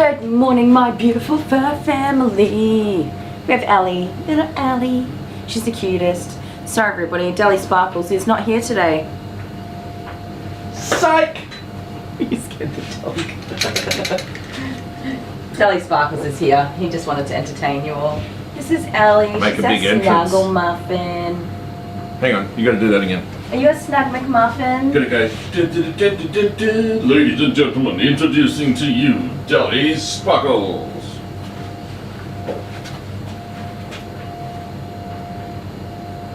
Good morning, my beautiful fur family. We have Ellie, little Ellie. She's the cutest. Sorry everybody, Deli Sparkles is not here today. Psych! You scared the dog. Deli Sparkles is here. He just wanted to entertain you all. This is Ellie. Make She's a big a entrance. snuggle muffin. Hang on, you gotta do that again. Are you a snug McMuffin? Gotta go. Ladies and gentlemen, introducing to you, Deli Sparkles.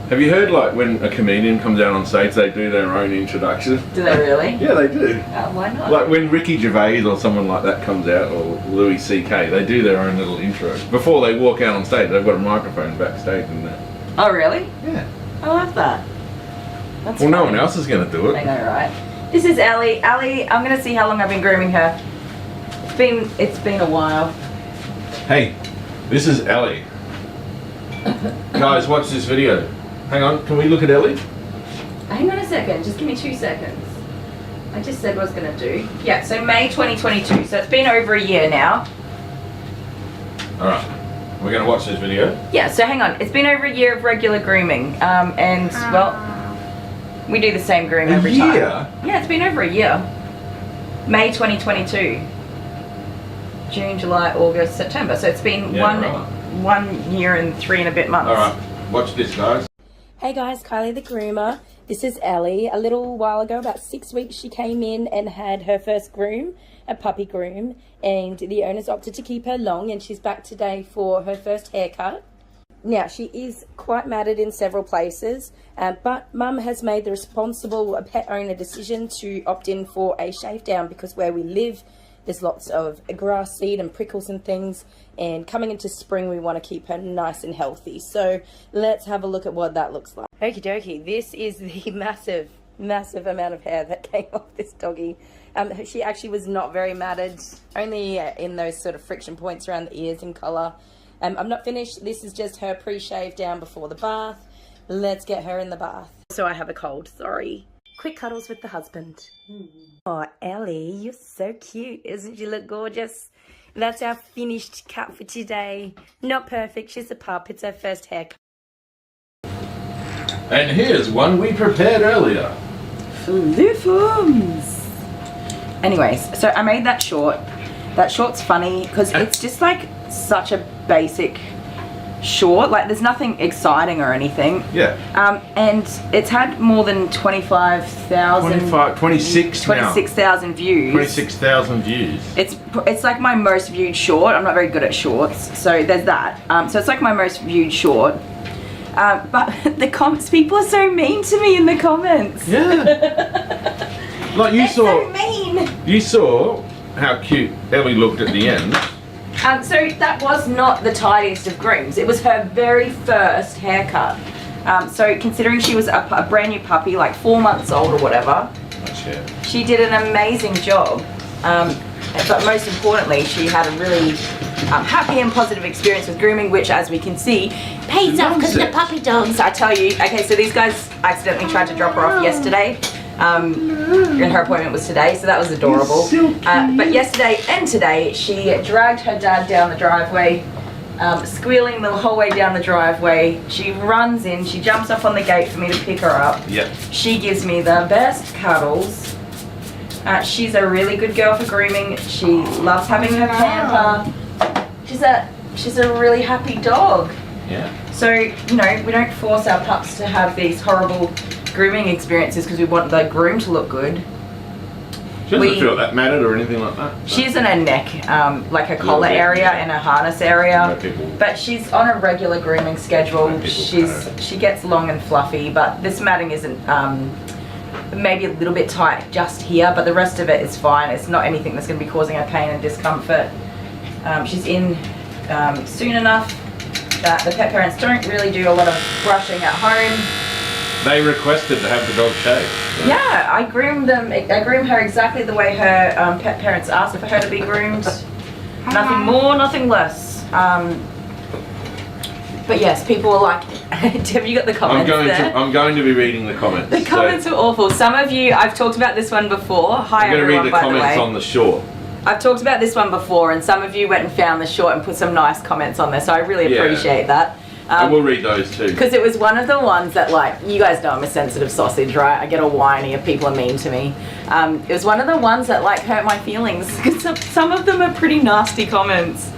Have you heard, like, when a comedian comes out on stage, they do their own introduction? Do they really? Yeah, they do. Why not? Like when Ricky Gervais or someone like that comes out, or Louis C.K., they do their own little intro. Before they walk out on stage, they've got a microphone backstage and that. Oh really? Yeah. I love that. That's Well, funny. no one else is going to do it. I know, right? This is Ellie. Ellie, I'm going to see how long I've been grooming her. It's been a while. Hey, this is Ellie. Guys, watch this video. Hang on, can we look at Ellie? Hang on a second, just give me 2 seconds. I just said what I was going to do. Yeah, so May 2022, so it's been over a year now. Alright, we're going to watch this video. Yeah, so hang on, it's been over a year of regular grooming, and well, we do the same groom every time. Yeah, it's been over a year. May 2022. June, July, August, September. So it's been one year and 3 and a bit months. Alright, watch this, guys. Hey guys, Kylie the Groomer. This is Ellie. A little while ago, about 6 weeks, she came in and had her first groom, a puppy groom, and the owners opted to keep her long, and she's back today for her first haircut. Now, she is quite matted in several places, but Mum has made the responsible pet owner decision to opt in for a shave down because where we live, there's lots of grass seed and prickles and things, and coming into spring we want to keep her nice and healthy. So let's have a look at what that looks like. Okie dokie, this is the massive amount of hair that came off this doggy. She actually was not very matted, only in those sort of friction points around the ears and collar. I'm not finished. This is just her pre-shave down before the bath. Let's get her in the bath. So I have a cold, sorry. Quick cuddles with the husband. Oh, Ellie, you're so cute. Isn't she look gorgeous? That's our finished cut for today. Not perfect, she's a pup. It's her first haircut. And here's one we prepared earlier. Fliffums. Anyways, so I made that short. That short's funny because it's just like such a basic short. Like there's nothing exciting or anything. Yeah. And it's had more than 26,000 views. 26,000 views. It's like my most viewed short. I'm not very good at shorts, so there's that. So it's like my most viewed short. But the comments, people are so mean to me in the comments. Yeah. Like you saw. So mean. You saw how cute Ellie looked at the end. So that was not the tidiest of grooms. It was her very first haircut. So considering she was a brand new puppy, like 4 months old or whatever, she did an amazing job. But most importantly, she had a really happy and positive experience with grooming, which, as we can see, pays off because the puppy dogs. I tell you. Okay, so these guys accidentally tried to drop her off yesterday. And her appointment was today, so that was adorable. So but yesterday and today, she dragged her dad down the driveway, squealing the whole way down the driveway. She runs in, she jumps up on the gate for me to pick her up. Yep. She gives me the best cuddles. She's a really good girl for grooming. She loves having her pamper. She's a really happy dog. Yeah. So, you know, we don't force our pups to have these horrible grooming experiences because we want the groom to look good. She doesn't feel that matted or anything like that. She's in her neck, like her collar area and her harness area. But she's on a regular grooming schedule. She gets long and fluffy, but this matting isn't maybe a little bit tight just here, but the rest of it is fine. It's not anything that's going to be causing her pain and discomfort. She's in soon enough that the pet parents don't really do a lot of brushing at home. They requested to have the dog shaved. So. Yeah, I groom her exactly the way her pet parents asked for her to be groomed. Nothing more, nothing less. But yes, people are like, have you got the comments I'm going to be reading the comments. The comments are awful. Some of you, I've talked about this one before. Hi everyone, by the way. I'm going to read the comments on the short. I've talked about this one before, and some of you went and found the short and put some nice comments on there, so I really appreciate that. I will read those too. Because it was one of the ones that, like, you guys know I'm a sensitive sausage, right? I get all whiny if people are mean to me. It was one of the ones that, like, hurt my feelings, because some of them are pretty nasty comments.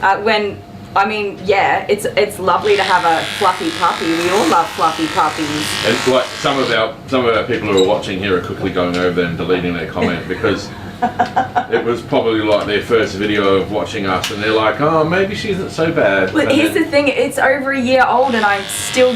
I mean, yeah, it's lovely to have a fluffy puppy. We all love fluffy puppies. And like some of our people who are watching here are quickly going over them, deleting their comment because it was probably like their first video of watching us, and they're like, oh, maybe she isn't so bad. But here's the thing: it's over a year old, and I'm still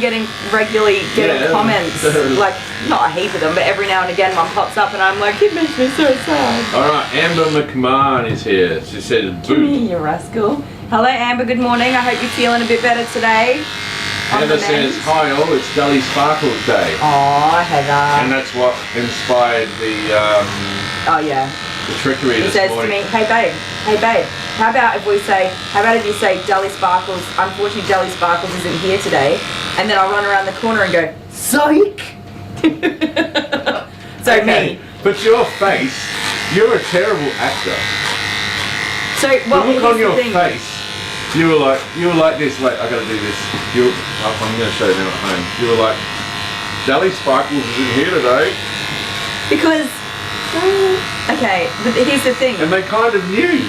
regularly getting comments. Like, not a heap of them, but every now and again one pops up, and I'm like, it makes me so sad. All right, Amber McMahon is here. She said, "Boo." You rascal. Hello, Amber. Good morning. I hope you're feeling a bit better today. Heather says, hi all, it's Dully Sparkles Day. Oh, Heather. And that's what inspired the trickery he this says morning. to me, hey babe, how about if you say Dully Sparkles, unfortunately Dully Sparkles isn't here today, and then I'll run around the corner and go, psych! So okay, me. but your face, you're a terrible actor. So, well, the look on your thing. face, you were like this, wait, I gotta do this. I'm gonna show you now at home. You were like, Dully Sparkles isn't here today. Because, okay, but here's the thing. And they kind of knew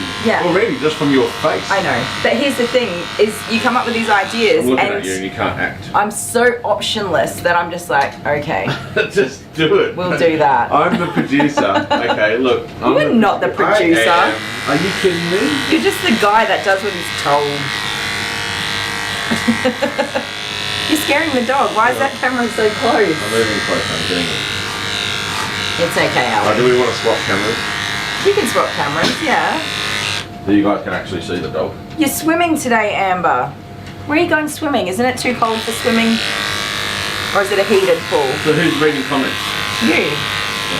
already just from your face. I know, but here's the thing, is you come up with these ideas I'm looking at you and you can't act. I'm so optionless that I'm just like, okay. Just do it. We'll do that. I'm the producer. Okay, look. You're not the producer. Are you kidding me? You're just the guy that does what he's told. You're scaring the dog. Why is that camera so close? I'm moving close, I'm getting it. It's okay, Alex. Do we want to swap cameras? We can swap cameras, yeah. So you guys can actually see the dog. You're swimming today, Amber. Where are you going swimming? Isn't it too cold for swimming? Or is it a heated pool? So who's reading comments? You.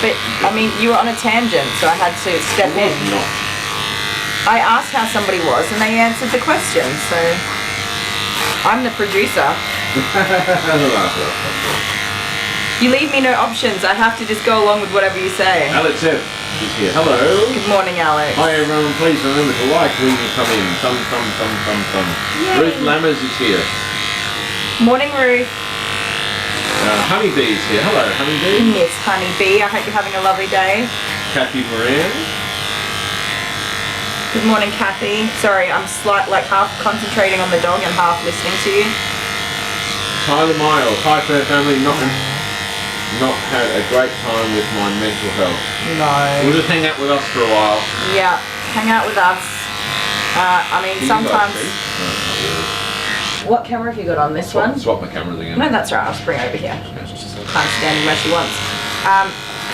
But, I mean, you were on a tangent, so I had to step in. Not. I asked how somebody was, and they answered the question, so I'm the producer. You leave me no options. I have to just go along with whatever you say. Alex F is here. Hello. Good morning, Alex. Hi everyone. Please remember to like when you come in. Thumb. Yay. Ruth Lammers is here. Morning, Ruth. Honeybee is here. Hello, Honeybee. Miss Honeybee. I hope you're having a lovely day. Kathy Moran. Good morning, Kathy. Sorry, I'm half concentrating on the dog and half listening to you. Tyler Miles. Hi, fair family. Not had a great time with my mental health. No. We'll just hang out with us for a while. Yeah, hang out with us. I mean, sometimes. What camera have you got on this one? Swap my cameras again. No, that's right. I'll just bring it over here. Can't stand him where she wants.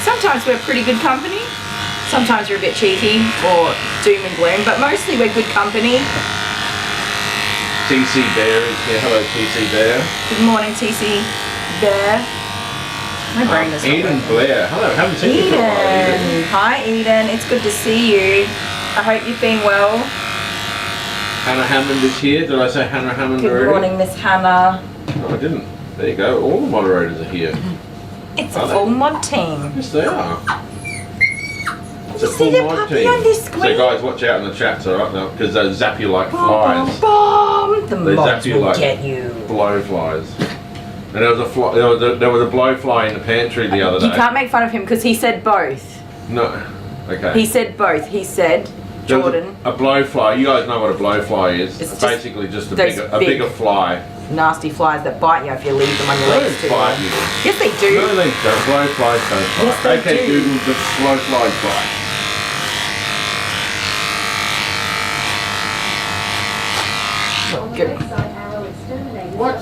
Sometimes we're pretty good company. Sometimes we're a bit cheeky or doom and gloom, but mostly we're good company. TC Bear is here. Hello, TC Bear. Good morning, TC Bear. My brain is Eden Blair. Hello, haven't seen you for a while, Eden. Hi, Eden. It's good to see you. I hope you've been well. Hannah Hammond is here. Did I say Hannah Hammond already? Good morning, Miss Hannah. No, I didn't. There you go. All the moderators are here. It's a full mod team. Yes, they are. It's You a full see the mod puppy team. on this screen? So guys, watch out in the chats, alright now, because they zap you like flies. Bomb. The They mods zap you will like get you. blowflies. And there was a blowfly in the pantry the other day. You can't make fun of him because he said both. No. Okay. He said both. He said, Jordan. A blowfly. You guys know what a blowfly is. It's It's just basically just a those bigger fly. Nasty flies that bite you if you leave them on your legs They too don't long. bite you. Yes, they do. No, they don't. Blowflies don't bite. Yes, they okay, do. Google the blowflies bite. What?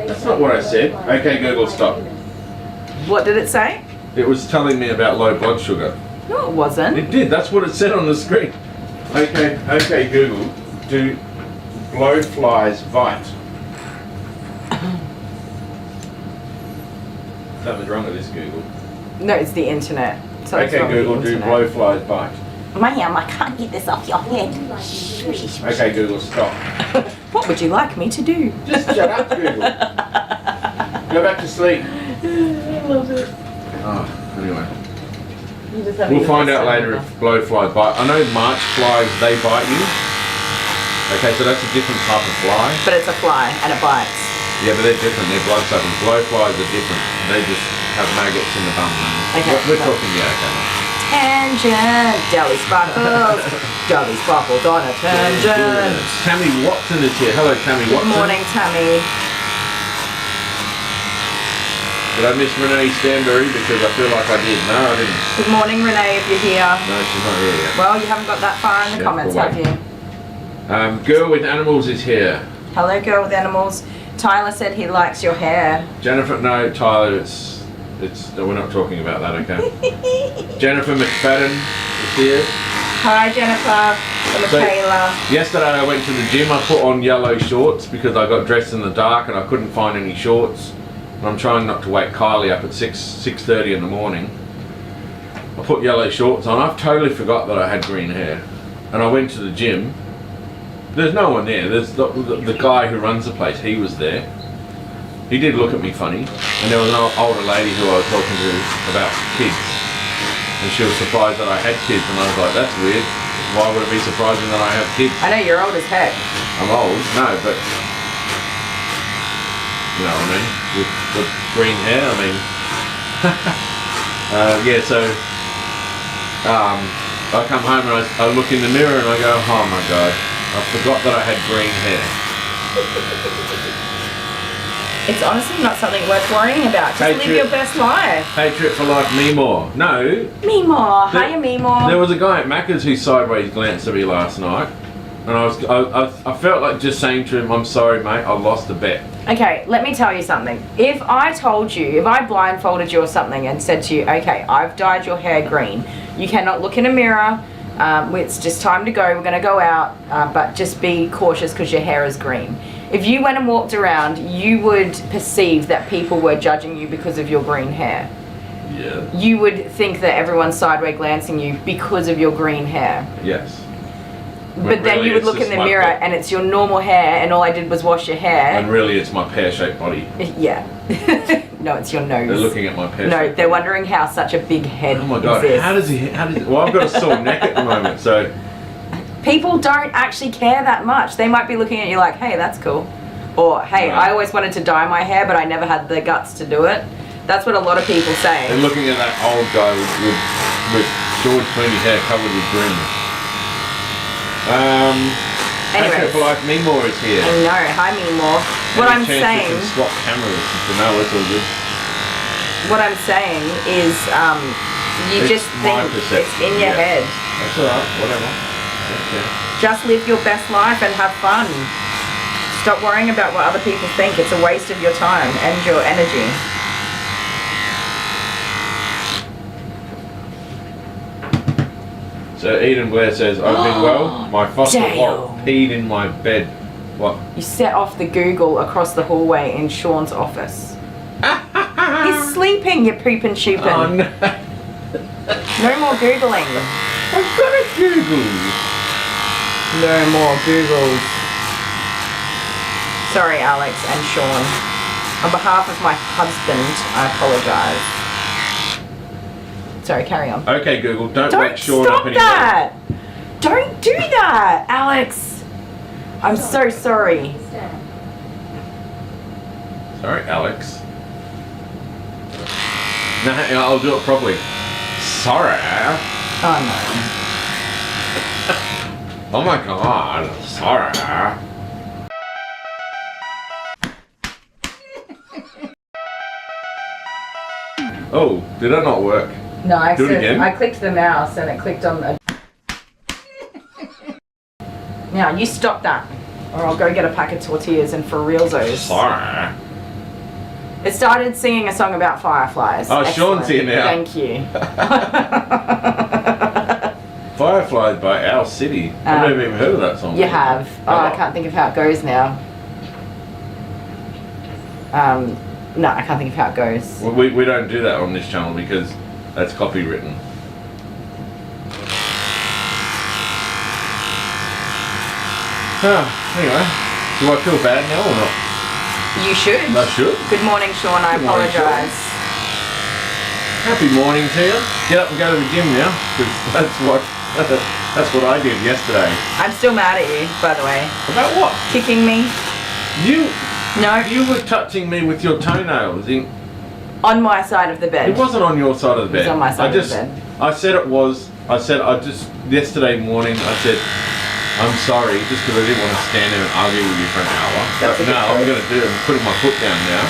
That's not what I said. Okay, Google, stop. What did it say? It was telling me about low blood sugar. No, it wasn't. It did. That's what it said on the screen. Okay, Google. Do blowflies bite? Something's wrong with this Google. No, it's the internet. So it's Okay, wrong with Google. the Do internet. blowflies bite? Ma'am, I can't get this off your head. Okay, Google, stop. What would you like me to do? Just shut up, Google. Go back to sleep. I love it. Oh, anyway. You just have We'll your find best out later if blowflies bite. I know March flies, they bite you. Okay, so that's a different type of fly. But it's a fly and it bites. Yeah, but they're different. They're bloodsuckers. Blowflies are different. They just have maggots in the bum. Okay. We're talking, yeah, okay. Tangent. Jelly sparkles. Jelly sparkles on a tangent. Tammy Watson is here. Hello, Tammy Watson. Good morning, Tammy. Did I miss Renee Stanbury? Because I feel like I did. No, I didn't. Good morning, Renee, if you're here. No, she's not here yet. Well, you haven't got that far in the comments, we'll have you? Girl with Animals is here. Hello, girl with animals. Tyler said he likes your hair. Jennifer, no, Tyler, it's. We're not talking about that, okay? Jennifer McFadden is here. Hi, Jennifer. Michaela. Yesterday I went to the gym. I put on yellow shorts because I got dressed in the dark and I couldn't find any shorts. And I'm trying not to wake Kylie up at 6:30 in the morning. I put yellow shorts on. I've totally forgot that I had green hair. And I went to the gym. There's no one there. There's the guy who runs the place. He was there. He did look at me funny. And there was an older lady who I was talking to about kids. And she was surprised that I had kids. And I was like, that's weird. Why would it be surprising that I have kids? I know you're old as heck. I'm old. No, but... You know what I mean? With green hair, I mean... yeah, so... I come home and I look in the mirror and I go, oh my god, I forgot that I had green hair. It's honestly not something worth worrying about. Just live your best life. Patriot for life, me more. No. Me more. Hiya, me more. There was a guy at Macca's who sideways glanced at me last night. And I felt like just saying to him, I'm sorry mate, I lost a bet. Okay, let me tell you something. If I told you, if I blindfolded you or something and said to you, okay, I've dyed your hair green, you cannot look in a mirror, it's just time to go, we're going to go out, but just be cautious because your hair is green. If you went and walked around, you would perceive that people were judging you because of your green hair. Yeah. You would think that everyone's sideways glancing you because of your green hair. Yes. But then you would look in the mirror and it's your normal hair and all I did was wash your hair. And really it's my pear-shaped body. Yeah. No, it's your nose. They're looking at my pear-shaped No, they're wondering how such a big head Oh my god, exists. how does he, well I've got a sore neck at the moment, so... People don't actually care that much. They might be looking at you like, hey, that's cool. Or, hey, I always wanted to dye my hair but I never had the guts to do it. That's what a lot of people say. They're looking at that old guy with George Clooney hair covered with green. Anyway, for life, Meemore is here. I know. Hi, Meemore. What I'm saying. You can swap cameras. No, it's all good. What I'm saying is, you just think it's in your head. That's alright. Whatever. Okay. Just live your best life and have fun. Stop worrying about what other people think. It's a waste of your time and your energy. So Eden Blair says, I've been well. My foster Dale. peed in my bed. What? You set off the Google across the hallway in Sean's office. He's sleeping, you poopin' shoopin'. Oh no. No more Googling. I've got a Google. No more Googles. Sorry, Alex and Sean. On behalf of my husband, I apologise. Sorry, carry on. Okay, Google, don't wake Sean stop up anymore. that! Don't do that, Alex! I'm so sorry. Sorry, Alex. No, I'll do it properly. Sorry. Oh Oh my god, sorry. Oh, did that not work? no. No, Do it again? I clicked the mouse and it clicked on the... Now, you stop that. Or I'll go get a pack of tortillas and for realsos. Sorry. It started singing a song about fireflies. Oh, Excellent. Sean's here now. Thank you. Fireflies by Owl City. I've never even heard of that song. You have. Oh, I can't think of how it goes now. No, I can't think of how it goes. Well, we don't do that on this channel because that's copywritten. Anyway, do I feel bad now or not? You should. I should. Good morning, Sean. I Good morning, apologise. Happy morning to you. Get up and go to the gym now, because that's what I did yesterday. I'm still mad at you, by the way. About what? Kicking me. No. You were touching me with your toenails. On my side of the bed. It wasn't on your side of the bed. It was on my side of the bed. I said it was. Yesterday morning, I said, I'm sorry, just because I didn't want to stand there and argue with you for an hour. That's but no, I'm going to do it. I'm putting my foot down now.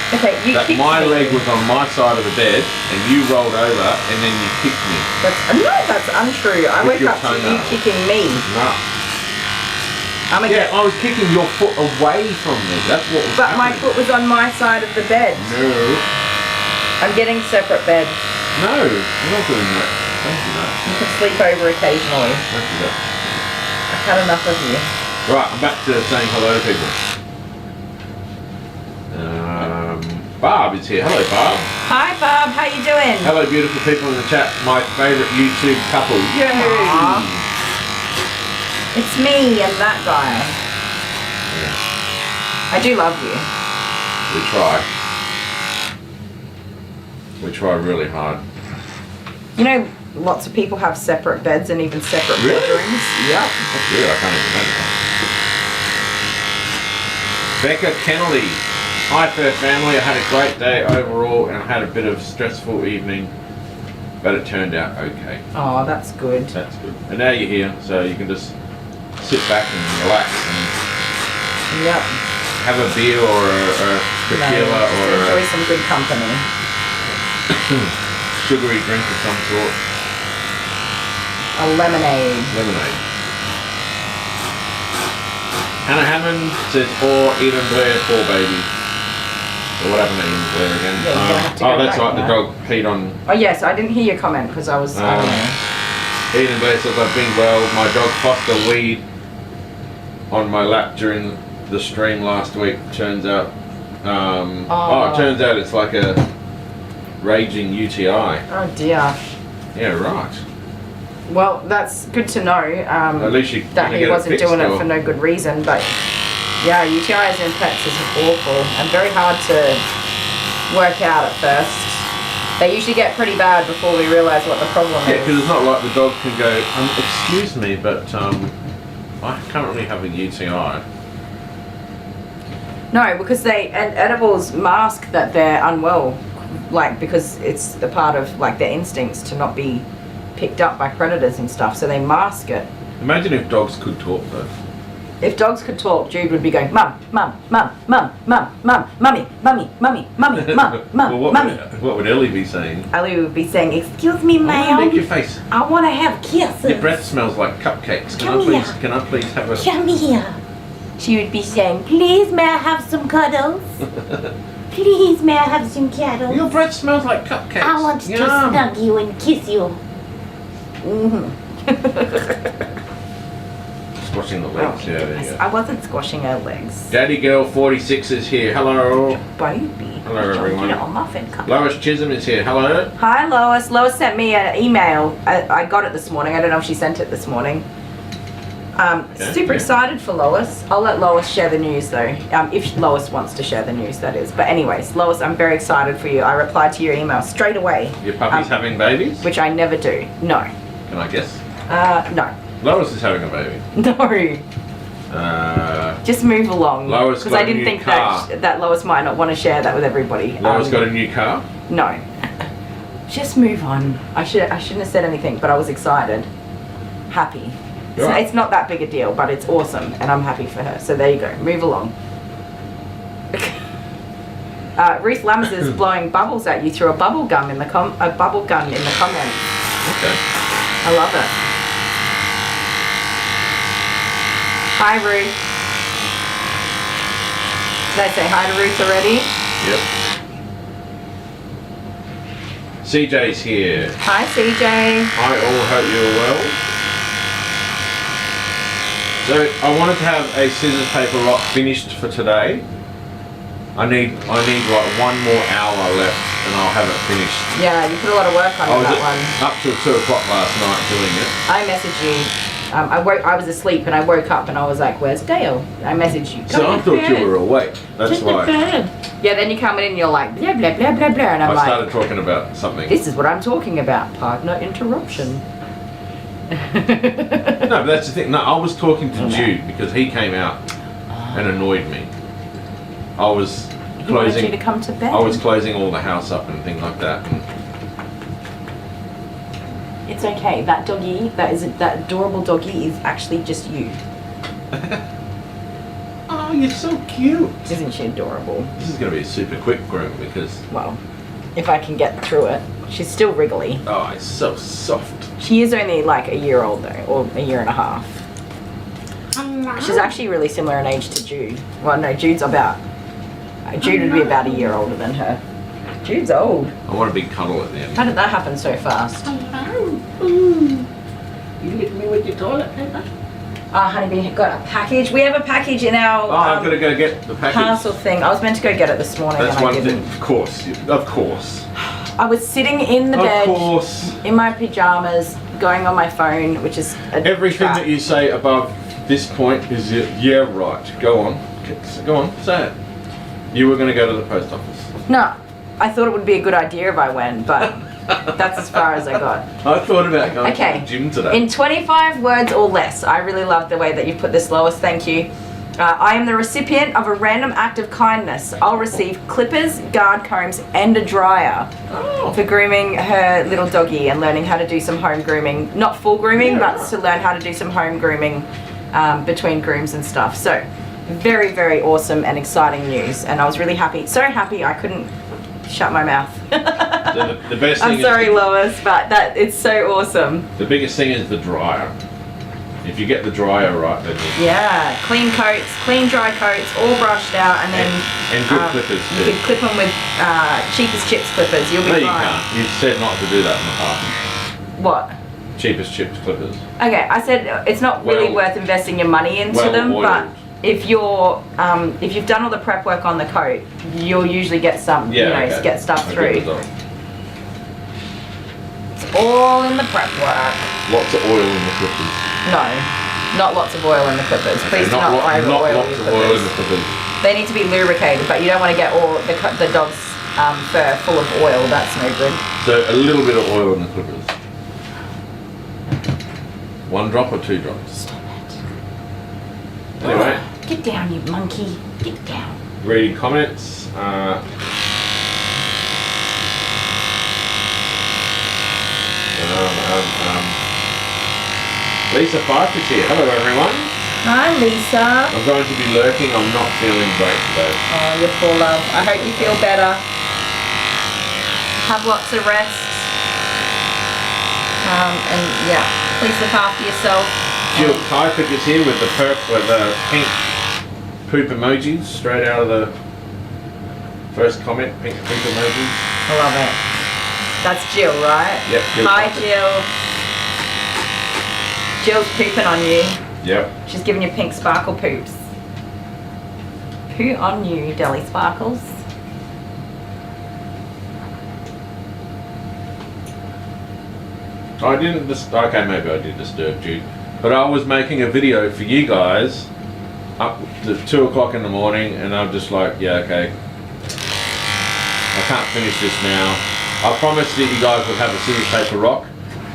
Okay, you that kicked my me. leg was on my side of the bed, and you rolled over, and then you kicked me. That's untrue. I With woke your up to you toenail. kicking me. No. I was kicking your foot away from me. That's what was But my happening. foot was on my side of the bed. No. I'm getting separate beds. No, I'm not doing that. Don't do that. You can sleep over occasionally. Don't do that. I've had enough of you. Right, I'm back to saying hello to people. Barb is here. Hello, Barb. Hi, Bob. How you doing? Hello, beautiful people in the chat. My favourite YouTube couple. Yay! Aw. It's me and that guy. I do love you. We try. We try really hard. You know, lots of people have separate beds and even separate Really? bedrooms. Yep. That's weird. I can't even imagine that. Becca Kennelly. Hi, Fair Family. I had a great day overall and I had a bit of stressful evening, but it turned out okay. Oh, that's good. That's good. And now you're here, so you can just sit back and relax and Yep. have a beer or a tequila or enjoy a some good company. sugary drink of some sort. A lemonade. Lemonade. Hannah Hammond says, or Eden Blair, poor baby. So what happened to Eden Blair again? Yeah, you're gonna have to go that's back right, the now. dog peed on. Oh yes, I didn't hear your comment because I was. Eden Blair says, I've been well. My dog foster weed on my lap during the stream last week. Turns out, it turns out it's like a raging UTI. Oh dear. Yeah, right. Well, that's good to know. At least you that can he get it wasn't fixed, doing it or- for no good reason, but yeah, UTIs in pets is awful and very hard to work out at first. They usually get pretty bad before we realise what the problem Yeah, is. because it's not like the dog can go, excuse me, but I currently have a UTI. No, because edibles mask that they're unwell, like because it's a part of like their instincts to not be picked up by predators and stuff, so they mask it. Imagine if dogs could talk though. If dogs could talk, Jude would be going, mum, mum, mum, mum, mum, mum, mummy, mummy, mummy, mummy, mum, mum, Well, mummy. what would Ellie be saying? Ellie would be saying, excuse me, I want to lick your ma'am, face. I want to have kisses. Your breath smells like cupcakes. Come here. Can I please have a... Come here. She would be saying, please, may I have some cuddles? Please, may I have some cuddles? Your breath smells like cupcakes. I want to Yum. snug you and kiss you. Squashing the legs. Yeah, there you go. I wasn't squashing her legs. Daddy Girl 46 is here. Hello. Baby. Hello, everyone. Get it on my fin cup. Lois Chisholm is here. Hello. Hi, Lois. Lois sent me an email. I got it this morning. I don't know if she sent it this morning. Super excited for Lois. I'll let Lois share the news though. If Lois wants to share the news, that is. But anyways, Lois, I'm very excited for you. I replied to your email straight away. Your puppy's having babies? Which I never do. No. Can I guess? No. Lois is having a baby. No. Just move along. Lois Because got I a didn't new think car. that Lois might not want to share that with everybody. Lois got a new car? No. Just move on. I shouldn't have said anything, but I was excited. Happy. So Right. it's not that big a deal, but it's awesome, and I'm happy for her. So there you go. Move along. Ruth Lammers is blowing bubbles at you through a bubble gun in the comments. Okay. I love it. Hi, Ruth. Did I say hi to Ruth already? Yep. CJ's here. Hi, CJ. I all hope you're well. So I wanted to have a scissors paper rock finished for today. I need like 1 more hour left and I'll have it finished. Yeah, you put a lot of work on I was that one. up till 2 o'clock last night doing it. I messaged you I was asleep and I woke up and I was like, "Where's Dale?" I messaged you. So I thought you were awake. That's why. Yeah, then you come in and you're like, blah, blah, blah, blah, blah. And I'm I started talking about something. This is what I'm talking about. Partner interruption. No, but that's the thing. No, I was talking to Jude because he came out and annoyed me. I was He wanted you closing. to come to bed. I was closing all the house up and things like that. And It's okay. That doggy, that adorable doggy is actually just you. oh, you're so cute. Isn't she adorable? This is going to be a super quick groom because Well, if I can get through it. She's still wriggly. oh, it's so soft. She is only like a year old though, or a year and a half. She's actually really similar in age to Jude. Well, no, Jude would be about a year older than her. Jude's old. I want a big cuddle at the end. How did that happen so fast? You hit me with your toilet paper? Honeybee got a package. We have a package in our Oh, I've got to go get the package. parcel thing. I was meant to go get it this morning That's and I one didn't. thing. Of course. Of course. I was sitting in the Of bed course. in my pajamas, going on my phone, which is a Everything trap. that you say above this point is yeah, right. Go on. Go on. Say it. You were going to go to the post office. No, I thought it would be a good idea if I went, but that's as far as I got. I thought about going Okay. to the gym today. In 25 words or less, I really love the way that you put this, Lois. Thank you. I am the recipient of a random act of kindness. I'll receive clippers, guard combs, and a dryer Oh. for grooming her little doggy and learning how to do some home grooming. Not full grooming, Yeah, but right. to learn how to do some home grooming between grooms and stuff. So, very, very awesome and exciting news. And I was really happy. So happy I couldn't shut my mouth. The best thing I'm sorry, is Lois, but it's so awesome. the biggest thing is the dryer. If you get the dryer right, then you Yeah, clean coats, clean dry coats, all brushed out, and then and good clippers you too. could clip them with cheapest chips clippers. You'll be No, fine. you can't. You said not to do that in the past. What? Cheapest chips clippers. Okay, I said it's not really Well- worth investing your money into well them, oiled. but if you've done all the prep work on the coat, you'll usually get some, Yeah, okay. get stuff A good through. result. It's all in the prep work. Lots of oil in the clippers. No, not lots of oil in the clippers. Please do not not over oil lots your of oil in clippers. the clippers. They need to be lubricated, but you don't want to get all the dog's fur full of oil. That's no good. So a little bit of oil in the clippers. 1 drop or 2 drops? Stop it. Anyway, Get down, you monkey. Get down. reading comments. Lisa Fife is here. Hello everyone. Hi, Lisa. I'm going to be lurking. I'm not feeling great today. Oh, you poor love. I hope you feel better. Have lots of rest. And yeah, please look after yourself. Jill Kuiper is here with the pink poop emojis straight out of the first comment. Pink poop emojis. I love it. That's Jill, right? Yep. Jill Hi, Kuiper. Jill. Jill's pooping on you. Yep. She's giving you pink sparkle poops. Poo on you, Deli Sparkles. I didn't. Okay, maybe I did disturb Jude, but I was making a video for you guys up to 2 o'clock in the morning, and I'm just like, yeah, okay. I can't finish this now. I promised that you guys would have a scissors paper rock,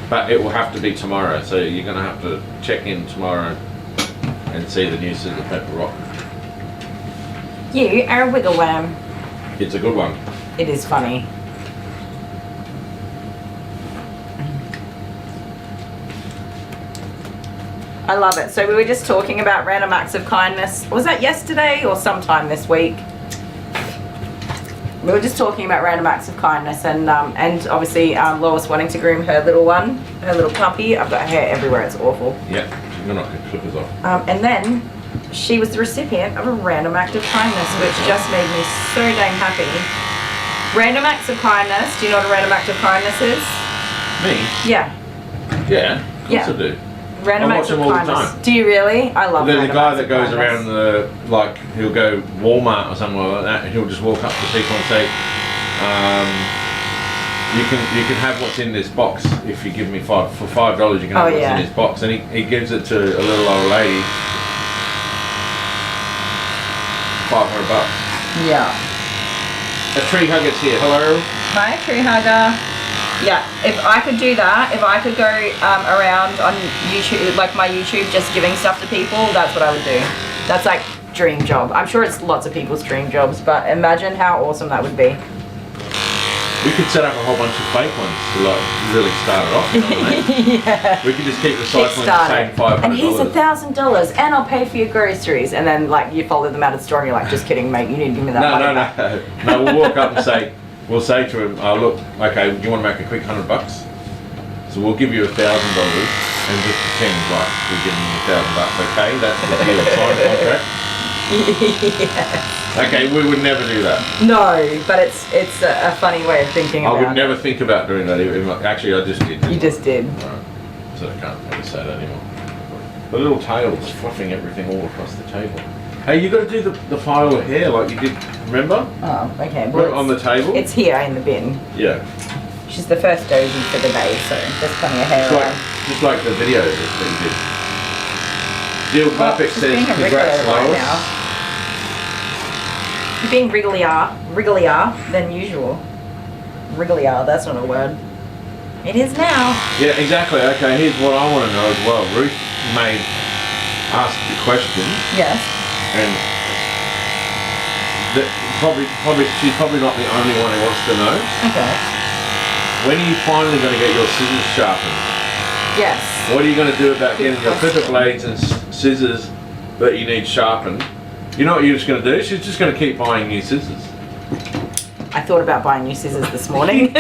but it will have to be tomorrow. So you're gonna have to check in tomorrow and see the new scissors paper rock. You are a wiggle worm. It's a good one. It is funny. I love it. So we were just talking about random acts of kindness. Was that yesterday or sometime this week? We were just talking about random acts of kindness, and obviously Lois wanting to groom her little one, her little puppy. I've got hair everywhere. It's awful. Yep. I'm gonna knock the clippers off. And then she was the recipient of a random act of kindness, which just made me so dang happy. Random acts of kindness. Do you know what a random act of kindness is? Me? Yeah. Yeah. Of course Yeah. I do. Random I acts watch of them all the kindness. time. Do you really? I love There's a random guy acts that of goes kindness. around he'll go Walmart or somewhere like that, and he'll just walk up to people and say, you can have what's in this box if you give me for $5. You can have what's in this box, and he gives it to a little old lady. $500. Yeah. A tree hugger's here. Hello. Hi, tree hugger. Yeah, if I could do that, if I could go around on YouTube, like my YouTube, just giving stuff to people, that's what I would do. That's like dream job. I'm sure it's lots of people's dream jobs, but imagine how awesome that would be. We could set up a whole bunch of fake ones to like really start it off. You know what I mean? Yeah. We could just keep recycling the same $500. And here's $1,000, and I'll pay for your groceries. And then like you follow them out of the store, and you're like, just kidding, mate. You need to give me that money back. No. We'll walk up and say, we'll say to him, oh look, okay, you want to make a quick $100? So we'll give you $1,000 and just pretend like we're giving you $1,000. Okay, that's the deal. Sign the contract. Yes. Okay, we would never do that. No, but it's a funny way of thinking about it. I would never think about doing that. Actually, I just did. You just did. Right. So I can't really say that anymore. The little tail's fluffing everything all across the table. Hey, you got to do the pile of hair like you did, remember? Oh, okay. Well, on the table? It's here in the bin. Yeah. She's the first dozy for the day, so there's plenty of hair around. Just like the video that you did. Jill Buffett says, congrats, Lois. You're being wrigglier than usual. Wrigglier, that's not a word. It is now. Yeah, exactly. Okay, here's what I want to know as well. Ruth asked the question. Yes. And she's probably not the only one who wants to know. Okay. When are you finally going to get your scissors sharpened? Yes. What are you going to do about getting your clipper blades and scissors that you need sharpened? You know what you're just going to do? She's just going to keep buying new scissors. I thought about buying new scissors this morning.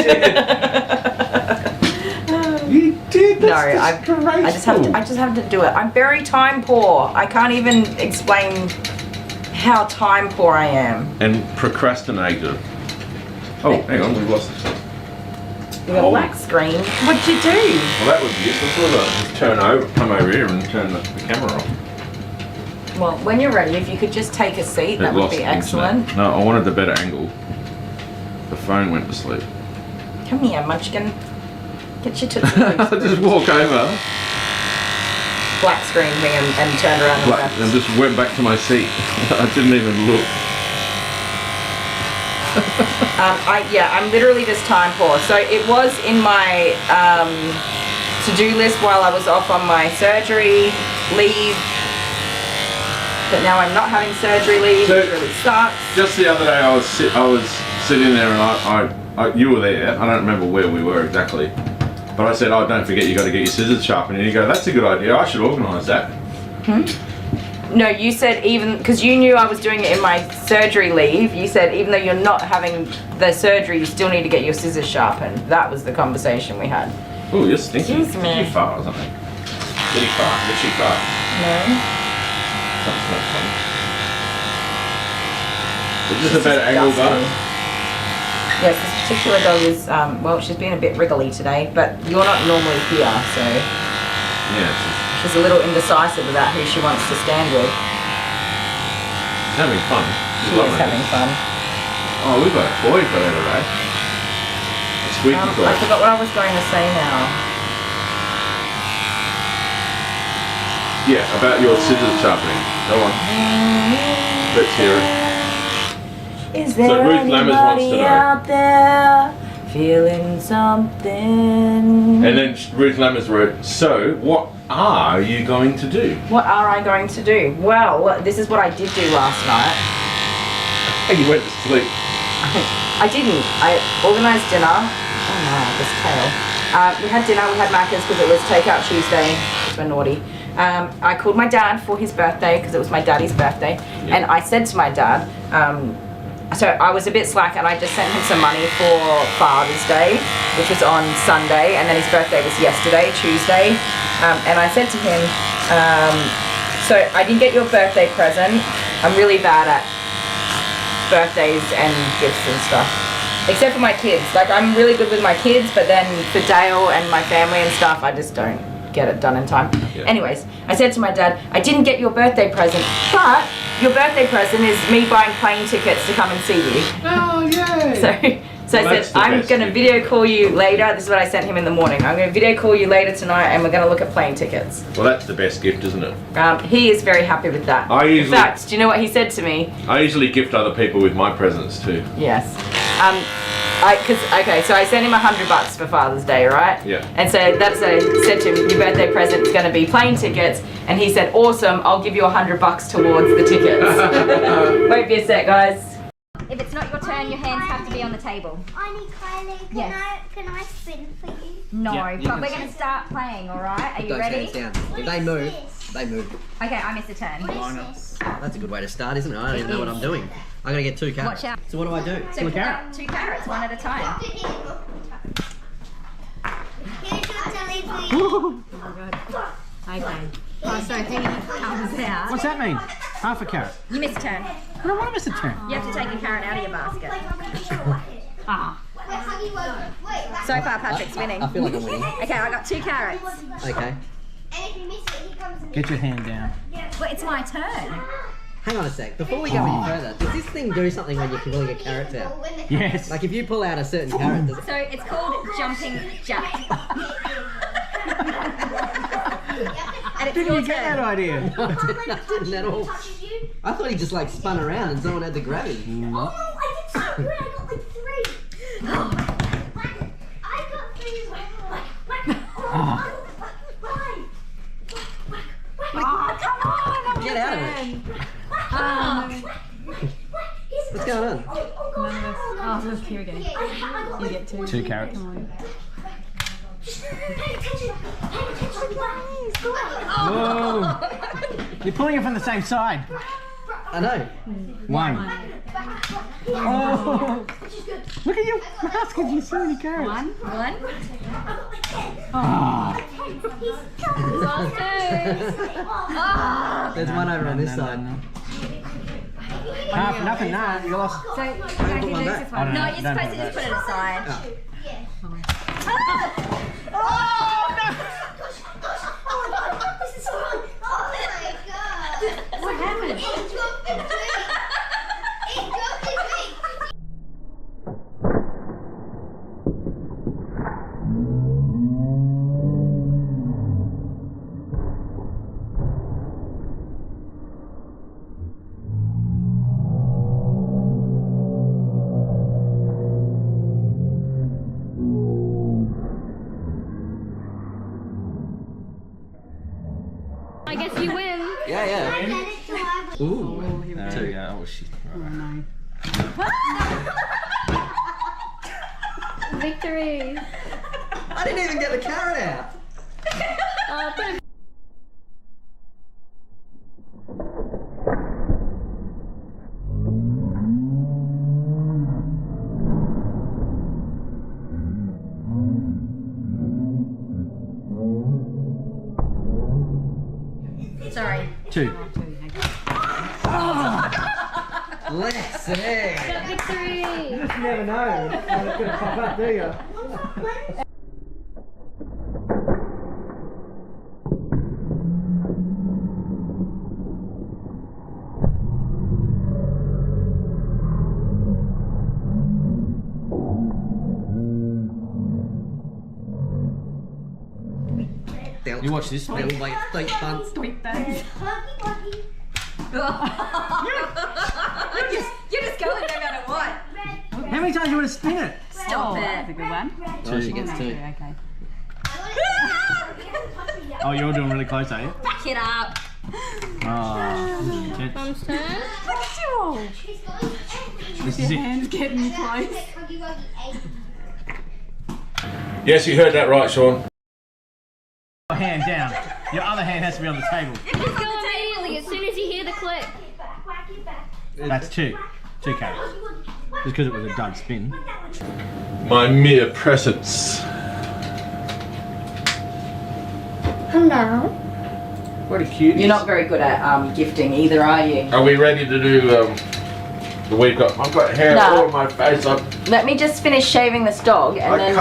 You did? I just have to do it. I'm very time poor. I can't even explain how time poor I am. And procrastinator. Oh, hang on, we've lost this one. You got a black screen. What'd you do? Well, that was useless, wasn't it? Just come over here and turn the camera on. Well, when you're ready, if you could just take a seat, that would be excellent. Internet. No, I wanted the better angle. The phone went to sleep. Come here, Munchkin. Get your tootsie I just walk over. Black screen thing and turned around and just went back to my seat. I didn't even look. I'm literally just time poor. So it was in my to-do list while I was off on my surgery leave. But now I'm not having surgery leave, which really sucks. Just the other day I was sitting there and you were there. I don't remember where we were exactly. But I said, oh, don't forget you got to get your scissors sharpened. And you go, that's a good idea. I should organise that. No, you said even, because you knew I was doing it in my surgery leave, you said even though you're not having the surgery, you still need to get your scissors sharpened. That was the conversation we had. Oh, you're stinky. Excuse me. Did you fart or something? Did he fart? Did she fart? No. That's not funny. Is this a better angle, bud? Yes, this particular dog is, well, she's been a bit wriggly today, but you're not normally here, so... Yeah, she's a little indecisive about who she wants to stand with. She's having fun. She is having fun. Oh, we've got a toy for her today. A squeaky toy. I forgot what I was going to say now. Yeah, about your scissors sharpening. Go on. Let's hear it. Is there anybody out there feeling something? And then Ruth Lammers wrote, so what are you going to do? What are I going to do? Well, this is what I did do last night. And you went to sleep. I didn't. I organised dinner. Oh no, this tail. We had dinner, we had Macca's because it was Takeout Tuesday. We're naughty. I called my dad for his birthday because it was my daddy's birthday. Yeah. And I said to my dad, so I was a bit slack and I just sent him some money for Father's Day, which was on Sunday, and then his birthday was yesterday, Tuesday. And I said to him, so I didn't get your birthday present. I'm really bad at birthdays and gifts and stuff. Except for my kids. Like, I'm really good with my kids, but then for Dale and my family and stuff, I just don't get it done in time. Yeah. Anyways, I said to my dad, I didn't get your birthday present, but your birthday present is me buying plane tickets to come and see you. Oh, yay! So I that's said, the I'm best going to gift. video call you later. This is what I sent him in the morning. I'm going to video call you later tonight and we're going to look at plane tickets. Well, that's the best gift, isn't it? He is very happy with that. In fact, do you know what he said to me? I usually gift other people with my presents too. Yes. So I sent him $100 for Father's Day, right? Yeah. And so that's what I said to him, your birthday present is going to be plane tickets. And he said, awesome, I'll give you $100 towards the tickets. Wait for a sec, guys. If it's not your turn, your hands have to be on the table. I need Kylie. Can I spin for you? No, Yeah, you but can we're going to start playing, alright? Are you Those ready? hands down. If they move, they move. Okay, I missed a turn. That's a good way to start, isn't it? I don't even know what I'm doing. I'm gonna get 2 carrots. Watch out. So what do I do? So pull out 2 carrots, one at a time. Here's your jelly for you. Okay. Oh, so he comes out. What's that mean? Half a carrot. You missed a turn. I don't want to miss a turn. You have to take a carrot out of your basket. Ah. So far, Patrick's winning. I feel like I'm winning. Okay, I got 2 carrots. Okay. And if you miss it, he comes and Get your hand down. Well, it's my turn. Hang on a sec. Before we go any further, does this thing do something when you're pulling a carrot out? Yes. Like if you pull out a certain carrot, does it? So it's called jumping jack. And it's Did your you get that turn. idea? No, I didn't at all. I thought he just like spun around and someone had to grab him. Oh, I did so good. I got like 3. I got 3 as well. Get out of it. What's going on? Oh, look, here we go. You get 2. 2 carrots. Pay attention. Whoa! You're pulling it from the same side. I know. 1. Oh! Look at your basket, you so many carrots. 1. Ah. There's one over on this side. Half, nothing, nah, you lost. So, yeah, put who one loses back. one? No, you're supposed to just put it aside. This is fun. Oh my god. What happened? It dropped in me. It dropped in me. I guess you win. Yeah, yeah. Ooh. There we go. Oh, shit. Victory. I didn't even get the carrot out. Sorry. 2. Let's see. Victory. You just never know when it's going to pop up, do you? You watch this. Little like steak buns. You're just going no matter what. How many times do you want to spin it? Stop it. That's a good one. Oh, she gets 2. Okay. Oh, you're doing really close, are you? Back it up. Oh, intense. This is it. Getting close. Yes, you heard that right, Sean. Your hand down. Your other hand has to be on the table. Just go immediately as soon as you hear the click. That's 2. 2 carrots. Just because it was a dud spin. My mere presence. Hello. What a cutie. You're not very good at gifting either, are you? Are we ready to do the week off? I've got hair No. all on my face. Let me just finish shaving this dog and then...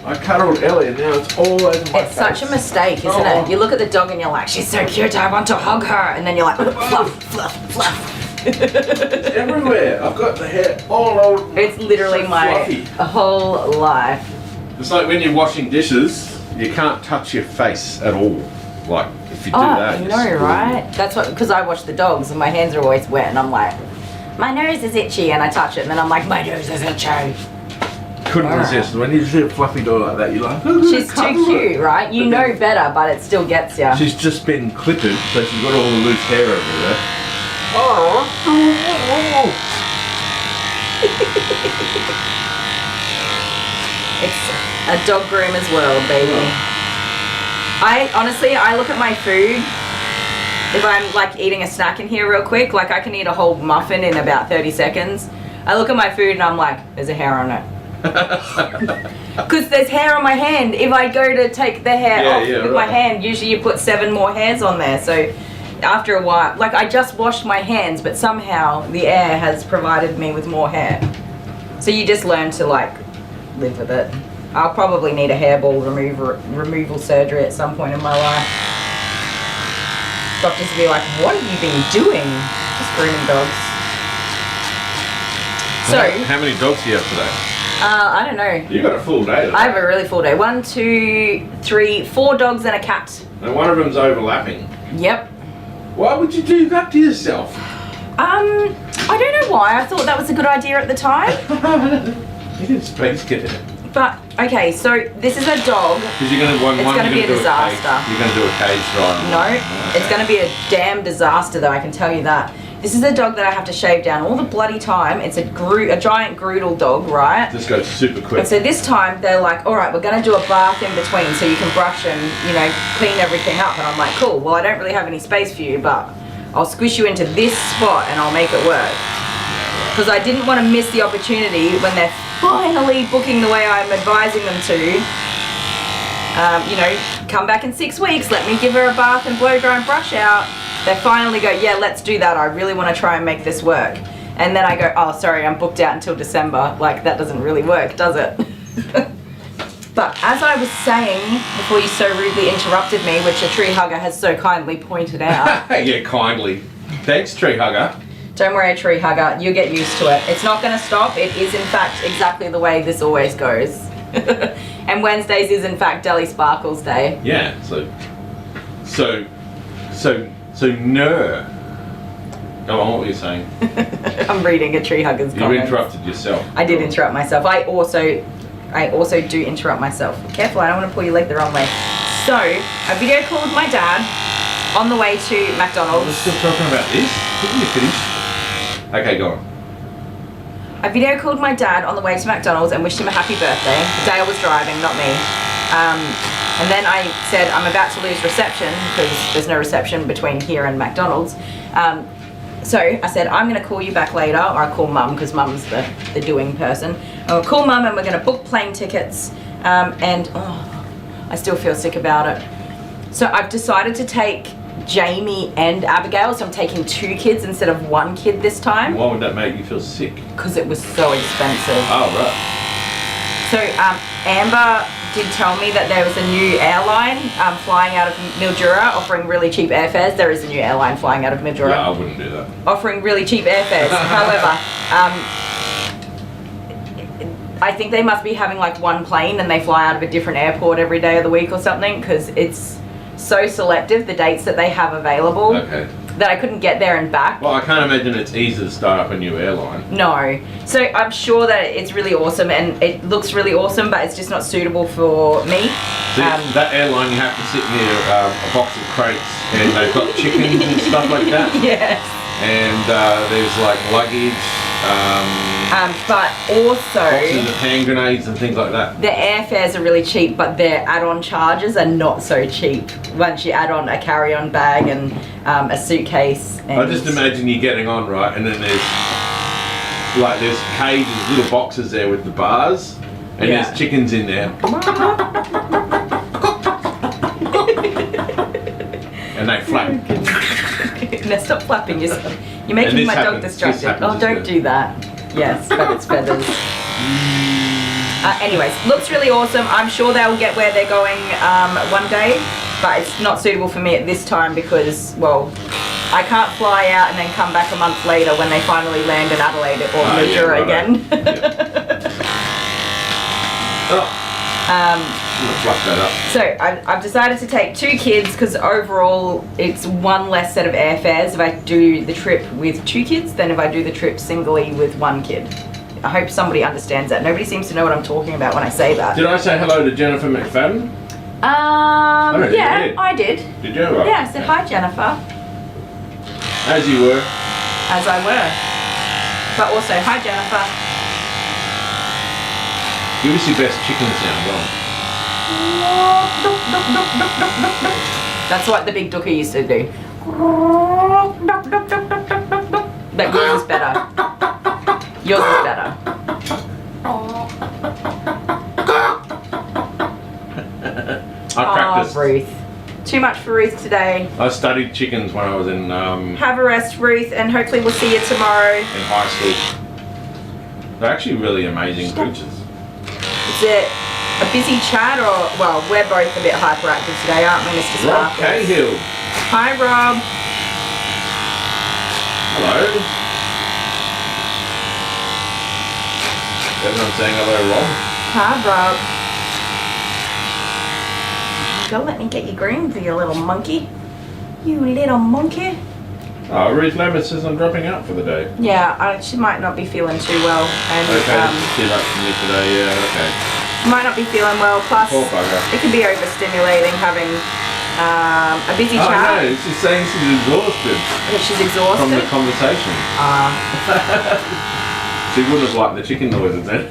I cuddled Ellie and now it's all over my It's face. such a mistake, isn't Oh. it? You look at the dog and you're like, she's so cute, I want to hug her. And then you're like, fluff, fluff, fluff. It's everywhere. I've got the hair all over. It's literally so my fluffy. whole life. It's like when you're washing dishes, you can't touch your face at all. Like if you do that, I you're know, screwed. right? That's what, because I wash the dogs and my hands are always wet and I'm like, my nose is itchy, and I touch it and then I'm like, my nose is itchy. Couldn't resist. When you see a fluffy dog like that, you're like, She's too cute, right? You know better, but it still gets you. She's just been clipped, so she's got all the loose hair over there. Oh. It's a dog groomer's world, baby. I look at my food. If I'm like eating a snack in here real quick, like I can eat a whole muffin in about 30 seconds. I look at my food and I'm like, there's a hair on it. Because there's hair on my hand. If I go to take the hair off with my hand, usually you put 7 more hairs on there. So after a while, like I just washed my hands, but somehow the air has provided me with more hair. So you just learn to like live with it. I'll probably need a hairball removal surgery at some point in my life. Doctors will be like, what have you been doing? Just grooming dogs. So, how many dogs do you have today? I don't know. You got a full day today. I have a really full day. 1, 2, 3, 4 dogs and a cat. And one of them's overlapping. Yep. Why would you do that to yourself? I don't know why. I thought that was a good idea at the time. You did space cadet. But okay, so this is a dog. Because you're gonna It's gonna be a disaster. You're gonna do a cage drive. No, it's gonna be a damn disaster though, I can tell you that. This is a dog that I have to shave down all the bloody time. It's a giant Groodle dog, right? This goes super quick. And so this time they're like, all right, we're gonna do a bath in between so you can brush and, you know, clean everything up. And I'm like, cool, well I don't really have any space for you, but I'll squish you into this spot and I'll make it work. Because I didn't want to miss the opportunity when they're finally booking the way I'm advising them to. You know, come back in 6 weeks, let me give her a bath and blow dry and brush out. They finally go, yeah, let's do that. I really want to try and make this work. And then I go, oh, sorry, I'm booked out until December. Like, that doesn't really work, does it? But as I was saying, before you so rudely interrupted me, which a tree hugger has so kindly pointed out. Yeah, kindly. Thanks, tree hugger. Don't worry, tree hugger, you'll get used to it. It's not going to stop. It is, in fact, exactly the way this always goes. And Wednesdays is, in fact, Deli Sparkles Day. Yeah, so no. Go on, what were you saying? I'm reading a tree hugger's You comments. interrupted yourself. I did interrupt myself. I also do interrupt myself. Careful, I don't want to pull your leg the wrong way. So, I video called my dad on the way to McDonald's. We're still talking about this? Didn't you finish? Okay, go on. I video called my dad on the way to McDonald's and wished him a happy birthday. Dale was driving, not me. And then I said, I'm about to lose reception because there's no reception between here and McDonald's. So I said, I'm going to call you back later, or I'll call Mum because Mum's the doing person. I'll call Mum and we're going to book plane tickets. And I still feel sick about it. So I've decided to take Jamie and Abigail, so I'm taking 2 kids instead of 1 kid this time. Why would that make you feel sick? Because it was so expensive. Oh, right. So Amber did tell me that there was a new airline flying out of Mildura offering really cheap airfares. There is a new airline flying out of Mildura. Yeah, I wouldn't do that. Offering really cheap airfares. However, I think they must be having like 1 plane and they fly out of a different airport every day of the week or something, because it's so selective, the dates that they have available, that I couldn't get there and back. Well, I can't imagine it's easy to start up a new airline. No. So I'm sure that it's really awesome and it looks really awesome, but it's just not suitable for me. See, that airline, you have to sit near a box of crates and they've got chickens and stuff like that. Yes. And there's like luggage. But also boxes of hand grenades and things like that. The airfares are really cheap, but their add-on charges are not so cheap once you add on a carry-on bag and a suitcase. And I just imagine you getting on, right, and then there's cages, little boxes there with the bars, and there's chickens in there. And they flap. Now stop flapping yourself. You're making my dog distracted. Oh, don't do that. Yes, but it's feathers. Anyways, looks really awesome. I'm sure they'll get where they're going one day, but it's not suitable for me at this time because, well, I can't fly out and then come back a month later when they finally land in Adelaide or Mildura again. I'm gonna flush that up. So I've decided to take 2 kids because overall it's one less set of airfares if I do the trip with 2 kids than if I do the trip singly with 1 kid. I hope somebody understands that. Nobody seems to know what I'm talking about when I say that. Did I say hello to Jennifer McFadden? Yeah, I did. Did you? Right. Yeah, I said hi, Jennifer. As you were. As I were. But also, hi, Jennifer. Give us your best chicken sound, go on. That's what the big dookie used to do. But yours is better. Yours is better. I practiced. Ruth. Too much for Ruth today. I studied chickens when I was in Have a rest, Ruth, and hopefully we'll see you tomorrow. in high school. They're actually really amazing creatures. Is it a busy chat or, well, we're both a bit hyperactive today, aren't we, Mr. Rob Sparkles? Cahill. Hi, Rob. Hello. Everyone saying hello, Rob. Hi, Rob. Go let me get you groomed, you little monkey. You little monkey. Oh, Ruth Lambert says I'm dropping out for the day. Yeah, she might not be feeling too well. And, Okay, too much for me today, yeah, okay. she might not be feeling well, plus Poor bugger. it can be overstimulating having a busy Oh chat. no, she's saying she's exhausted That she's exhausted. from the conversation. She wouldn't have liked the chicken noises then.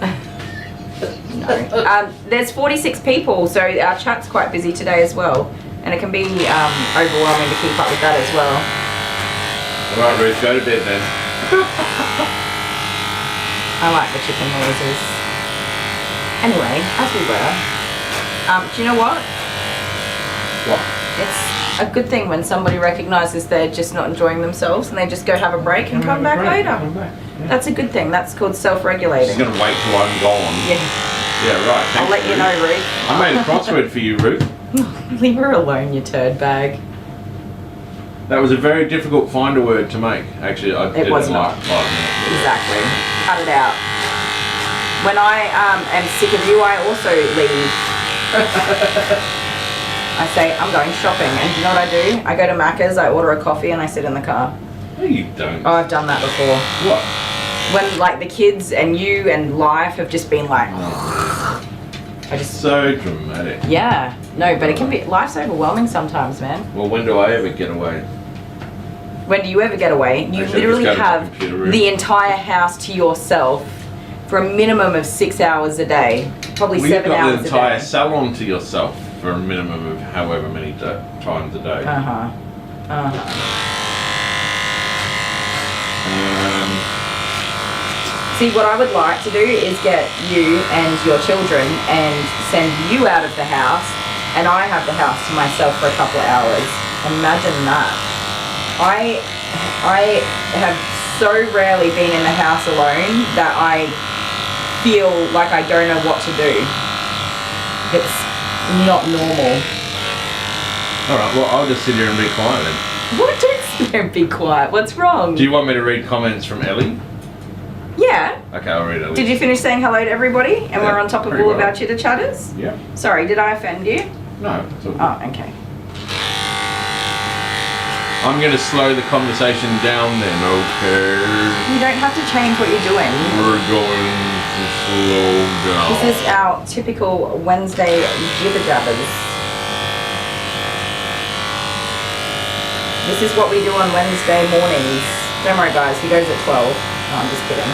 No. There's 46 people, so our chat's quite busy today as well. And it can be overwhelming to keep up with that as well. Alright Ruth, go to bed then. I like the chicken noises. Anyway, as we were, do you know what? What? It's a good thing when somebody recognises they're just not enjoying themselves and they just go have a break and come back later. Come back. Yeah. That's a good thing. That's called She's self-regulating. going to wait till I'm gone. Yeah. Yeah, right. Thanks, I'll let you Ruth. know, Ruth. I made a crossword for you, Ruth. Leave her alone, you turd bag. That was a very difficult finder word to make. Actually, I did was it not. like 5 minutes. Exactly. Cut it out. When I am sick of you, I also leave. I say, I'm going shopping. And do you know what I do? I go to Macca's, I order a coffee, and I sit in the car. No, you don't. Oh, I've done that before. What? When, like, the kids and you and life have just been like... I just... So dramatic. Yeah. No, but it can be... Life's overwhelming sometimes, man. Well, when do I ever get away? When do you ever get away? You Actually, literally just go to the have computer room. the entire house to yourself for a minimum of 6 hours a day. Probably Well, 7 you've got hours the a entire day. salon to yourself for a minimum of however many times a day. Uh-huh. Uh-huh. See, what I would like to do is get you and your children and send you out of the house, and I have the house to myself for a couple of hours. Imagine that. I have so rarely been in the house alone that I feel like I don't know what to do. It's not normal. Alright, well, I'll just sit here and be quiet then. What? Don't sit there and be quiet. What's wrong? Do you want me to read comments from Ellie? Yeah. Okay, I'll read Ellie. Did you finish saying hello to everybody? And Yeah, we're on top of pretty all well. about chitter chatters? Yeah. Sorry, did I offend you? No, it's all good. Oh, okay. I'm going to slow the conversation down then, okay? You don't have to change what you're doing. We're going to slow down. This is our typical Wednesday jibber jabbers. This is what we do on Wednesday mornings. Don't worry guys, he goes at 12. No, I'm just kidding.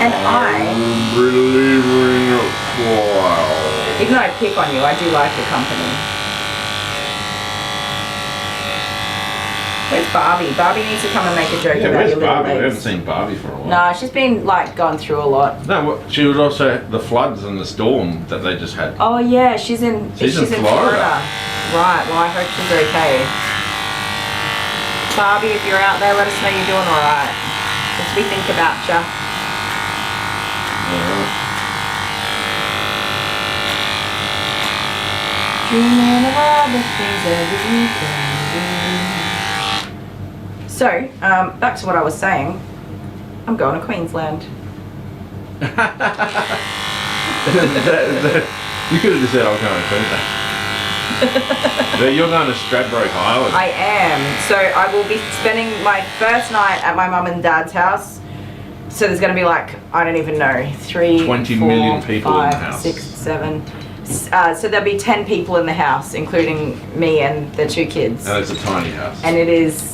And I'm believing it well. even though I pick on you, I do like your company. Where's Barbie? Barbie needs to come and make a joke Yeah, about where's your little Barbie? We haven't legs. seen Barbie for a while. No, she's been like gone through a lot. No, she was also the floods and the storm that they just had. Oh yeah, she's in Florida. Right, well I hope she's okay. Barbie, if you're out there, let us know you're doing alright. Because we think about ya. Dreaming of all the things that we can do. So, back to what I was saying. I'm going to Queensland. You could have just said, I'm going to Queensland. But you're going to Stradbroke Island. I am. So I will be spending my first night at my mum and dad's house. So there's going to be like, I don't even know, 20 million people in the house. 6, 7. So there'll be 10 people in the house, including me and the 2 kids. And it's a tiny house. And it is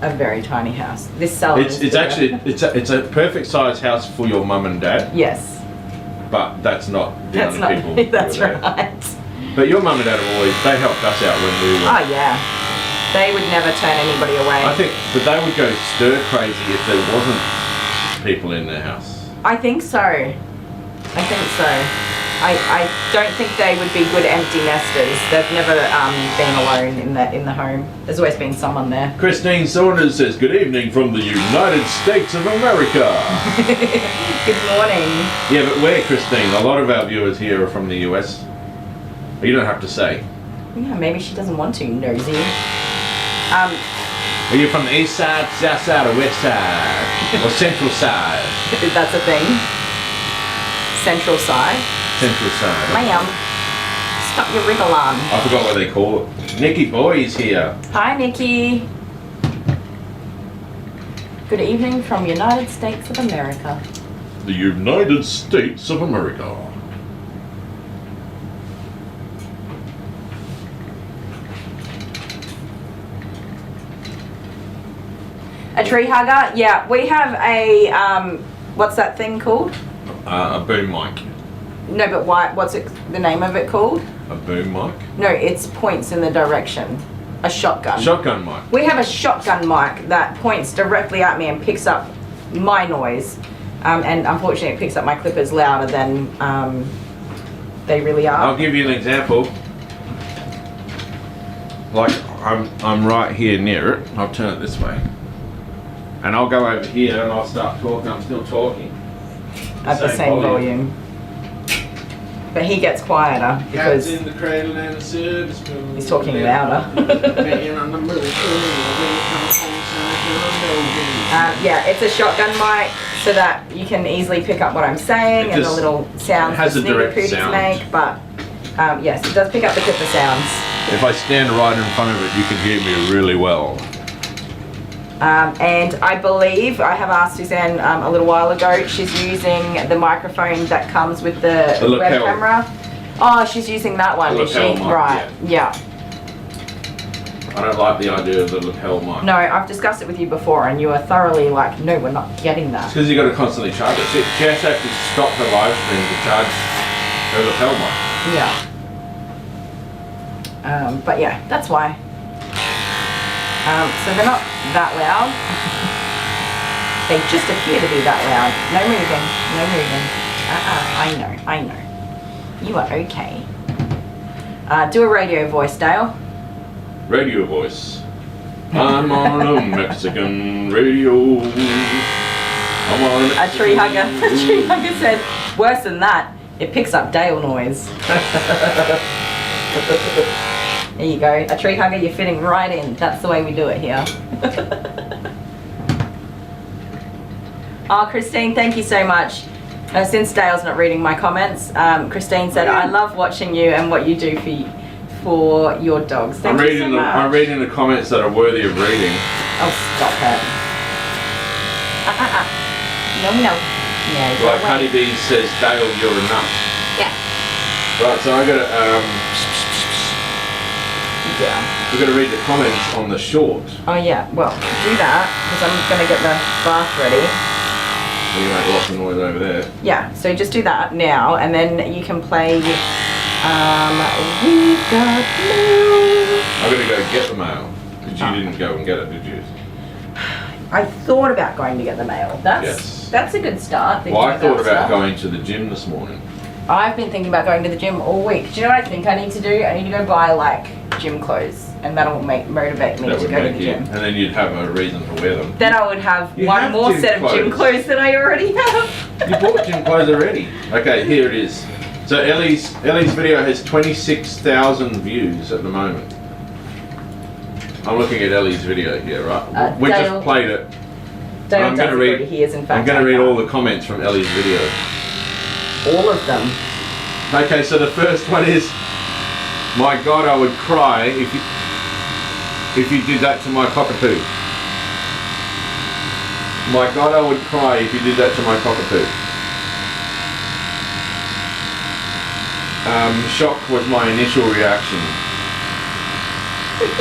a very tiny house. This cellar is It's actually it's a perfect size house for your mum and dad. Yes. But that's not the That's only not. people. That's who are there. right. But your mum and dad have they helped us out when we were. Oh yeah. They would never turn anybody away. I think, but they would go stir crazy if there wasn't people in their house. I think so. I think so. I don't think they would be good empty nesters. They've never been alone in the home. There's always been someone there. Christine Saunders says, "Good evening from the United States of America." Good morning. Yeah, but where, Christine? A lot of our viewers here are from the US. You don't have to say. Yeah, maybe she doesn't want to, nosy. Are you from the east side, south side, or west side? Or central side? That's a thing. Central side. Central side. Ma'am, stop your wriggle on. I forgot what they call it. Nikki Boy is here. Hi, Nikki. Good evening from United States of America. The United States of America. A tree hugger? Yeah, we have a, what's that thing called? A boom mic. No, but what's the name of it called? A boom mic? No, it's points in the direction. A shotgun. Shotgun mic. We have a shotgun mic that points directly at me and picks up my noise. And unfortunately it picks up my clippers louder than they really are. I'll give you an example. Like, I'm right here near it. I'll turn it this way. And I'll go over here and I'll start talking. I'm still talking. At the same volume. But he gets quieter because in the cradle and the service moon. he's talking louder. Yeah, it's a shotgun mic so that you can easily pick up what I'm saying and the little sounds has the a direct pooties sound. make. But yes, it does pick up the clipper sounds. If I stand right in front of it, you can hear me really well. And I believe, I have asked Suzanne a little while ago, she's using the microphone that comes with the web lapel. camera. Oh, she's using that one, is she? lapel mic, Right, yeah. I don't like the idea of the lapel mic. No, I've discussed it with you before and you are thoroughly like, no, we're not getting It's that. because you've got to constantly charge it. She has to actually stop the live stream to charge her lapel mic. Yeah. But yeah, that's why. So they're not that loud. They just appear to be that loud. No moving, no moving. I know. You are okay. Do a radio voice, Dale. Radio voice. I'm on a Mexican radio. I'm on A tree hugger. A tree hugger said, worse than that, it picks up Dale noise. There you go. A tree hugger, you're fitting right in. That's the way we do it here. Oh, Christine, thank you so much. Since Dale's not reading my comments, Christine said, I love watching you and what you do for your dogs. Thank you so much. I'm reading the comments that are worthy of reading. Oh, stop it. No. Yeah, Like Honeybee says, Dale, you're enough. Yeah. Right, so I gotta Yeah. we've got to read the comments on the short. Oh yeah, well, do that, because I'm going to get the bath ready. You make lots of noise over there. Yeah, so just do that now, and then you can play, we've got mail. I'm gonna go get the mail. Because you didn't go and get it, did you? I thought about going to get the mail. Yes. That's a good start. Well, I thought about stuff. going to the gym this morning. I've been thinking about going to the gym all week. Do you know what I think I need to do? I need to go buy, like, gym clothes, and that'll motivate me That to would go to make the you, gym. and then you'd have a reason to wear them. Then I would have You one have more gym set of gym clothes. clothes than I already have. You bought gym clothes already. Okay, here it is. So Ellie's video has 26,000 views at the moment. I'm looking at Ellie's video here, right? We Dale- just played it. Dale I'm going to does read. agree. He is in fact I'm going to like read that. all the comments from Ellie's video. All of them. Okay, so the first one is, my God, I would cry if you did that to my cockapoo. My God, I would cry if you did that to my cockapoo. Shock was my initial reaction.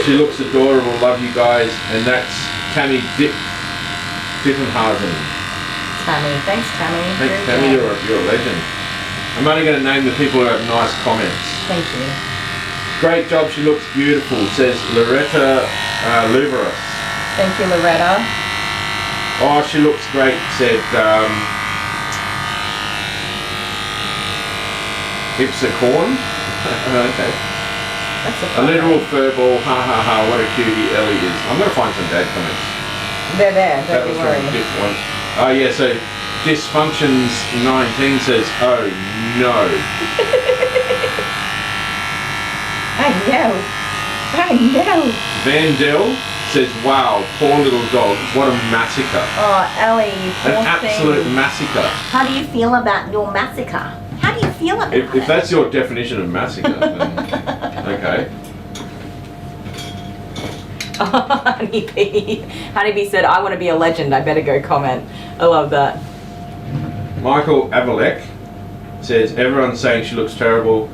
She looks adorable, love you guys, and that's Tammy Diffenhagen. Tammy. Thanks, Tammy. Thanks, Very Tammy, good. you're a legend. I'm only going to name the people who have nice comments. Thank you. Great job, she looks beautiful, says Loretta Luveris. Thank you, Loretta. Oh, she looks great, said Ipsacorn. Okay. That's a A fun literal name. furball, ha ha ha, what a cutie Ellie is. I'm going to find some dad comments. They're there, That don't was you from worry. Diff one. Oh yeah, so Dysfunctions 19 says, oh no. I know. I know. Vandell says, wow, poor little dog, what a massacre. Oh, Ellie, you poor An absolute thing. massacre. How do you feel about your massacre? How do you feel about If it? that's your definition of massacre, then okay. Honeybee said, I want to be a legend. I better go comment. I love that. Michael Avalek says, everyone's saying she looks terrible.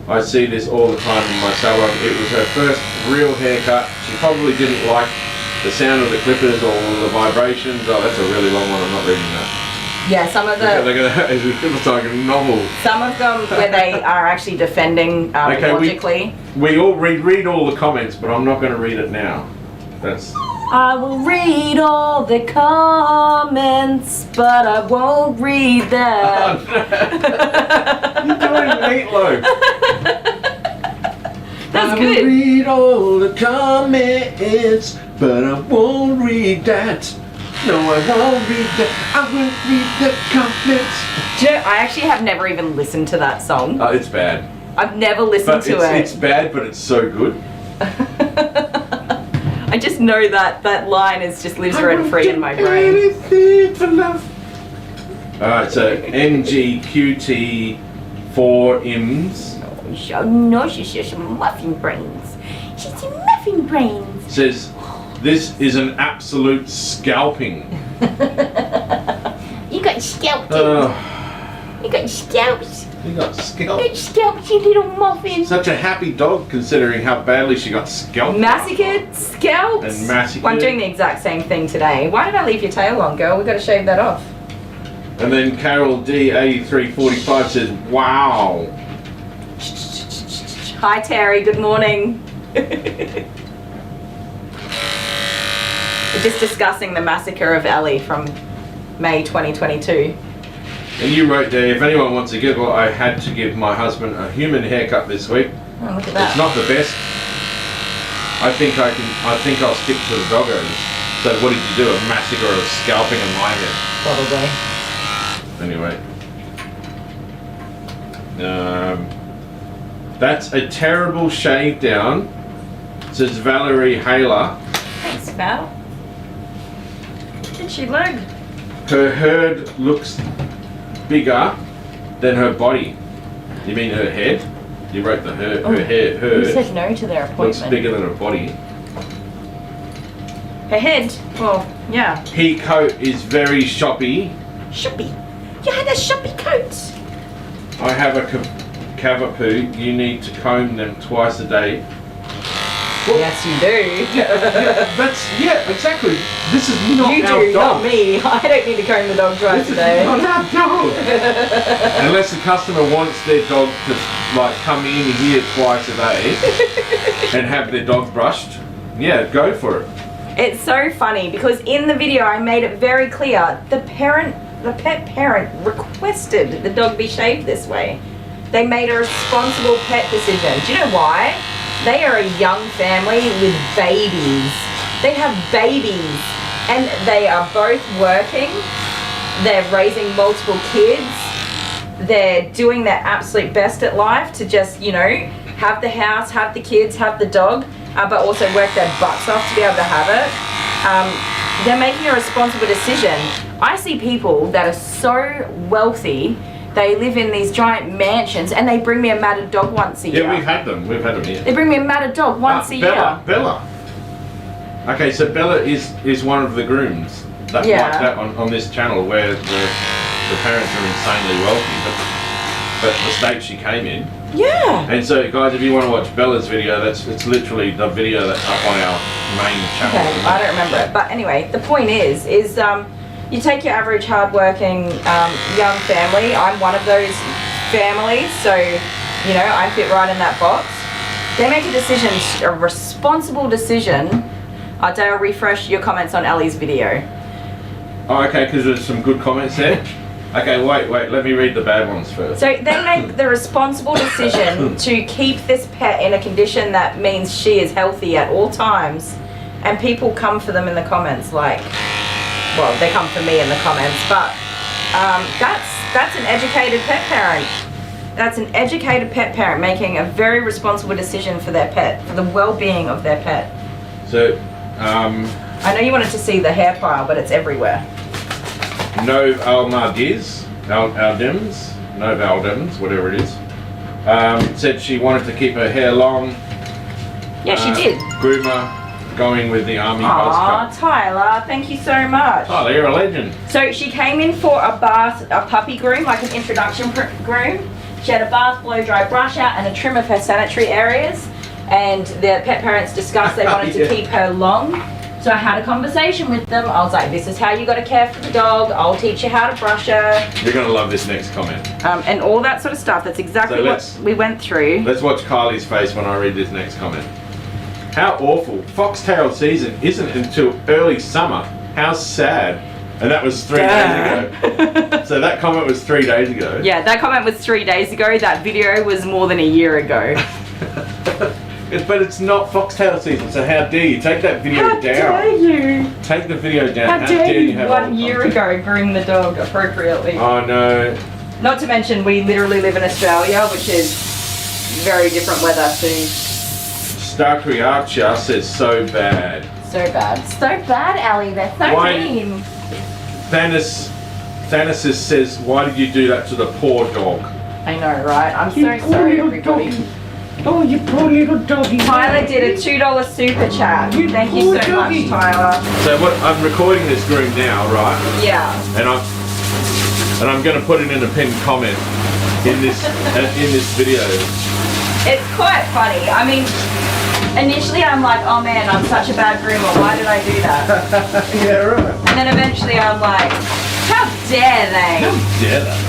I see this all the time in my salon. It was her first real haircut. She probably didn't like the sound of the clippers or the vibrations. Oh, that's a really long one. I'm not reading that. Yeah, some of They're the gonna, it looks like a novel. some of them where they are actually defending Okay, logically. We all read all the comments, but I'm not going to read it now. That's I will read all the comments, but I won't read them. You're doing meatloaf. That's I will good. read all the comments, but I won't read that. No, I won't read that. I won't read the comments. Do you know, I actually have never even listened to that song. It's bad. I've never listened But to it's bad, but it's so good. I just know that line is just lives rent free in my brain. Anything for love. Alright, so NGQT4IMS Oh no, she's just muffin brains. She's muffin brains. says, this is an absolute scalping. You got scalped. You got scalped. You got scalped. You scalped, you little muffin. Such a happy dog considering how badly she got scalped. Massacred, scalped. And massacred. Well, I'm doing the exact same thing today. Why did I leave your tail on, girl? We've got to shave that off. And then Carol D8345 says, wow. Hi, Terry. Good morning. We're just discussing the massacre of Ellie from May 2022. And you wrote there, if anyone wants a giggle, I had to give my husband a human haircut this week. Oh, look at It's that. not the best. I think I'll stick to the doggos. So what did you do? A massacre of scalping in my head? Probably. Anyway. That's a terrible shave down, says Valerie Haler. Thanks, Val. Did she leg? Her herd looks bigger than her body. You mean her head? You wrote the her Who herd said no to their looks appointment? bigger than her body. Her head? Well, yeah. He coat is very shoppy. Shoppy. You had a shoppy coat. I have a cavapoo. You need to comb them twice a day. Yes, you do. Yeah, exactly. This is not You our do, dog. not me. I don't need to comb the dog twice a day. Not our dog. Unless the customer wants their dog to like come in here twice a day and have their dog brushed, yeah, go for it. It's so funny because in the video I made it very clear the pet parent requested the dog be shaved this way. They made a responsible pet decision. Do you know why? They are a young family with babies. They have babies and they are both working. They're raising multiple kids. They're doing their absolute best at life to just, you know, have the house, have the kids, have the dog. but also work their butts off to be able to have it. They're making a responsible decision. I see people that are so wealthy, they live in these giant mansions, and they bring me a matted dog once a year. Yeah, we've had them here. They bring me a matted dog once a year. Bella. Okay, so Bella is one of the grooms. That's Yeah. like that on this channel where the parents are insanely wealthy, but the state she came in. Yeah. And so, guys, if you want to watch Bella's video, it's literally the video that's up on our main channel. Okay, I don't remember it, but anyway, the point is you take your average hardworking young family. I'm one of those families, so you know I fit right in that box. They make a decision, a responsible decision. Dale, refresh your comments on Ellie's video. Oh, okay, because there's some good comments there. Okay, wait, let me read the bad ones first. So they make the responsible decision to keep this pet in a condition that means she is healthy at all times, and people come for them in the comments like, well, they come for me in the comments, but that's an educated pet parent. That's an educated pet parent making a very responsible decision for their pet, for the well-being of their pet. So, I know you wanted to see the hair pile, but it's everywhere. No Almardiz, no Valdems, whatever it is, said she wanted to keep her hair long. Yeah, she did. Groomer, going with the army Aw, postcard. Tyler, thank you so much. Tyler, you're a legend. So she came in for a puppy groom, like an introduction groom. She had a bath, blow dry, brush out, and a trim of her sanitary areas. And the pet parents discussed they wanted to keep her long. So I had a conversation with them. I was like, this is how you got to care for the dog. I'll teach you how to brush her. You're going to love this next comment. And all that sort of stuff. That's exactly what we went through. Let's watch Kylie's face when I read this next comment. How awful. Foxtail season isn't until early summer. How sad. And that was 3 days ago. So that comment was 3 days ago. Yeah, that comment was 3 days ago. That video was more than a year ago. But it's not foxtail season, so how dare you? Take that video down. How dare you? Take the video down. How dare you have 1 year ago groom the dog appropriately? Oh no. Not to mention we literally live in Australia, which is very different weather to... Starkry Archer says so bad. So bad. So bad, Ellie. They're so mean. Thanos says, why did you do that to the poor dog? I know, right? I'm so sorry, everybody. Oh, you poor little doggy. Tyler did a $2 super chat. Thank you so much, Tyler. So I'm recording this groom now, right? Yeah. And I'm going to put it in a pinned comment in this video. It's quite funny. I mean, initially I'm like, oh man, I'm such a bad groomer. Why did I do that? Yeah, right. And then eventually I'm like, how dare they? How dare they?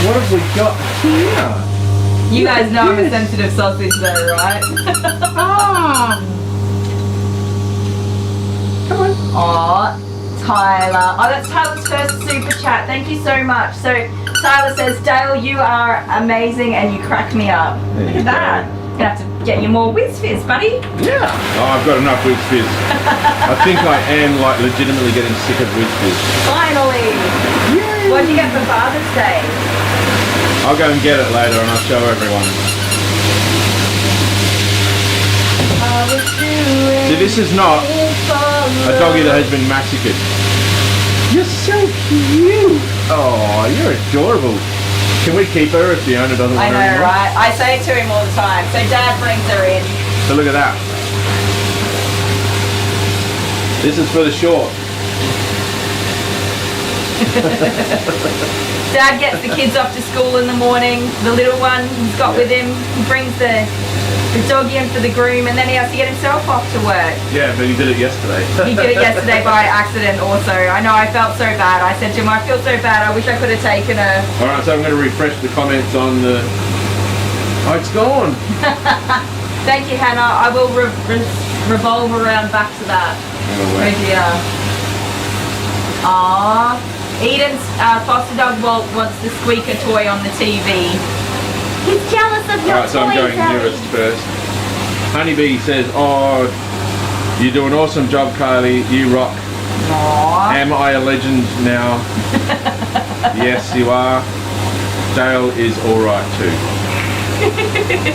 What have we got here? You guys know I'm a sensitive sausage though, right? Come on. Aw, Tyler. Oh, that's Tyler's first super chat. Thank you so much. So Tyler says, Dale, you are amazing and you crack me up. Look at that. Gonna have to get you more whiz fizz, buddy. Yeah. Oh, I've got enough whiz fizz. I think I am like legitimately getting sick of whiz fizz. Finally. Yay. What'd you get for Father's Day? I'll go and get it later and I'll show everyone. See, this is not a doggy that has been massacred. You're so cute. Oh, you're adorable. Can we keep her if the owner doesn't want her I know, anymore? right? I say it to him all the time. So Dad brings her in. So look at that. This is for the short. Dad gets the kids off to school in the morning. The little one he's got with him, he brings the doggy in for the groom, and then he has to get himself off to work. Yeah, but he did it yesterday. He did it yesterday by accident also. I know, I felt so bad. I said to him, I feel so bad. I wish I could have taken her. Alright, so I'm going to refresh the comments on the... Oh, it's gone. Thank you, Hannah. I will revolve around back to that. Oh, Right here. Aww. Eden's foster dog wants the squeaker toy on the TV. He's jealous of your Alright, so I'm going nearest first. Honeybee says, oh, you do an awesome job, Kylie. You rock. Aww. Am I a legend now? Yes, you are. Dale is alright too.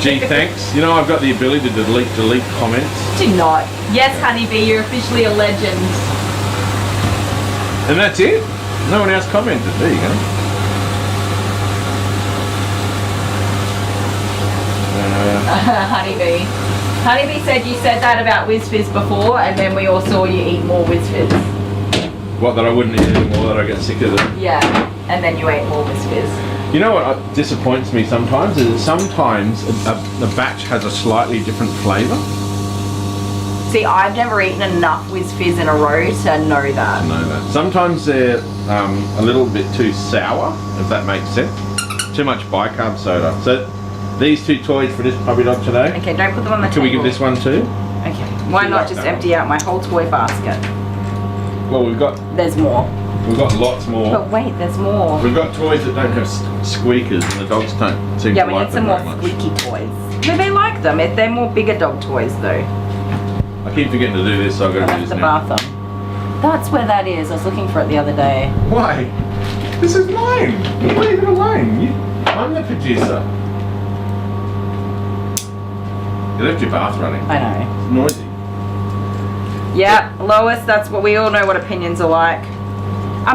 Gee, thanks. You know, I've got the ability to delete comments. Do not. Yes, Honeybee, you're officially a legend. And that's it. No one else commented. There you go. Honeybee. Honeybee said you said that about WizFizz before, and then we all saw you eat more WizFizz. What, that I wouldn't eat anymore, that I get sick of it? Yeah, and then you ate more WizFizz. You know what disappoints me sometimes is that sometimes a batch has a slightly different flavour. See, I've never eaten enough WizFizz in a row to know that. I know that. Sometimes they're a little bit too sour, if that makes sense. Too much bicarb soda. So these 2 toys for this puppy dog today. Okay, don't put them on the Can table. we give this one too? Okay. Why You not like just that empty out my whole toy basket? Well, we've got There's more. lots more. But wait, there's more. We've got toys that don't have squeakers, and the dogs don't seem Yeah, to we like need some them more very much. squeaky toys. No, they like them. They're more bigger dog toys though. I keep forgetting to do this, so I've got to do That's this the now. bathroom. That's where that is. I was looking for it the other day. Why? This is mine. Leave it alone. I'm the producer. You left your bath running. I know. It's noisy. Yeah, Lois, that's what we all know what opinions are like.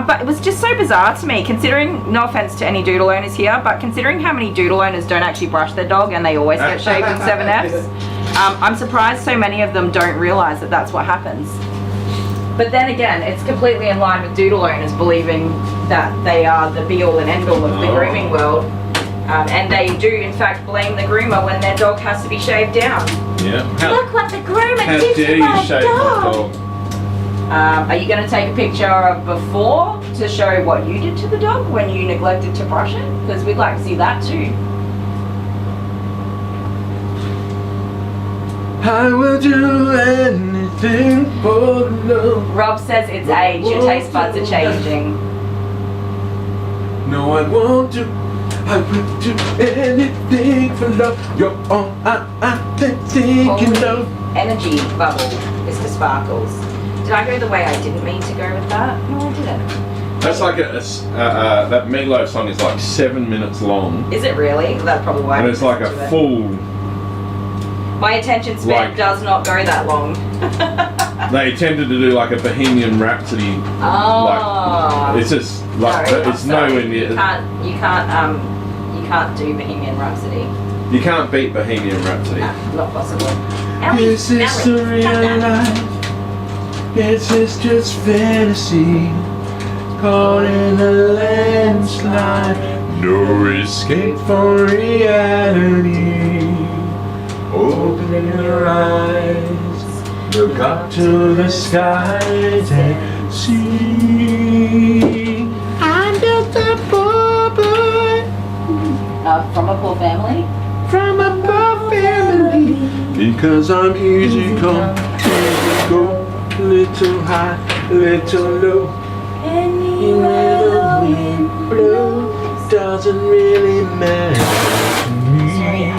But it was just so bizarre to me, considering, no offense to any doodle owners here, but considering how many doodle owners don't actually brush their dog and they always get shaved in 7Fs, I'm surprised so many of them don't realise that that's what happens. But then again, it's completely in line with doodle owners believing that they are the be-all and end-all of the grooming world. And they do, in fact, blame the groomer when their dog has to be shaved down. Yeah. Look what the groomer How did dare to you my shave my dog. dog? Are you going to take a picture of before to show what you did to the dog when you neglected to brush it? Because we'd like to see that too. I will do anything for love. Rob says it's age, your taste buds are changing. No, I won't do. I will do anything for love. You're all I've been thinking of. Energy bubble, Mr. Sparkles. Did I go the way I didn't mean to go with that? No, I didn't. That's like that Meatloaf song is like 7 minutes long. Is it really? That's probably why. And I it's like listened to a it. full. My attention span like- does not go that long. They attempted to do like a Bohemian Rhapsody. Oh. Like, it's just like Sorry, it's nowhere near. You can't do Bohemian Rhapsody. You can't beat Bohemian Rhapsody. No, not possible. Is this the real life? Is this just fantasy? Caught in a landslide, no escape from reality. Open your eyes, look up to the skies and see. I'm just a poor boy From a poor family? from a poor family. Because I'm easy come, easy go. Little high, little low. Anywhere the wind blows doesn't really matter to me.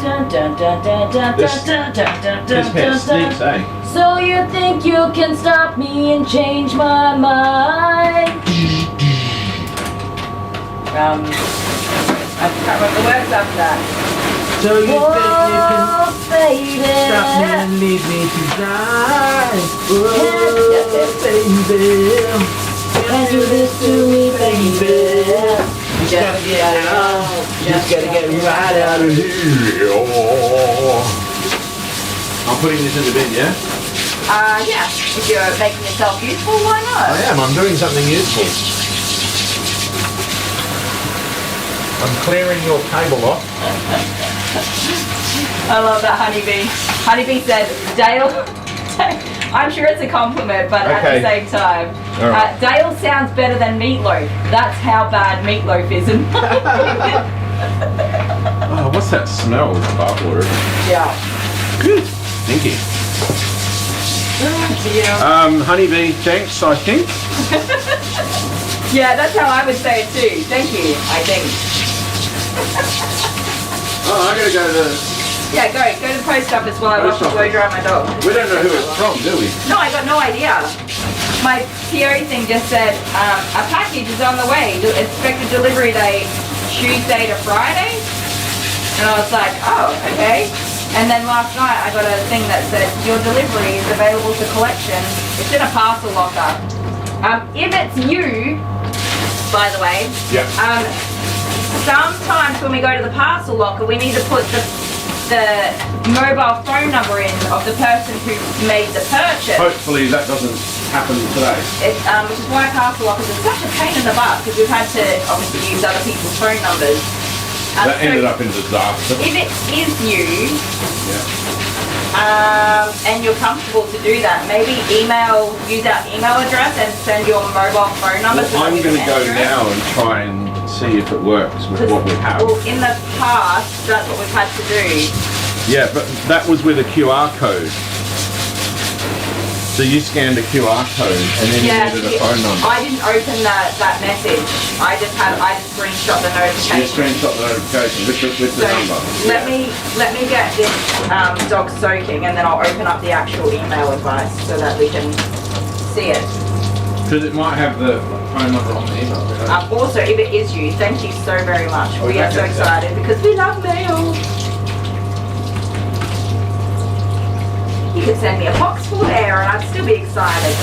Dun, dun, dun, dun, dun, This- dun, dun, dun, This dun, head dun, stinks, dun. eh? So you think you can stop me and change my mind? I can't remember the words after that. So you think you can Oh, baby. stop me and leave me to die? Oh, baby. Can't do this to me, baby. Just gotta get out. Just gotta get right out of here. I'm putting this in the bin, yeah? Yeah. If you're making yourself useful, why not? I am. I'm doing something useful. I'm clearing your cable off. I love that, Honeybee. Honeybee said, Dale, I'm sure it's a compliment, but at Okay. the same time, All right. Dale sounds better than Meatloaf. That's how bad Meatloaf is in my opinion. Oh, what's that smell? It's bathwater. Yeah. Good. Thank you. Honeybee, thanks, I think. Yeah, that's how I would say it too. Thank you, I think. Oh, I gotta go to the... Yeah, go to the post office while I wash and blow dry my dog. We don't know who it's from, do we? No, I got no idea. my PO thing just said, a package is on the way. Expected delivery date Tuesday to Friday. And I was like, oh, okay. And then last night I got a thing that said, your delivery is available for collection. It's in a parcel locker. If it's you, by the way, sometimes when we go to the parcel locker, we need to put the mobile phone number in of the person who made the purchase. Hopefully that doesn't happen today. Which is why parcel lockers are such a pain in the butt, because we've had to obviously use other people's phone numbers. That ended up in disaster. If it is you, and you're comfortable to do that, maybe use our email address and send your mobile phone number. Well, I'm going to go now and try and see if it works with what we have. Well, in the past, that's what we've had to do. Yeah, but that was with a QR code. So you scanned a QR code and then you needed a phone number. I didn't open that message. I just screenshot the notification. You screenshot the notification with the number. Let me get this dog soaking, and then I'll open up the actual email advice so that we can see it. Because it might have the phone number on the email. Also, if it is you, thank you so very much. We are so excited because we love mail. You could send me a box full of air and I'd still be excited.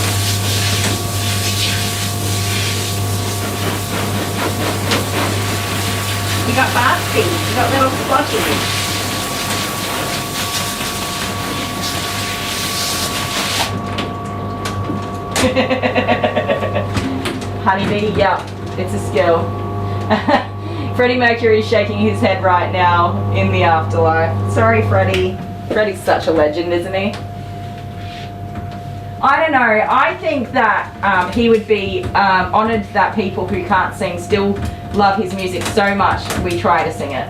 You got baskets, you got little slushies. Honeybee, yeah, it's a skill. Freddie Mercury is shaking his head right now in the afterlife. Sorry, Freddie. Freddie's such a legend, isn't he? I don't know. I think that he would be honoured that people who can't sing still love his music so much we try to sing it.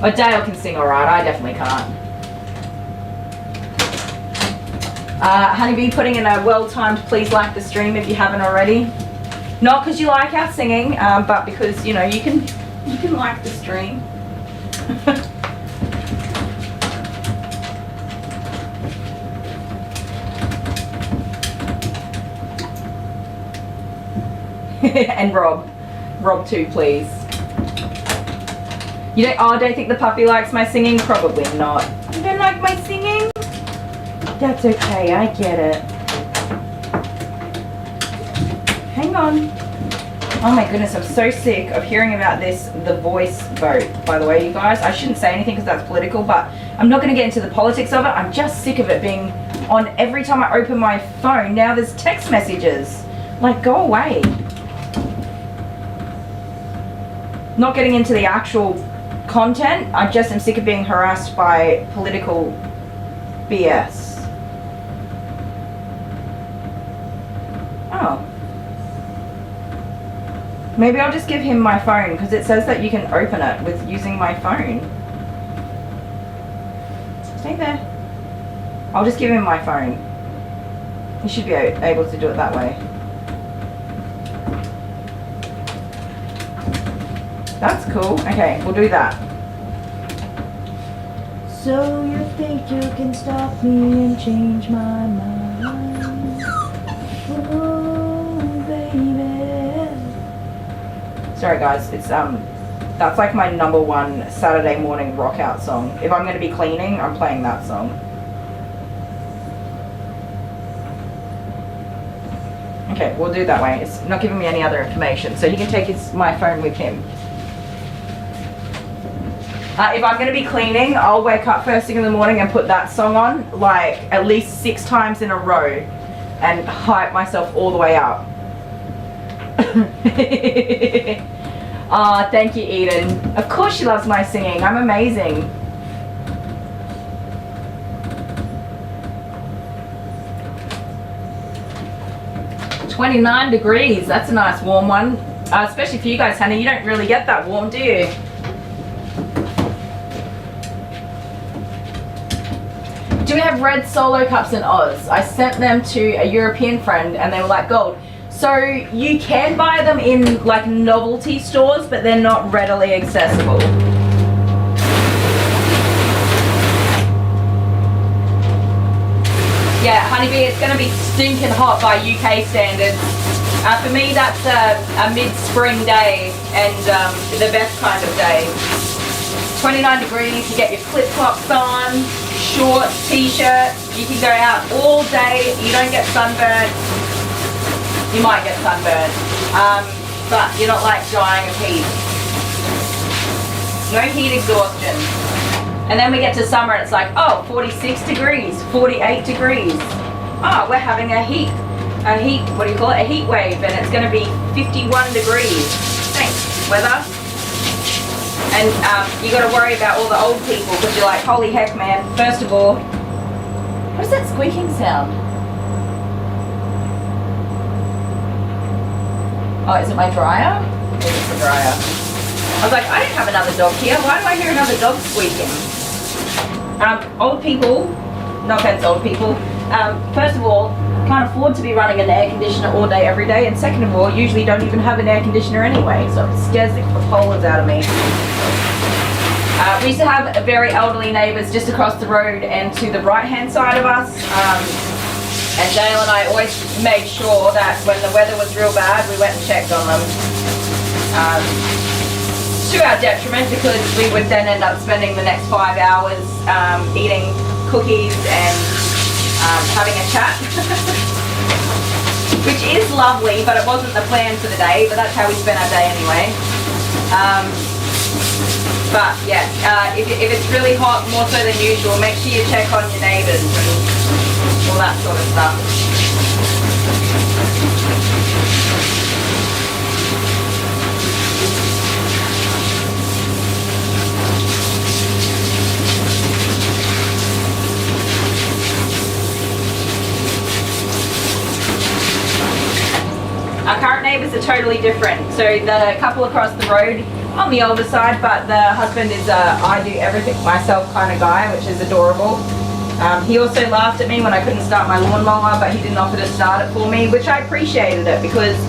But Dale can sing alright. I definitely can't. Honeybee putting in a well-timed please like the stream if you haven't already. Not because you like our singing, but because, you know, you can like the stream. And Rob too, please. I don't think the puppy likes my singing? Probably not. You don't like my singing? That's okay, I get it. Hang on. Oh my goodness, I'm so sick of hearing about The Voice vote, by the way, you guys. I shouldn't say anything because that's political, but I'm not going to get into the politics of it. I'm just sick of it being on every time I open my phone. Now there's text messages. Like, go away. Not getting into the actual content, I just am sick of being harassed by political BS. Oh. Maybe I'll just give him my phone because it says that you can open it with using my phone. Stay there. I'll just give him my phone. He should be able to do it that way. That's cool. Okay, we'll do that. So you think you can stop me and change my mind? Oh, baby. Sorry guys, it's that's like my #1 Saturday morning rock out song. If I'm gonna be cleaning, I'm playing that song. Okay, we'll do it that way. It's not giving me any other information, so he can take my phone with him. If I'm going to be cleaning, I'll wake up first thing in the morning and put that song on, like, at least 6 times in a row, and hype myself all the way up. Aw, thank you, Eden. Of course she loves my singing. I'm amazing. $29. That's a nice warm one. Especially for you guys, honey. You don't really get that warm, do you? Do we have red Solo cups in Oz? I sent them to a European friend and they were like gold. So you can buy them in like novelty stores, but they're not readily accessible. Yeah, honeybee, it's going to be stinking hot by UK standards. For me, that's a mid-spring day and the best kind of day. 29 degrees, you get your flip-flops on, shorts, t-shirt, you can go out all day, you don't get sunburned. You might get sunburned, but you're not like dying of heat. No heat exhaustion. And then we get to summer and it's like, oh, 46 degrees, 48 degrees. Oh, we're having a heat, what do you call it? A heat wave, and it's going to be 51 degrees. Thanks, weather. And you got to worry about all the old people because you're like, holy heck, man. First of all, what is that squeaking sound? Oh, is it my dryer? Maybe it's the dryer. I was like, I don't have another dog here. Why do I hear another dog squeaking? Old people, no offense, old people. First of all, can't afford to be running an air conditioner all day, every day. And second of all, usually don't even have an air conditioner anyway. So it scares the polas out of me. We used to have very elderly neighbours just across the road and to the right-hand side of us. And Dale and I always made sure that when the weather was real bad, we went and checked on them. To our detriment, because we would then end up spending the next 5 hours eating cookies and having a chat. Which is lovely, but it wasn't the plan for the day, but that's how we spent our day anyway. But yeah, if it's really hot, more so than usual, make sure you check on your neighbours and all that sort of stuff. Our current neighbours are totally different. So the couple across the road, on the older side, but the husband is a I do everything myself kind of guy, which is adorable. He also laughed at me when I couldn't start my lawnmower, but he didn't offer to start it for me, which I appreciated it because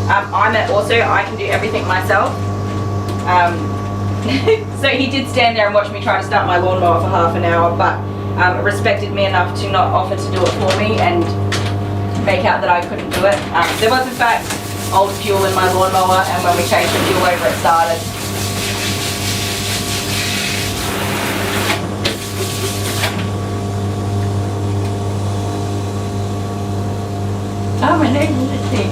I can do everything myself. So he did stand there and watch me try to start my lawnmower for half an hour, but respected me enough to not offer to do it for me and make out that I couldn't do it. There was in fact old fuel in my lawnmower, and when we changed the fuel over, it started. Oh, my nose is itchy.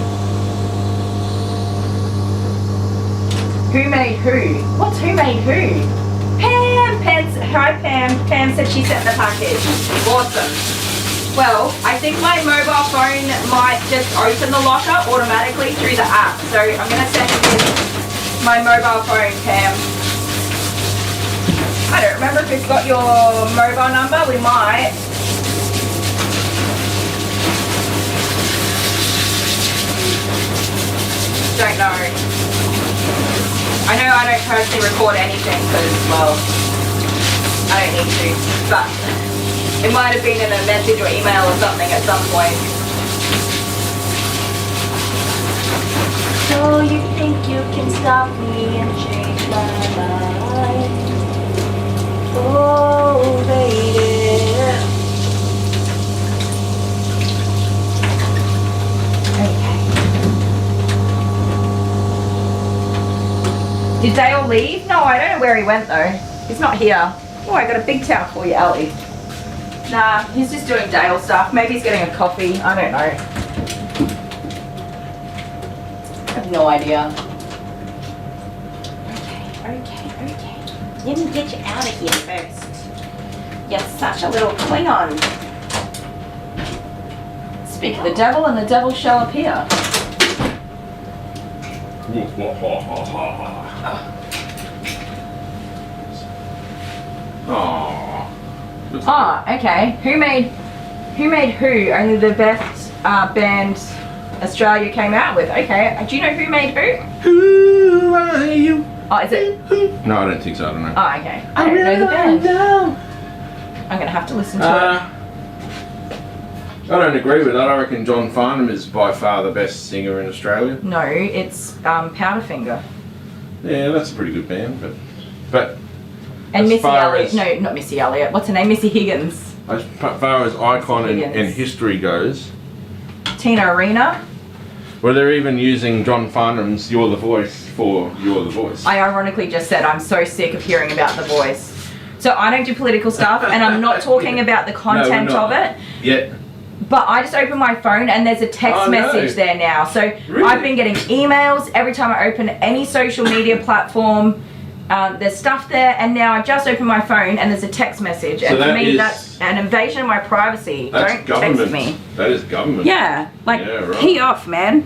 Who made who? What's who made who? Pam! Hi Pam. Pam said she sent the package. Awesome. Well, I think my mobile phone might just open the locker automatically through the app. So I'm going to send you my mobile phone, Pam. I don't remember if it's got your mobile number. We might. Don't know. I know I don't personally record anything because, well, I don't need to. But it might have been in a message or email or something at some point. So you think you can stop me and change my mind? Oh, baby. Okay. Did Dale leave? No, I don't know where he went though. He's not here. Oh, I got a big towel for you, Ellie. Nah, he's just doing Dale stuff. Maybe he's getting a coffee. I don't know. I have no idea. Okay. Let me get you out of here first. You're such a little Klingon. Speak of the devil and the devil shall appear. Oh, okay. Who made who? Only the best band Australia came out with. Okay. Do you know who made who? Who are you? Oh, is it? No, I don't think so. I don't know. Oh, okay. I don't know the band. I'm gonna have to listen to it. I don't agree with that. I reckon John Farnham is by far the best singer in Australia. No, it's Powderfinger. Yeah, that's a pretty good band, but and as Missy far Elliott. as- No, not Missy Elliott. What's her name? Missy Higgins. As far as icon and Opinions. history goes, Tina Arena. well, they're even using John Farnham's "You're the Voice" for "You're the Voice." I ironically just said I'm so sick of hearing about The Voice. So I don't do political stuff, and I'm not talking about the content No, of we're it. not. Yeah. But I just open my phone and there's a text Oh, no. message there now. So Really? I've been getting emails every time I open any social media platform. There's stuff there, and now I just open my phone and there's a text message. So And for that me, is- that's an invasion of my privacy. That's Don't government. text me. That is government. Yeah, like Yeah, right. pee off, man.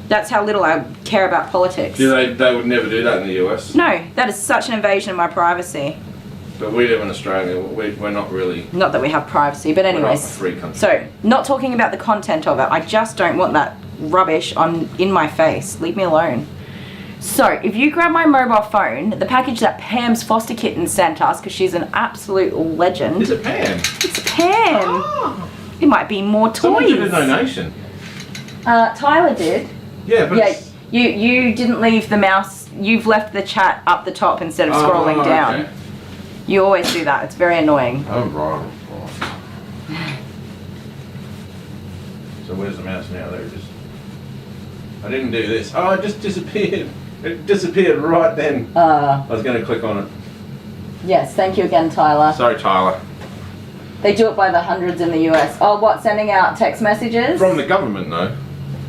That's how little I care about politics. Yeah, they would never do that in the US. No, that is such an invasion of my privacy. But we live in Australia. We're not really. Not that we have privacy, but We're not a anyways. free country. So, not talking about the content of it. I just don't want that rubbish in my face. Leave me alone. So, if you grab my mobile phone, the package that Pam's foster kitten sent us, because she's an absolute legend. Is it Pam? It's Pam. Oh. It might be more toys. Someone did a donation. Tyler did. Yeah, but. Yeah, it's- you didn't leave the mouse. You've left the chat up the top instead of scrolling Oh, down. okay. You always do that. It's very annoying. Oh, right. So where's the mouse now? There it is. I didn't do this. Oh, it just disappeared. It disappeared right then. I was going to click on it. Yes, thank you again, Tyler. Sorry, Tyler. They do it by the hundreds in the US. Oh, what, sending out text messages? From the government, though.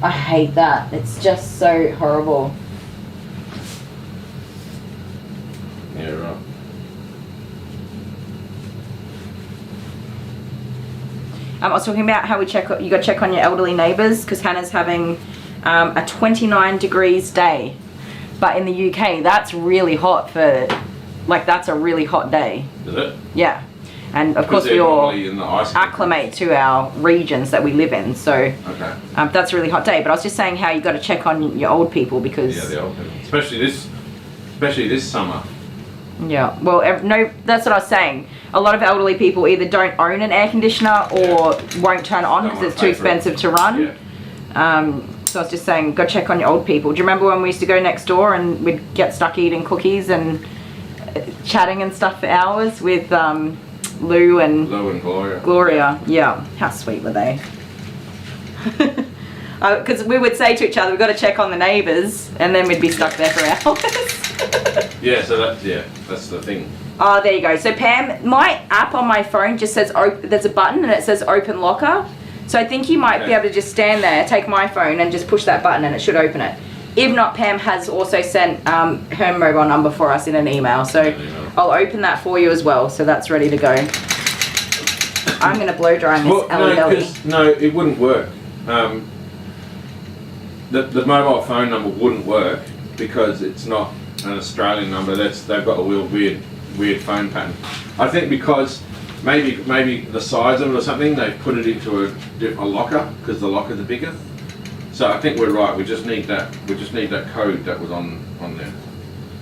I hate that. It's just so horrible. Yeah, right. I was talking about how you got to check on your elderly neighbours because Hannah's having a 29 degrees day. But in the UK, that's really hot for, like, that's a really hot day. Is it? Yeah. And of course Because we they're all normally in the ice. acclimate to our regions that we live in. So Okay. that's a really hot day. But I was just saying how you got to check on your old people because... Yeah, the old people. Especially this summer. Yeah, well, no, that's what I was saying. A lot of elderly people either don't own an air conditioner or won't turn it on Don't because wanna it's too pay for it. expensive to run. Yeah. So I was just saying, go check on your old people. Do you remember when we used to go next door and we'd get stuck eating cookies and chatting and stuff for hours with Lou and Lou and Gloria. Gloria? Yeah, how sweet were they? Because we would say to each other, we've got to check on the neighbours, and then we'd be stuck there for hours. Yeah, so that's the thing. Oh, there you go. So Pam, my app on my phone just says, there's a button and it says open locker. So I think you might be Okay. able to just stand there, take my phone and just push that button and it should open it. If not, Pam has also sent her mobile number for us in an email. So I'll open that for you as well. So that's ready to go. I'm going to blow dry Miss Well, Ellie Belly. no, it wouldn't work. The mobile phone number wouldn't work because it's not an Australian number. They've got a weird phone pattern. I think because maybe the size of it or something, they've put it into a locker because the lockers are bigger. So I think we're right. We just need that. We just need that code that was on there.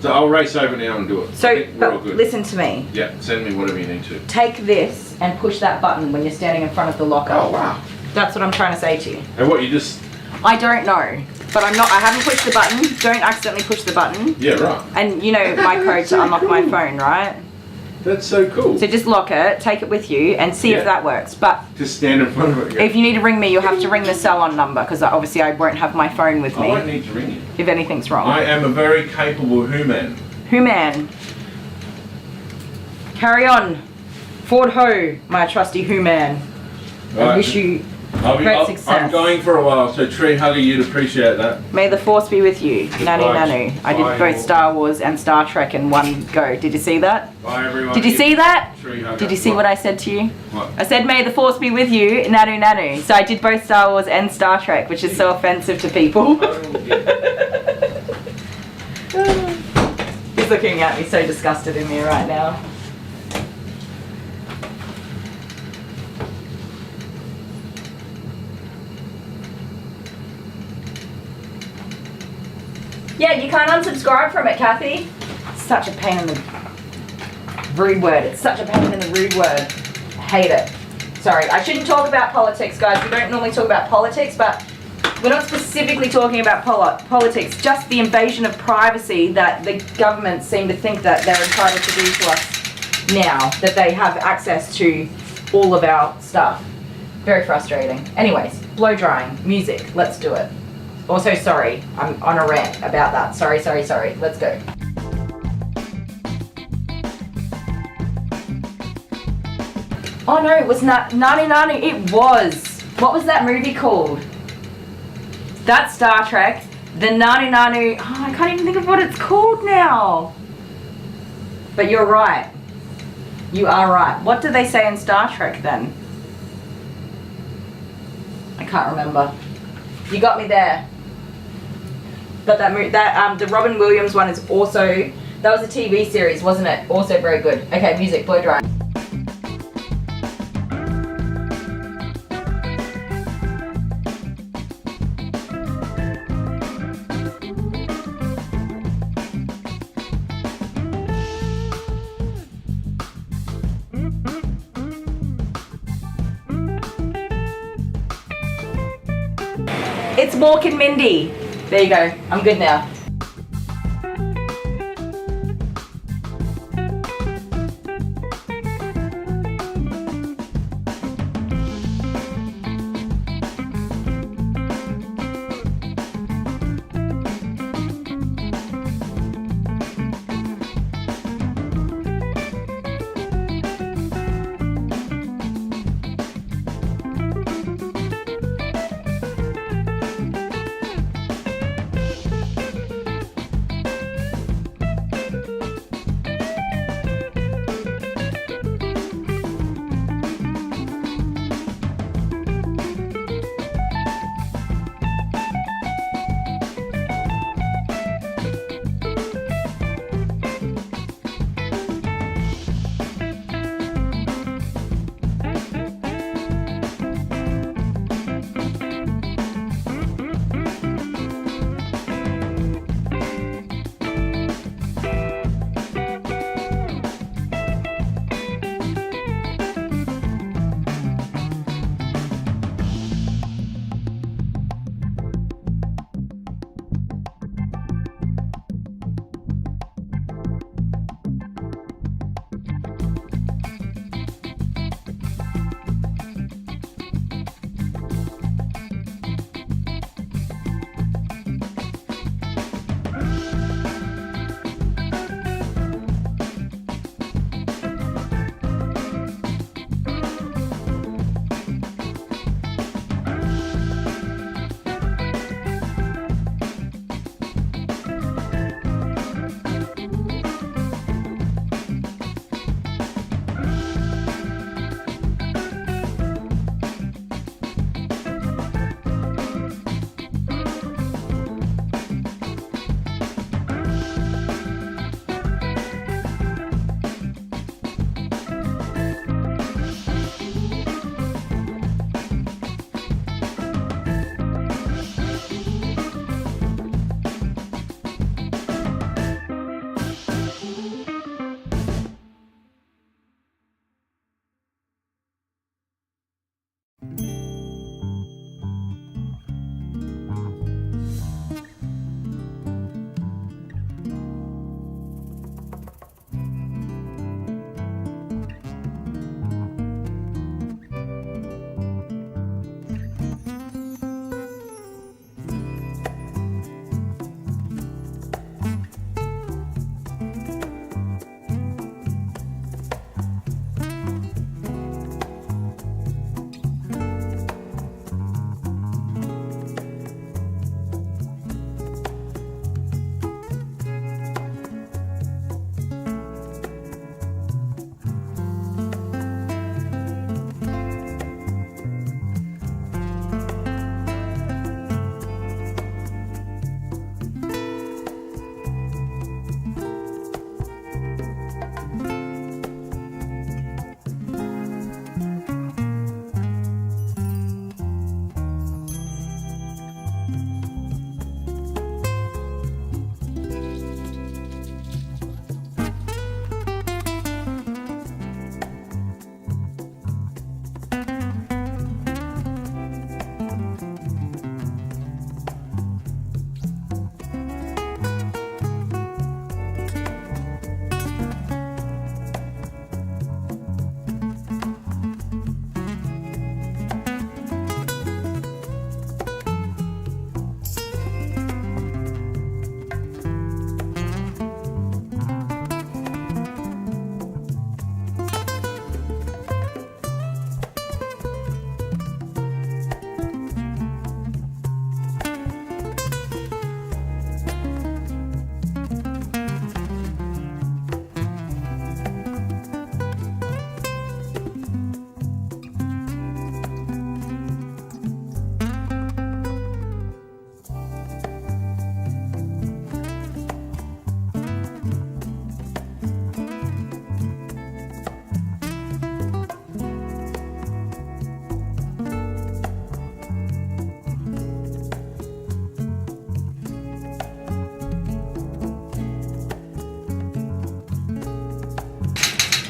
So I'll race over now and do it. I So, think we're all but good. listen to me. Yeah, send me whatever you need to. Take this and push that button when you're standing in front of the locker. Oh wow! That's what I'm trying to say to you. And what you just? I don't know, but I haven't pushed the button. Don't accidentally push the button. Yeah, right. And you know my code to unlock my phone, right? That's so cool. So just lock it, take it with you, and see Yeah. if that works. But Just stand in front of it. if you need to ring me, you'll have to ring the cell-on number because obviously I won't have my phone with I won't me need to ring you. if anything's I wrong. am a very capable human. Who man? Carry on. Ford Ho, my trusty Who man. I Right. wish you great I'm success. going for a while, so Tree Huggy, you'd appreciate that. May the force be with you. Nanu Goodbye. nanu. I did Bye. both Star Wars and Star Trek in one go. Did you see that? Bye everyone. Did you see that? Tree Hugger. Did you see what I said to you? What? I said, may the force be with you, nanu nanu. So I did both Star Wars and Star Trek, which is so offensive to people. He's looking at me so disgusted in me right now. Yeah, you can't unsubscribe from it, Kathy. Such a pain in the rude word. It's such a pain in the rude word. I hate it. Sorry, I shouldn't talk about politics, guys. We don't normally talk about politics, but we're not specifically talking about politics, just the invasion of privacy that the government seem to think that they're entitled to do to us now, that they have access to all of our stuff. Very frustrating. Anyways, blow drying, music, let's do it. Also, sorry, I'm on a rant about that. Sorry. Let's go. Oh no, it was not 99. It was. What was that movie called? That's Star Trek. The 99. Oh, I can't even think of what it's called now. But you're right. You are right. What do they say in Star Trek then? I can't remember. You got me there. But the Robin Williams one is also, that was a TV series, wasn't it? Also very good. Okay, music, blow dry. It's Mork and Mindy. There you go. I'm good now.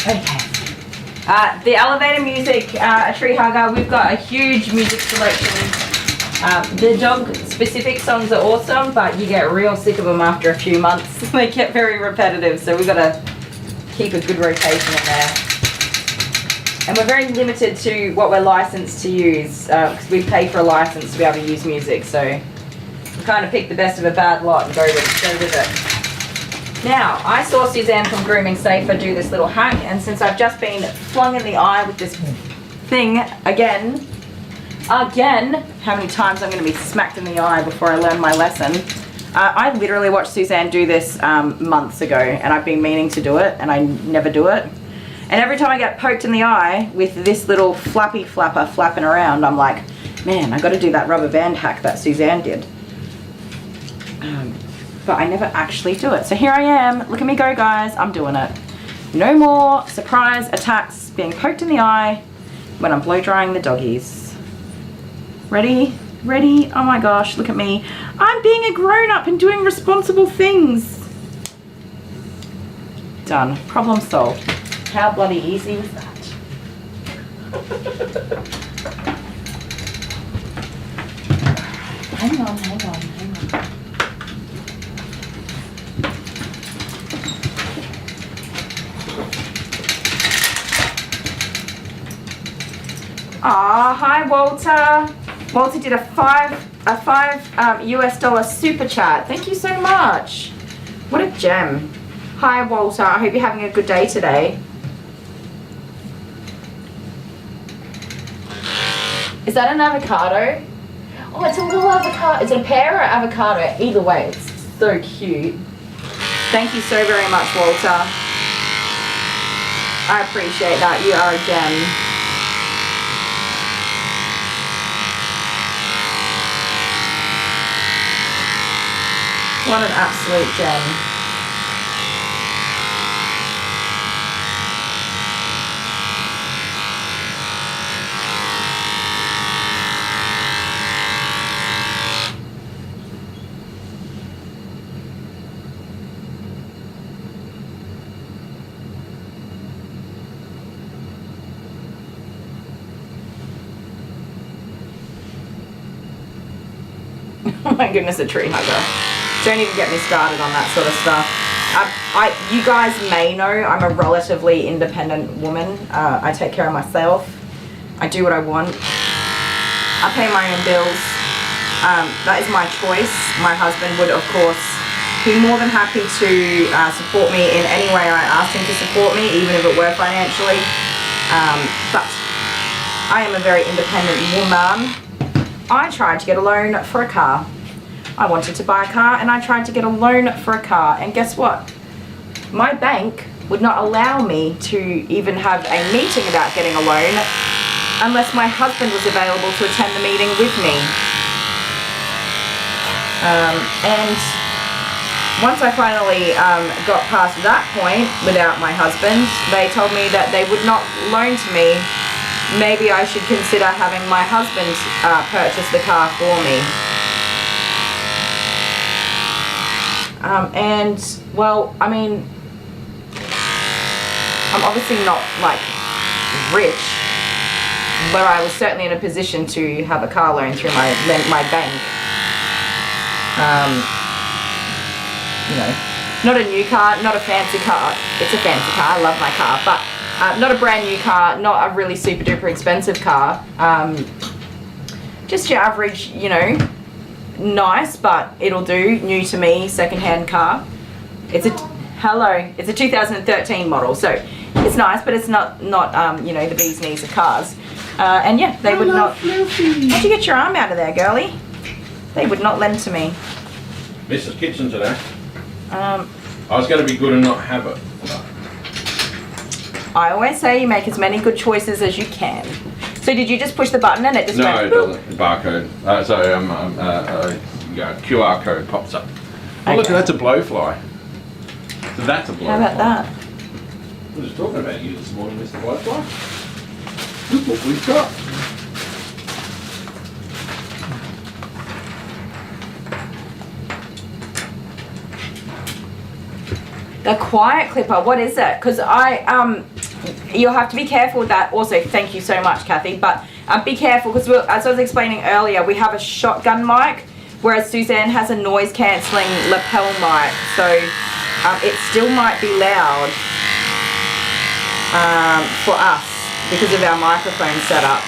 Okay. The elevator music, a tree hugger, we've got a huge music selection. The dog specific songs are awesome, but you get real sick of them after a few months. They get very repetitive, so we've got to keep a good rotation in there. And we're very limited to what we're licensed to use, because we pay for a license to be able to use music, so we kind of pick the best of a bad lot and go with it. Now, I saw Suzanne from Grooming Safer do this little hack, and since I've just been flung in the eye with this thing again, how many times I'm going to be smacked in the eye before I learn my lesson. I literally watched Suzanne do this months ago, and I've been meaning to do it, and I never do it. And every time I get poked in the eye with this little flappy flapper flapping around, I'm like, man, I got to do that rubber band hack that Suzanne did. But I never actually do it. So here I am. Look at me go, guys. I'm doing it. No more surprise attacks being poked in the eye when I'm blow drying the doggies. Ready? Ready? Oh my gosh, look at me. I'm being a grown-up and doing responsible things. Done. Problem solved. How bloody easy was that? Hang on. Ah, hi Walter. Walter did a five US dollar super chat. Thank you so much. What a gem. Hi Walter. I hope you're having a good day today. Is that an avocado? Oh, it's a little avocado. Is it a pear or avocado? Either way, it's so cute. Thank you so very much, Walter. I appreciate that. You are a gem. What an absolute gem. Oh my goodness, a tree hugger. Don't even get me started on that sort of stuff. You guys may know I'm a relatively independent woman. I take care of myself. I do what I want. I pay my own bills. That is my choice. My husband would, of course, be more than happy to support me in any way I asked him to support me, even if it were financially. But I am a very independent woman. I tried to get a loan for a car. I wanted to buy a car and I tried to get a loan for a car, and guess what? My bank would not allow me to even have a meeting about getting a loan unless my husband was available to attend the meeting with me. And once I finally got past that point without my husband, they told me that they would not loan to me. Maybe I should consider having my husband purchase the car for me. And, well, I mean, I'm obviously not, like, rich, but I was certainly in a position to have a car loan through my bank. You know, not a new car, not a fancy car. It's a fancy car, I love my car, but not a brand new car, not a really super duper expensive car. Just your average, you know, nice, but it'll do, new to me, second-hand car. It's a 2013 model, so it's nice, but it's not you know, the bee's knees of cars. And yeah, they would not. How'd you get your arm out of there, girlie? They would not lend to me. Mrs. Kitchen today. I was going to be good and not have it. I always say you make as many good choices as you can. So did you just push the button and it just went? No, it doesn't. The barcode. QR code pops up. Oh, look, that's a blowfly. So that's a blowfly. How about that? I was just talking about you this morning, Mr. Blowfly. Look what we've got. The quiet clipper, what is it? Because you'll have to be careful with that. Also, thank you so much, Kathy. But be careful because, as I was explaining earlier, we have a shotgun mic, whereas Suzanne has a noise cancelling lapel mic. So it still might be loud for us because of our microphone setup.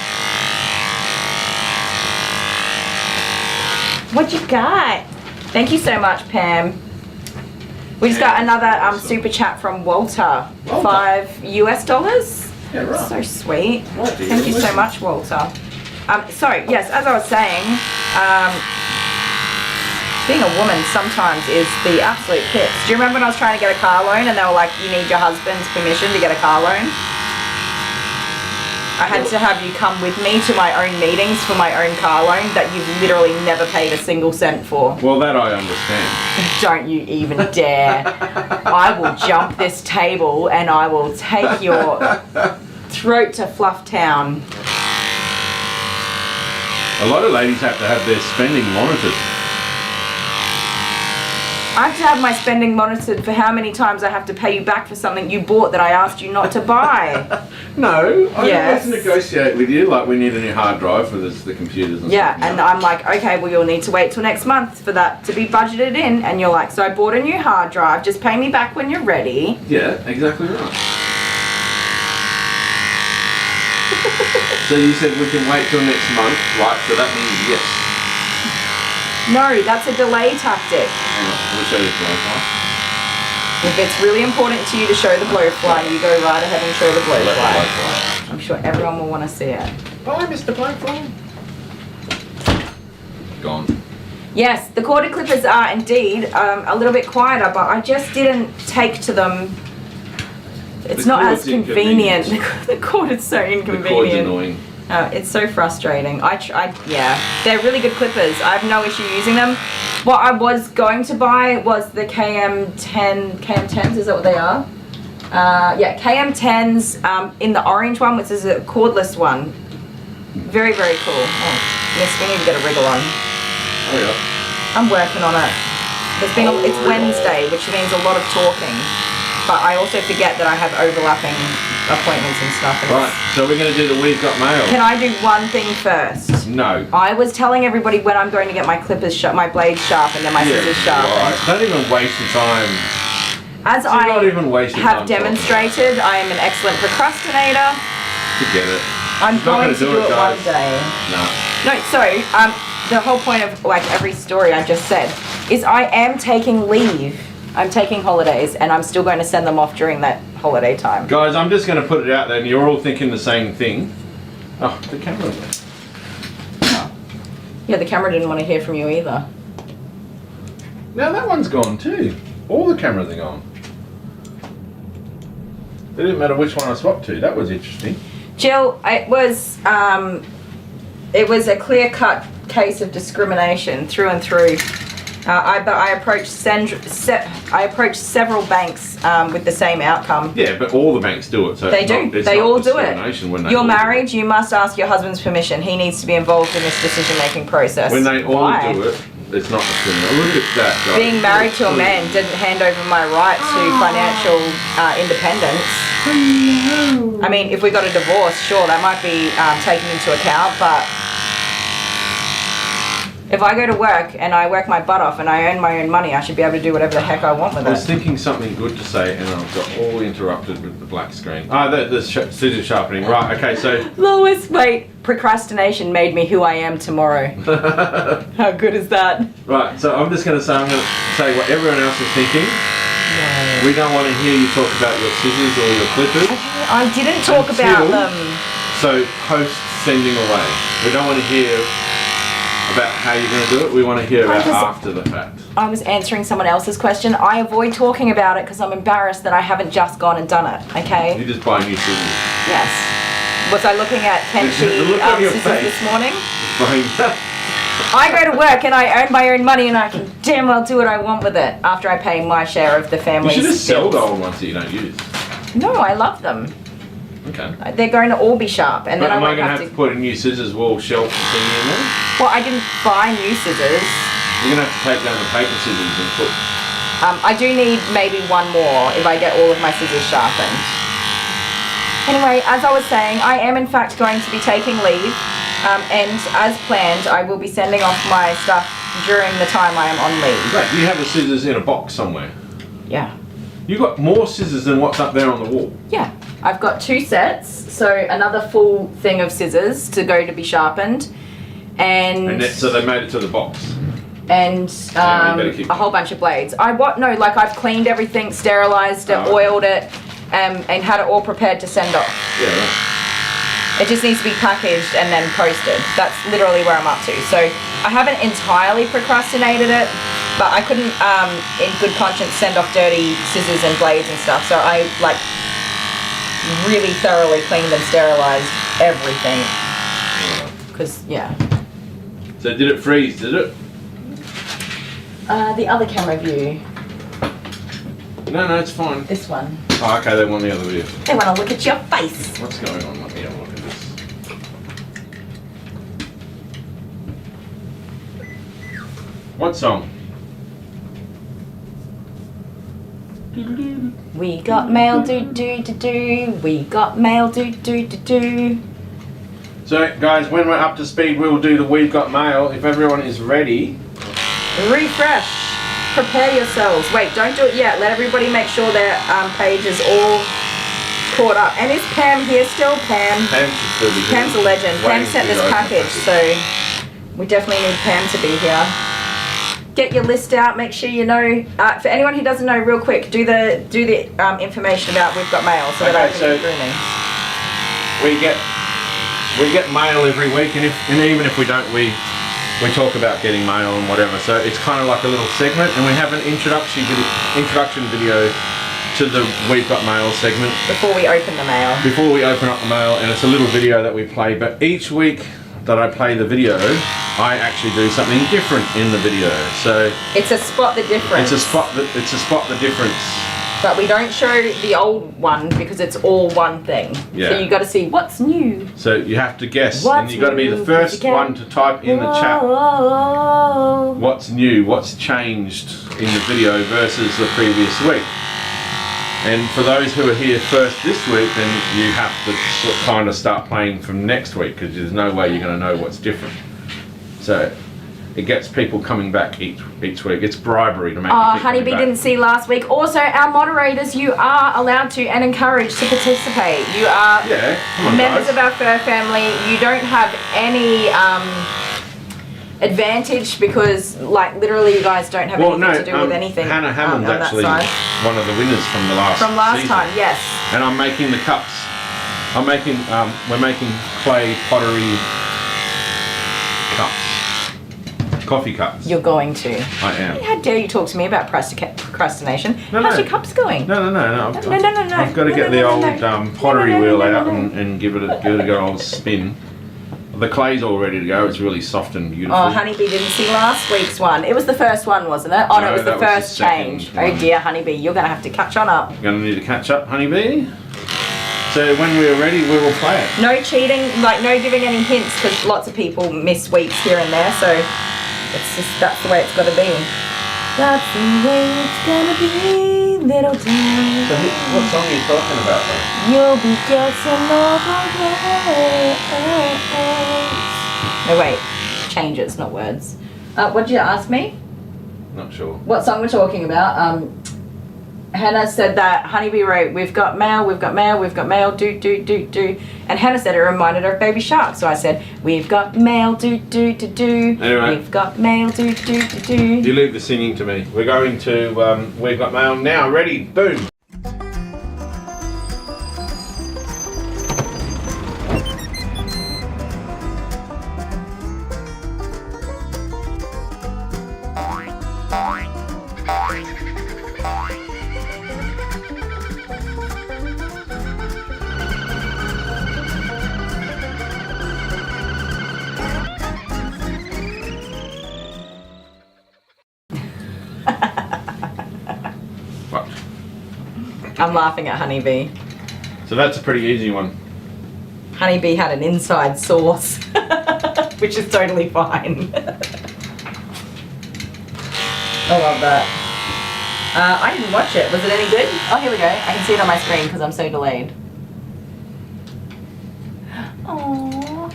What you got? Thank you so much, Pam. We just got another super chat from Walter. $5 US. Yeah, right. So sweet. Right, Thank you so much, Walter. So yes, as I was saying, being a woman sometimes is the absolute piss. Do you remember when I was trying to get a car loan and they were like, you need your husband's permission to get a car loan? I had to have you come with me to my own meetings for my own car loan that you've literally never paid a single cent for. Well, that I understand. Don't you even dare. I will jump this table and I will take your throat to Fluff Town. A lot of ladies have to have their spending monitored. I have to have my spending monitored for how many times I have to pay you back for something you bought that I asked you not to buy. No, I Yes. always negotiate with you, like we need a new hard drive for the computers and Yeah, stuff. and I'm like, okay, well you'll need to wait till next month for that to be budgeted in. And you're like, so I bought a new hard drive, just pay me back when you're ready. Yeah, exactly right. So you said we can wait till next month, right? So that means yes. No, that's a delay tactic. Hang on, we'll show you the blowfly. If it's really important to you to show the blowfly, you go right ahead and show the blowfly. I'm sure everyone will want to see it. Bye, Mr. Blowfly. Gone. Yes, the corded clippers are indeed a little bit quieter, but I just didn't take to them. It's The not as cord's convenient. inconvenient. The cord is so The cord's inconvenient. annoying. It's so frustrating. Yeah, they're really good clippers. I have no issue using them. What I was going to buy was the KM10s, is that what they are? Yeah, KM10s in the orange one, which is a cordless one. Very, very cool. Oh, yes, we need to get a wriggle on. Oh yeah. I'm working on it. It's Wednesday, which means a lot of talking. But I also forget that I have overlapping appointments and stuff. And Right, so we're going to do the We've Got Mail. can I do one thing first? No. I was telling everybody when I'm going to get my clippers my blades sharpened and my scissors sharpened. Right. Don't even waste your time. As not even waste your have time talking. demonstrated, I am an excellent procrastinator. Forget it. I'm She's not going gonna to do do it, it one guys. day. No. No, sorry. The whole point of like every story I just said is I am taking leave. I'm taking holidays and I'm still going to send them off during that holiday time. Guys, I'm just going to put it out there and you're all thinking the same thing. Oh, the camera. Yeah, the camera didn't want to hear from you either. Now that one's gone too. All the cameras are gone. It didn't matter which one I swapped to. That was interesting. Jill, it was a clear-cut case of discrimination through and through. I approached several banks with the same outcome. Yeah, but all the banks do it. So They do. They all do it. When they You're all married, you must ask your husband's permission. He needs to be involved in this decision-making process. When they all Why? do it, it's not discrimination. Look at that, guys. Being married to a man didn't hand over my right to financial independence. I mean, if we got a divorce, sure, that might be taken into account, but if I go to work and I work my butt off and I earn my own money, I should be able to do whatever the heck I want with I was it. thinking something good to say and I've got all interrupted with the black screen. Ah, the scissor sharpening. Right, okay, so... Lois, wait, procrastination made me who I am tomorrow. How good is that? Right, so I'm just going to say what everyone else is thinking. No. We don't want to hear you talk about your scissors or your clippers. I didn't talk about Until- them. So post sending away. We don't want to hear about how you're going to do it. We want to hear about after the fact. I was answering someone else's question. I avoid talking about it because I'm embarrassed that I haven't just gone and done it, okay? You just buy new scissors. Yes. Was I looking at Kenshi The look on your scissors face. this morning? Buying- I go to work and I earn my own money and I can damn well do what I want with it after I pay my share of the You family's should just sell bills. the old ones that you don't use. No, I love them. Okay. They're going to all be sharp, and But then I am I won't going to have have to put a new scissors wall shelf thing in there? Well, I didn't buy new scissors. You're going to have to take down the paper scissors and put... I do need maybe one more if I get all of my scissors sharpened. Anyway, as I was saying, I am in fact going to be taking leave, and as planned, I will be sending off my stuff during the time I am on leave. Right, you have the scissors in a box somewhere. Yeah. You got more scissors than what's up there on the wall. Yeah. I've got 2 sets, so another full thing of scissors to go to be sharpened, So they made it to the box. And a whole bunch of blades. I've cleaned everything, sterilized it, oiled it, and had it all prepared to send off. Yeah, right. It just needs to be packaged and then posted. That's literally where I'm up to. So I haven't entirely procrastinated it, but I couldn't, in good conscience, send off dirty scissors and blades and stuff. So I really thoroughly cleaned and sterilized everything. Because, yeah. So did it freeze, did it? The other camera view. No, it's fine. This one. Oh, okay, they want the other view. They want to look at your face. What's going on? Let me have a look at this. What song? We got mail, do. We got mail, do. So, guys, when we're up to speed, we'll do the We've Got Mail. If everyone is ready. Refresh. Prepare yourselves. Wait, don't do it yet. Let everybody make sure their page is all caught up. And is Pam here still? Pam should still be here. Pam's a legend. Pam sent this package, so we definitely need Pam to be here. Get your list out. Make sure you know. For anyone who doesn't know, real quick, do the information about We've Got Mail so that I can do grooming. We get mail every week, and even if we don't, we talk about getting mail and whatever. So it's kind of like a little segment, and we have an introduction video to the We've Got Mail segment before we open the mail. Before we open up the mail, and it's a little video that we play. But each week that I play the video, I actually do something different in the video. So it's a spot the difference. It's a spot the difference. But we don't show the old one because it's all one thing. Yeah. So you got to see what's new. So you have to guess, and you got to be the first one to type in the chat. What's new? What's changed in the video versus the previous week? And for those who are here first this week, then you have to kind of start playing from next week because there's no way you're going to know what's different. So it gets people coming back each week. It's bribery to make people Honeybee didn't see last week. Also, our moderators, you are allowed to and encouraged to participate. You are members of our fur family. You don't have any advantage because, like, literally you guys don't have anything to do with anything. Hannah Hammond's actually one of the winners from the last season. Time, yes. And I'm making the cups. We're making clay pottery cups. Coffee cups. You're going to. I am. How dare you talk to me about procrastination? No, How's your cups going? No. I've got to get the old pottery wheel out and give it a good old spin. The clay's all ready to go. It's really soft and beautiful. Oh, Honeybee didn't see last week's one. It was the first one, wasn't it? Oh, no, it was the first change. Oh dear, Honeybee, you're going to have to catch on up. You're going to need to catch up, Honeybee. So when we're ready, we will play it. No cheating, like no giving any hints because lots of people miss weeks here and there. So that's the way it's got to be. That's the way it's gonna be, little time. So what song are you talking about though? You'll be guessing all the words. No wait, changes, not words. What did you ask me? Not sure. What song we're talking about? Hannah said that Honeybee wrote, we've got mail, do. And Hannah said it reminded her of Baby Shark. So I said, we've got mail, do. Anyway. We've got mail, do. You leave the singing to me. We're going to, We've Got Mail now. Ready? Boom. I'm laughing at Honeybee. So that's a pretty easy one. Honeybee had an inside source, which is totally fine. I love that. I didn't watch it. Was it any good? Oh, here we go. I can see it on my screen because I'm so delayed. Aww.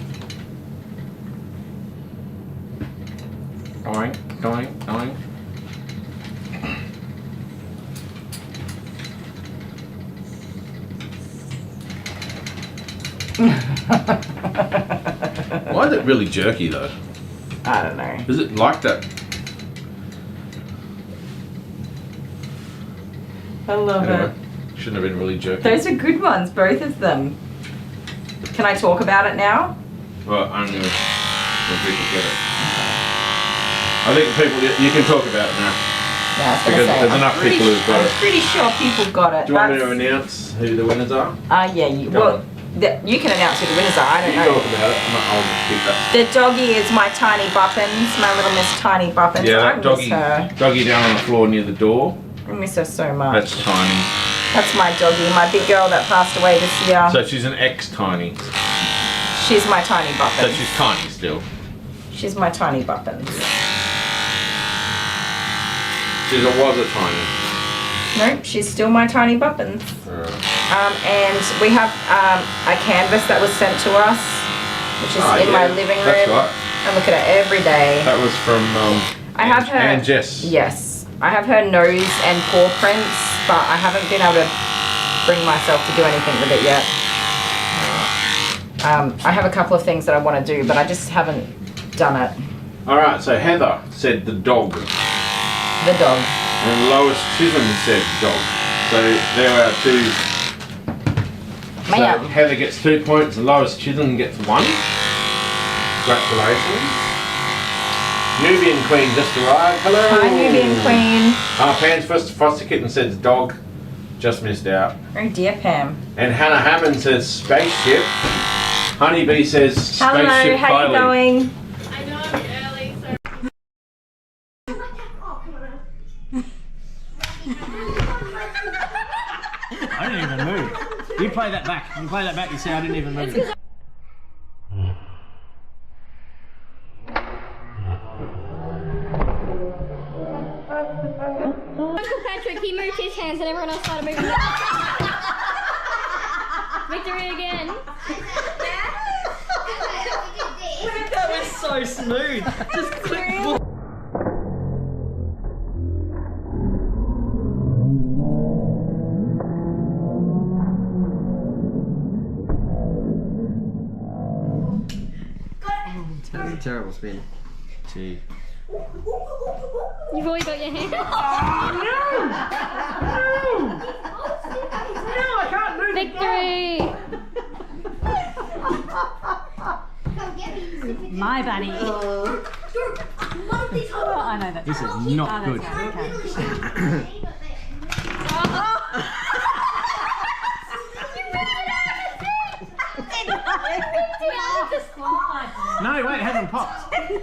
Doink, doink, doink. Why is it really jerky though? I don't know. Is it like that? I love Anyway, it. shouldn't have been really jerky. Those are good ones, both of them. Can I talk about it now? Well, only when people get it. I think people, you can talk about it now. Yeah, I was gonna Because say, there's I'm enough pretty people who've got I'm it. pretty sure people got it. Do you want me to announce who the winners are? Yeah, you, Go well, on. you can announce who the winners are. I don't You know. talk about it. I'll keep that. The doggy is my Tiny Buppins, my little Miss Tiny Buppins. Yeah, I that miss her. doggy down on the floor near the door. I miss her so much. That's Tiny. That's my doggy, my big girl that passed away this year. So she's an ex-Tiny. She's my Tiny So Buppins. she's tiny still. She's my Tiny Buppins. She was a Tiny. Nope, she's still my Tiny Buppins. And we have a canvas that was sent to us, which is in my living room. That's right. I look at it every day. That was from I have her. and Jess. Yes, I have her nose and paw prints, but I haven't been able to bring myself to do anything with it yet. I have a couple of things that I want to do, but I just haven't done it. Alright, so Heather said the dog. The dog. And Lois Chisholm said dog. So there are two. So Ma'am. Heather gets 2 points and Lois Chisholm gets 1. Congratulations. Nubian Queen just arrived. Hello. Hi, Nubian Queen. Pam's first foster kitten says dog. Just missed out. Oh dear, Pam. And Hannah Hammond says spaceship. Honeybee says Hello, spaceship how Kylie. you going? I know I'm early, so. I didn't even move. You play that back. You play that back. You see, I didn't even move. Uncle Patrick, he moved his hands and everyone else started moving their Victory again. That was so smooth. Just click. Terrible spin. Gee. You've always got your hand. Victory! My bunny. I know that. This is not good. No, wait, it hasn't popped. It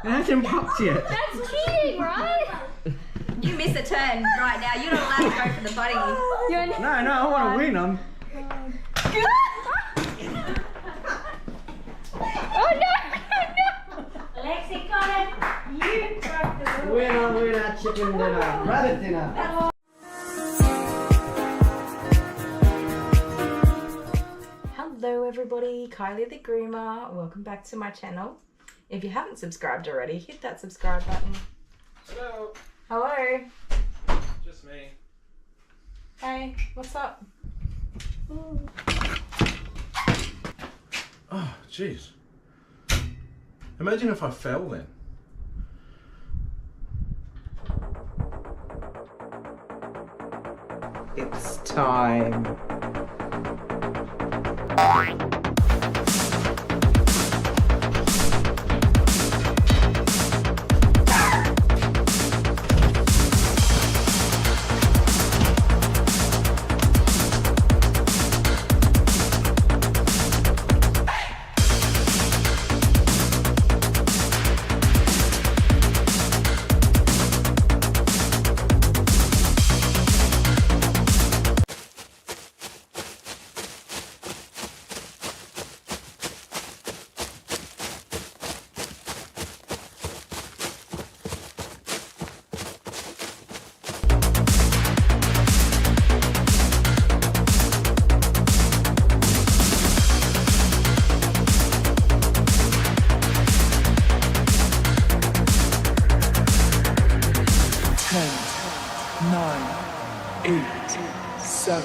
hasn't popped yet. That's cheating, right? You miss a turn right now. You're not allowed to go for the buddy. No, I want to win them. Oh no! Lexi got it. You broke the rule. Winner, chicken dinner, rabbit dinner. Hello everybody, Kylie the Groomer. Welcome back to my channel. If you haven't subscribed already, hit that subscribe button. Hello. Hello. Just me. Hey, what's up? Oh, jeez. Imagine if I fell then. It's time. 7,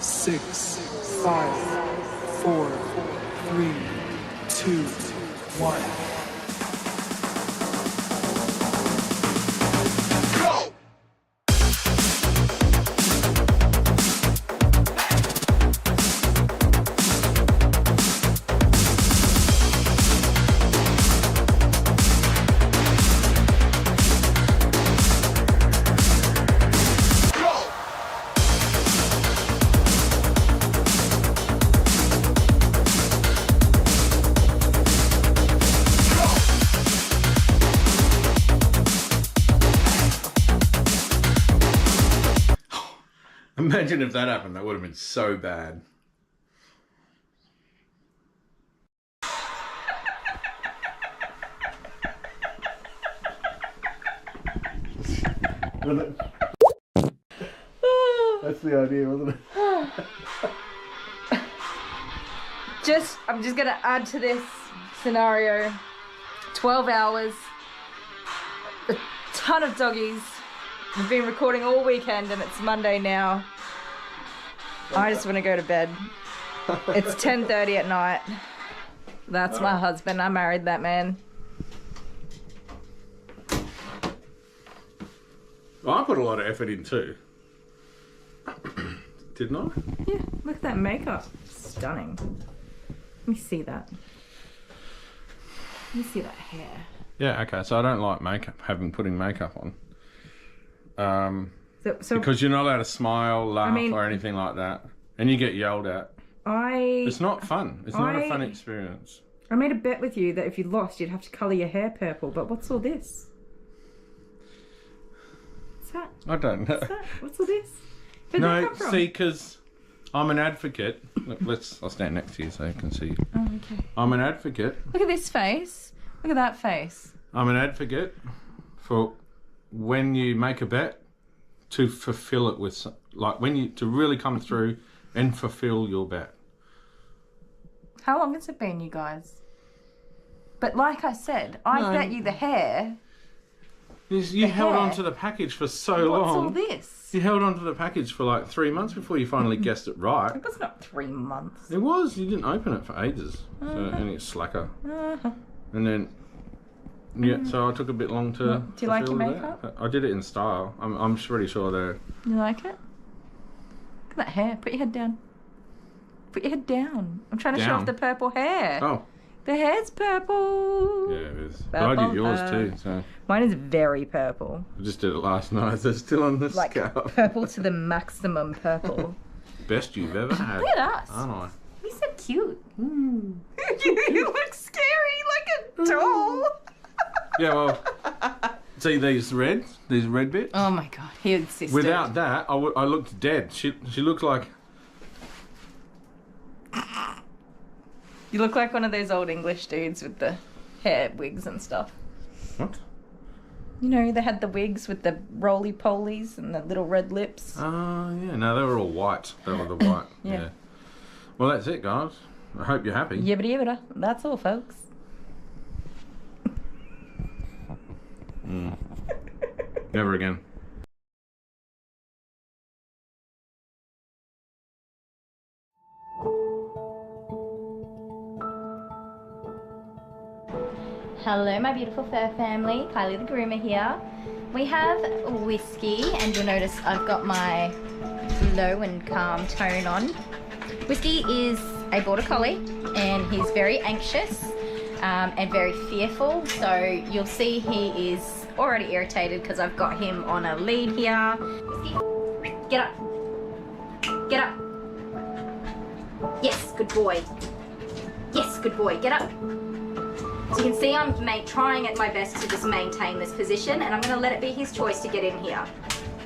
6, 5, 4, 3, 2, 1. Imagine if that happened, that would have been so bad. That's the idea, wasn't it? I'm just gonna add to this scenario. 12 hours, a ton of doggies. We've been recording all weekend and it's Monday now. I just want to go to bed. It's 10:30 at night. That's my husband. I married that man. Well, I put a lot of effort in too. Didn't I? Yeah, look at that makeup. Stunning. Let me see that. Let me see that hair. Yeah, okay, so I don't like putting makeup on. So because you're not allowed to smile, laugh, or anything like that. And you get yelled at. It's not fun. It's not a fun experience. I made a bet with you that if you lost, you'd have to colour your hair purple. But what's all this? What's that? I don't know. What's that? What's all this? Where'd that come from? See, because I'm an advocate. Look, I'll stand next to you so you can see. Oh, okay. I'm an advocate. Look at this face. Look at that face. I'm an advocate for when you make a bet to fulfill it with, to really come through and fulfill your bet. How long has it been, you guys? But like I said, I bet you the hair. You held on to the package for so long. What's all this? You held on to the package for like 3 months before you finally guessed it right. It was not 3 months. It was. You didn't open it for ages. So, and it's slacker. And then, yeah, so I took a bit long to. Do you like your makeup? That. I did it in style. I'm pretty sure they're. You like it? Look at that hair. Put your head down. Put your head down. I'm trying to show off the purple hair. Oh. The hair's purple. Yeah, it is. But I did yours too, so. Mine is very purple. I just did it last night, so it's still on the scalp. Purple to the maximum purple. Best you've ever had. Look at us. Aren't I? We're so cute. You look scary like a doll. Yeah, well, see these red bits? Oh my God, he insisted. Without that, I looked dead. She looked like... You look like one of those old English dudes with the hair wigs and stuff. What? You know, they had the wigs with the roly-polies and the little red lips. Oh, yeah. No, they were all white. They were the white. Yeah. Well, that's it, guys. I hope you're happy. Yibbity yibbida. That's all, folks. Never again. Hello my beautiful fur family, Kylie the Groomer here. We have Whiskey and you'll notice I've got my low and calm tone on. Whiskey is a border collie and he's very anxious and very fearful, so you'll see he is already irritated because I've got him on a lead here. Whiskey, get up. Get up. Yes, good boy. Yes, good boy, get up. So you can see I'm trying at my best to just maintain this position, and I'm going to let it be his choice to get in here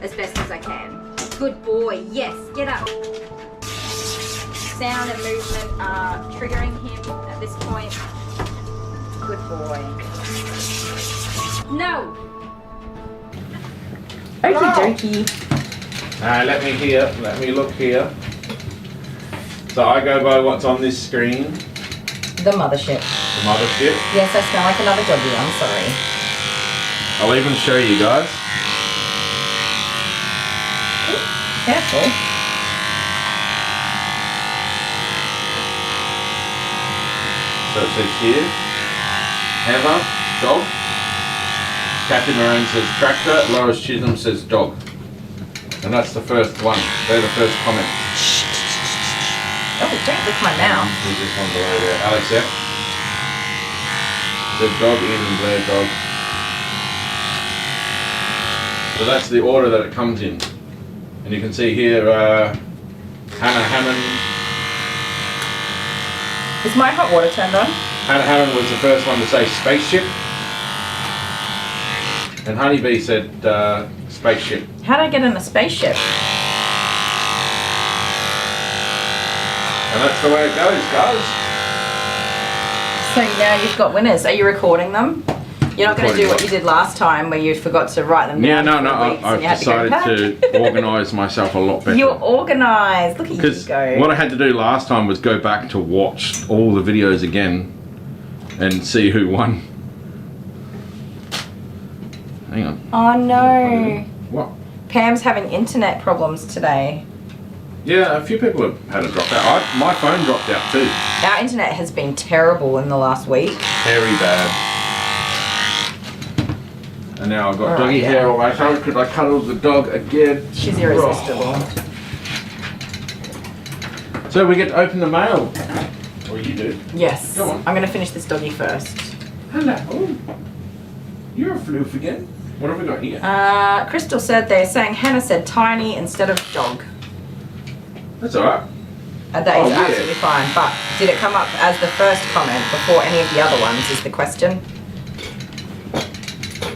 as best as I can. Good boy, yes, get up. Sound and movement are triggering him at this point. Good boy. No! Okie dokie. Let me look here. So I go by what's on this screen. The mothership. The mothership. Yes, I smell like another doggy, I'm sorry. I'll even show you guys. Careful. So it says here, Heather, dog. Kathy Moran says tractor. Loris Chisholm says dog. And that's the first one. They're the first comments. Oh, don't lick my mouth. There's this one below there. Alex F. Said dog, Ian and Blair dog. So that's the order that it comes in. And you can see here, Hannah Hammond. Is my hot water turned on? Hannah Hammond was the first one to say spaceship. And Honeybee said spaceship. How'd I get in a spaceship? And that's the way it goes, guys. So now you've got winners. Are you recording them? You're not going to do what you did last time where you forgot to write them down. Yeah, no, I've decided to organise myself a lot better. You're organised. Look at you Because go. what I had to do last time was go back to watch all the videos again and see who won. Hang on. Oh no. What? Pam's having internet problems today. Yeah, a few people have had a drop out. My phone dropped out too. Our internet has been terrible in the last week. Very bad. And now I've got doggy hair on my throat because I cuddled the dog again. She's irresistible. So we get to open the mail. Or you do. Yes. Go on. I'm going to finish this doggy first. Hello. You're a floof again. What have we got here? Crystal said they're saying Hannah said tiny instead of dog. That's alright. That is absolutely fine. But did it come up as the first comment before any of the other ones is the question?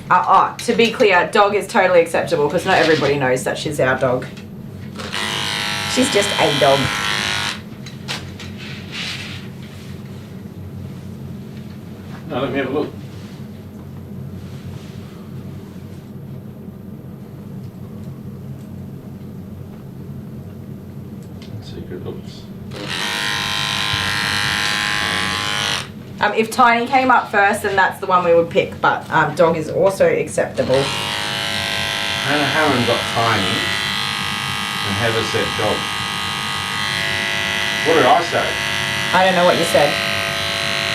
To be clear, dog is totally acceptable because not everybody knows that she's our dog. She's just a dog. Now let me have a look. Secret looks. If Tiny came up first, then that's the one we would pick. But dog is also acceptable. Hannah Hammond got tiny, and Heather said dog. What did I say? I don't know what you said.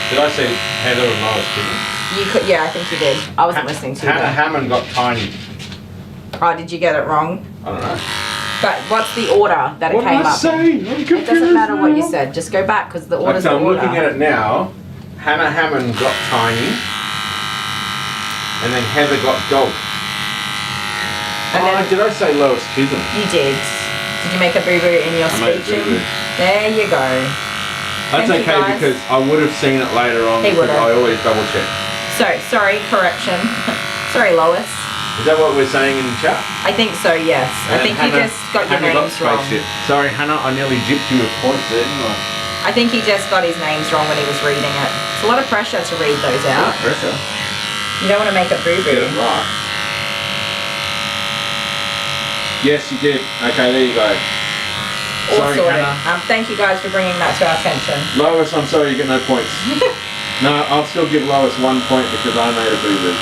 Did I say Heather and Lois Chisholm? You could, yeah, I think you did. I wasn't listening to you. Hannah Hammond got tiny. Oh, did you get it wrong? I don't know. But what's the order that it came up? It doesn't matter what you said. Just go back because the order's the I'm order. looking at it now. Hannah Hammond got tiny, and then Heather got dog. And then, did I say Lois Chisholm? you did. Did you make a boo-boo in your I made a speeching? boo-boo. There you go. That's Thank you, okay guys. because I would have seen it later on He because would've. I always double check. So, sorry, correction. Sorry, Lois. Is that what we're saying in the chat? I think so, yes. I think you just got your Hannah names wrong. spaceship. Sorry, Hannah, I nearly gypped you with points there, didn't I? I think he just got his names wrong when he was reading it. It's a lot of pressure to read those out. Pressure. You don't want to make it Get boo-boo. it right. Yes, you did. Okay, there you go. All Sorry, sorted. Hannah. Thank you guys for bringing that to our attention. Lois, I'm sorry you get no points. No, I'll still give Lois 1 point because I made a boo-boo.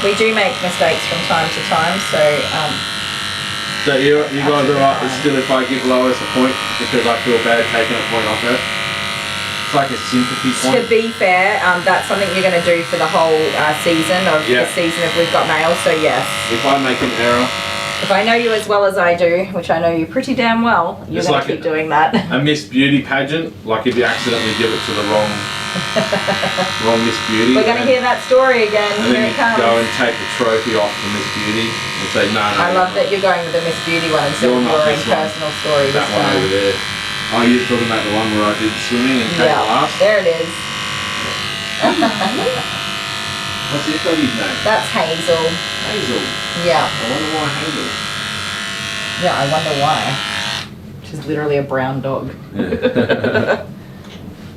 We do make mistakes from time to time, so So you guys are right, but still if I give Lois a point because I feel bad taking a point off her. It's like a sympathy to point. be fair, that's something you're going to do for the whole season of Yeah. the season if we've got mail, so yes. If I make an error, If I know you as well as I do, which I know you pretty damn well, you're It's going like to keep doing that. a Miss Beauty pageant, like if you accidentally give it to the wrong Miss Beauty. We're going to hear that story again. And Here then it you comes. go and take the trophy off the Miss Beauty and say, no. I love that you're going with the Miss Beauty one instead You're of not your own this one. personal story That this one time. over there. Oh, you're talking about the one where I did swimming and came Yeah, last? there it is. What's this doggy's name? That's Hazel. Hazel. Yeah. I wonder why Hazel. Yeah, I wonder why. She's literally a brown dog. Yeah.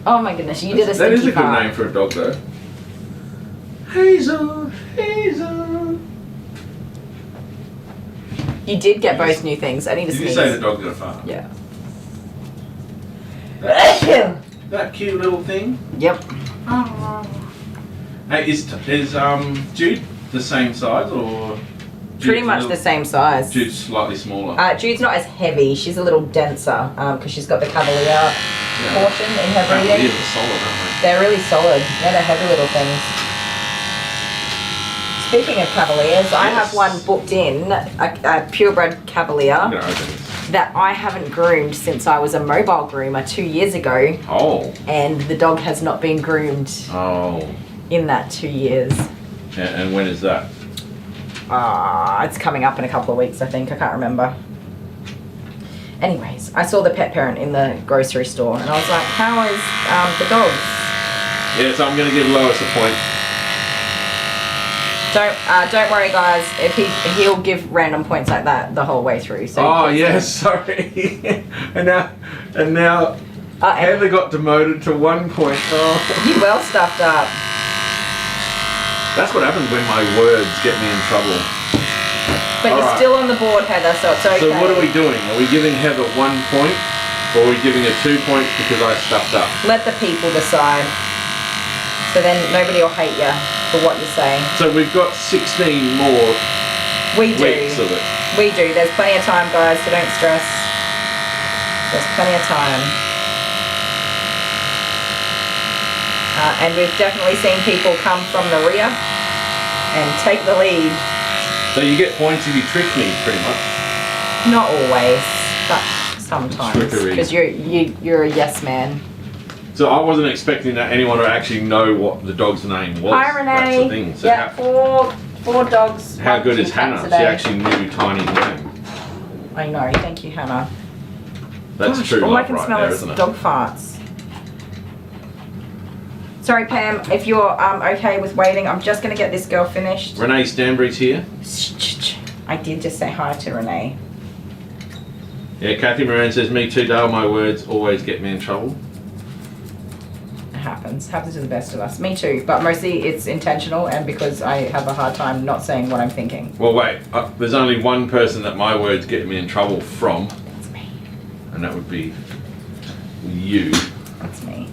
Oh my goodness, you did a That is stinky a good fart. name for a dog though. Hazel, Hazel. You did get both new things. I need to Did sneeze. you say the dog's gonna fart? Yeah. That cute little thing. Yep. Hey, is Jude the same size or? Pretty much the same size. Jude's slightly smaller. Jude's not as heavy. She's a little denser because she's got the Cavalier portion in her breeding. Cavaliers are solid, aren't They're really solid. They're heavy little things. Speaking of Cavaliers, I have one booked in, a purebred Cavalier I'm gonna open this. that I haven't groomed since I was a mobile groomer 2 years ago. Oh. And the dog has not been groomed in that 2 years. And when is that? It's coming up in a couple of weeks, I think. I can't remember. Anyways, I saw the pet parent in the grocery store and I was like, how is the dogs? Yeah, so I'm going to give Lois a point. Don't worry, guys. If he'll give random points like that the whole way through. So oh yes, sorry. and now Heather got demoted to 1 point. Oh. You well stuffed up. That's what happens when my words get me in trouble. But you're still on the board, Heather, so it's okay. So what are we doing? Are we giving Heather 1 point, or are we giving her 2 points because I stuffed up? Let the people decide. So then nobody will hate you for what you're saying. So we've got 16 more weeks of it. We do. There's plenty of time, guys, so don't stress. There's plenty of time. And we've definitely seen people come from the rear and take the lead. So you get points if you trick me, pretty much. Not always, but sometimes. Because you're a yes man. So I wasn't expecting that anyone would actually know what the dog's name was. Hi, Renee. That's the thing. So yeah, four dogs. How good is Hannah? She actually knew Tiny's name. I know. Thank you, Hannah. That's Gosh, true. All I can right smell there, is isn't it? dog farts. Sorry, Pam, if you're okay with waiting, I'm just going to get this girl finished. Renee Stanbury's here. I did just say hi to Renee. Yeah, Kathy Moran says, me too, Dale, my words always get me in trouble. It happens to the best of us. Me too, but mostly it's intentional and because I have a hard time not saying what I'm thinking. Well, wait, there's only one person that my words get me in trouble from. That's me. And that would be you. That's me.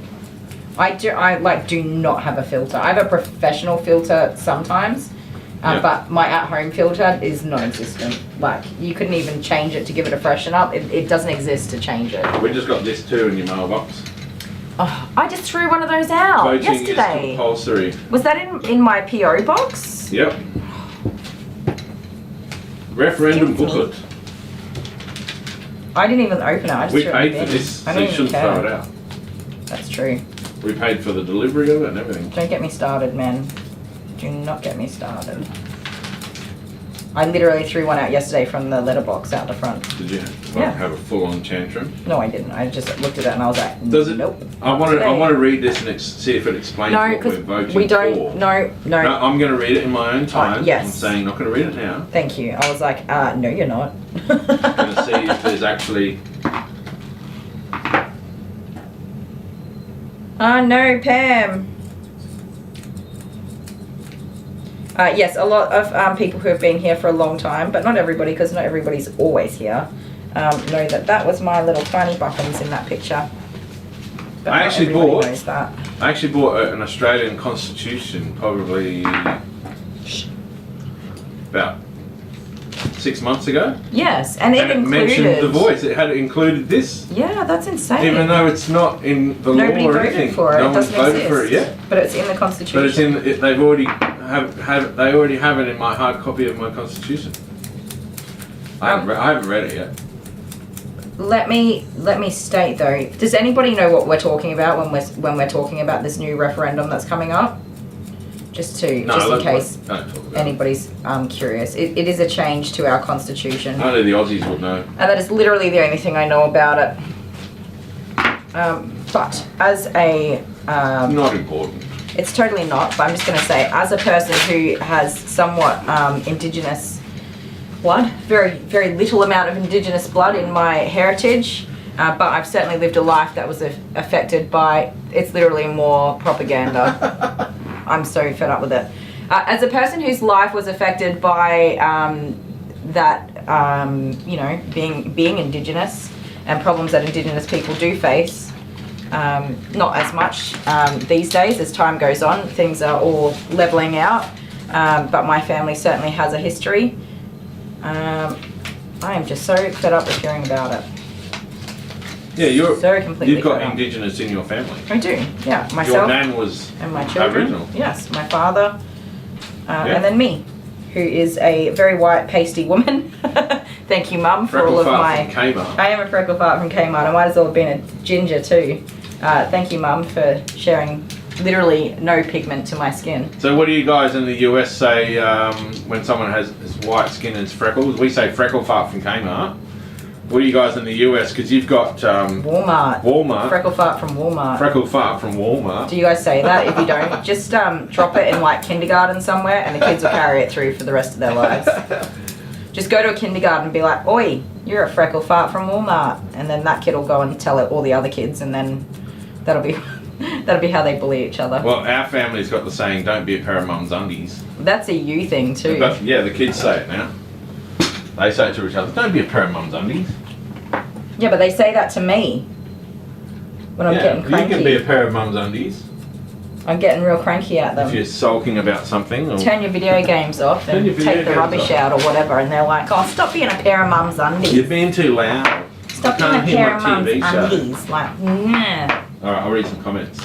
I do not have a filter. I have a professional filter sometimes, but my at-home filter is non-existent. Like, you couldn't even change it to give it a freshen up. It doesn't exist to change it. We just got this too in your mailbox. Oh, I just threw one of those out Voting yesterday. is compulsory. Was that in my PO box? Yep. Referendum booklet. I didn't even open it. I just We threw paid it for in. this, so I don't you even shouldn't care. throw it out. That's true. We paid for the delivery of it and everything. Don't get me started, man. Do not get me started. I literally threw one out yesterday from the letterbox out the front. Did you have a full-on tantrum? No, I didn't. I just looked at it and I was like, Does it? Nope. I want to read this and see if it explains what we're voting we don't. for. No. I'm going to read it in my own time. Yes. I'm saying not going to read it now. Thank you. I was like, no, you're not. I'm going to see if there's actually. No, Pam. Yes, a lot of people who have been here for a long time, but not everybody, because not everybody's always here, know that was my little tiny buttons in that picture. But I actually bought an Australian Constitution probably about 6 months ago. Yes, and it included... mentioned The Voice. It had included this. Yeah, that's insane. Even though it's not in the Nobody law or voted anything. for it. No It one's doesn't voted exist. for it yet. But it's in the Constitution. But it's in. They've already they already have it in my hard copy of my Constitution. I haven't read it yet. Let me state though. Does anybody know what we're talking about when we're talking about this new referendum that's coming up? Just in case anybody's curious. It is a change to our constitution. Only the Aussies would know. And that is literally the only thing I know about it. But as a not important. It's totally not. But I'm just going to say, as a person who has somewhat Indigenous blood, very very little amount of Indigenous blood in my heritage, but I've certainly lived a life that was affected by. It's literally more propaganda. I'm so fed up with it. As a person whose life was affected by being Indigenous and problems that Indigenous people do face, not as much these days as time goes on. Things are all leveling out, but my family certainly has a history. I am just so fed up with hearing about it. Yeah, completely you've got fed up. Indigenous in your family. I do, yeah. Your Myself nan was and my children. Aboriginal. Yes, my father, and then me, who is a very white, pasty woman. Thank you, Mum, for all of my... Freckle fart from Kmart. I am a freckle fart from Kmart. I might as well have been a ginger too. Thank you, Mum, for sharing literally no pigment to my skin. So what do you guys in the US say when someone has white skin and freckles? We say freckle fart from Kmart. What do you guys in the US? Because you've got Walmart. Freckle fart from Walmart. Freckle fart from Walmart. Do you guys say that? If you don't, just drop it in like kindergarten somewhere and the kids will carry it through for the rest of their lives. Just go to a kindergarten and be like, oi, you're a freckle fart from Walmart. And then that kid will go and tell it all the other kids, and then that'll be how they bully each other. Well, our family's got the saying, don't be a pair of mum's undies. That's a you thing too. But, yeah, the kids say it now. They say it to each other, don't be a pair of mum's undies. Yeah, but they say that to me when I'm getting cranky. You can be a pair of mum's undies. I'm getting real cranky at them. If you're sulking about something. Or turn your video games off and take the rubbish out or whatever, and they're like, oh, stop being a pair of mum's undies. You're being too loud. Stop being a pair of mum's undies. Like, nah. Alright, I'll read some comments.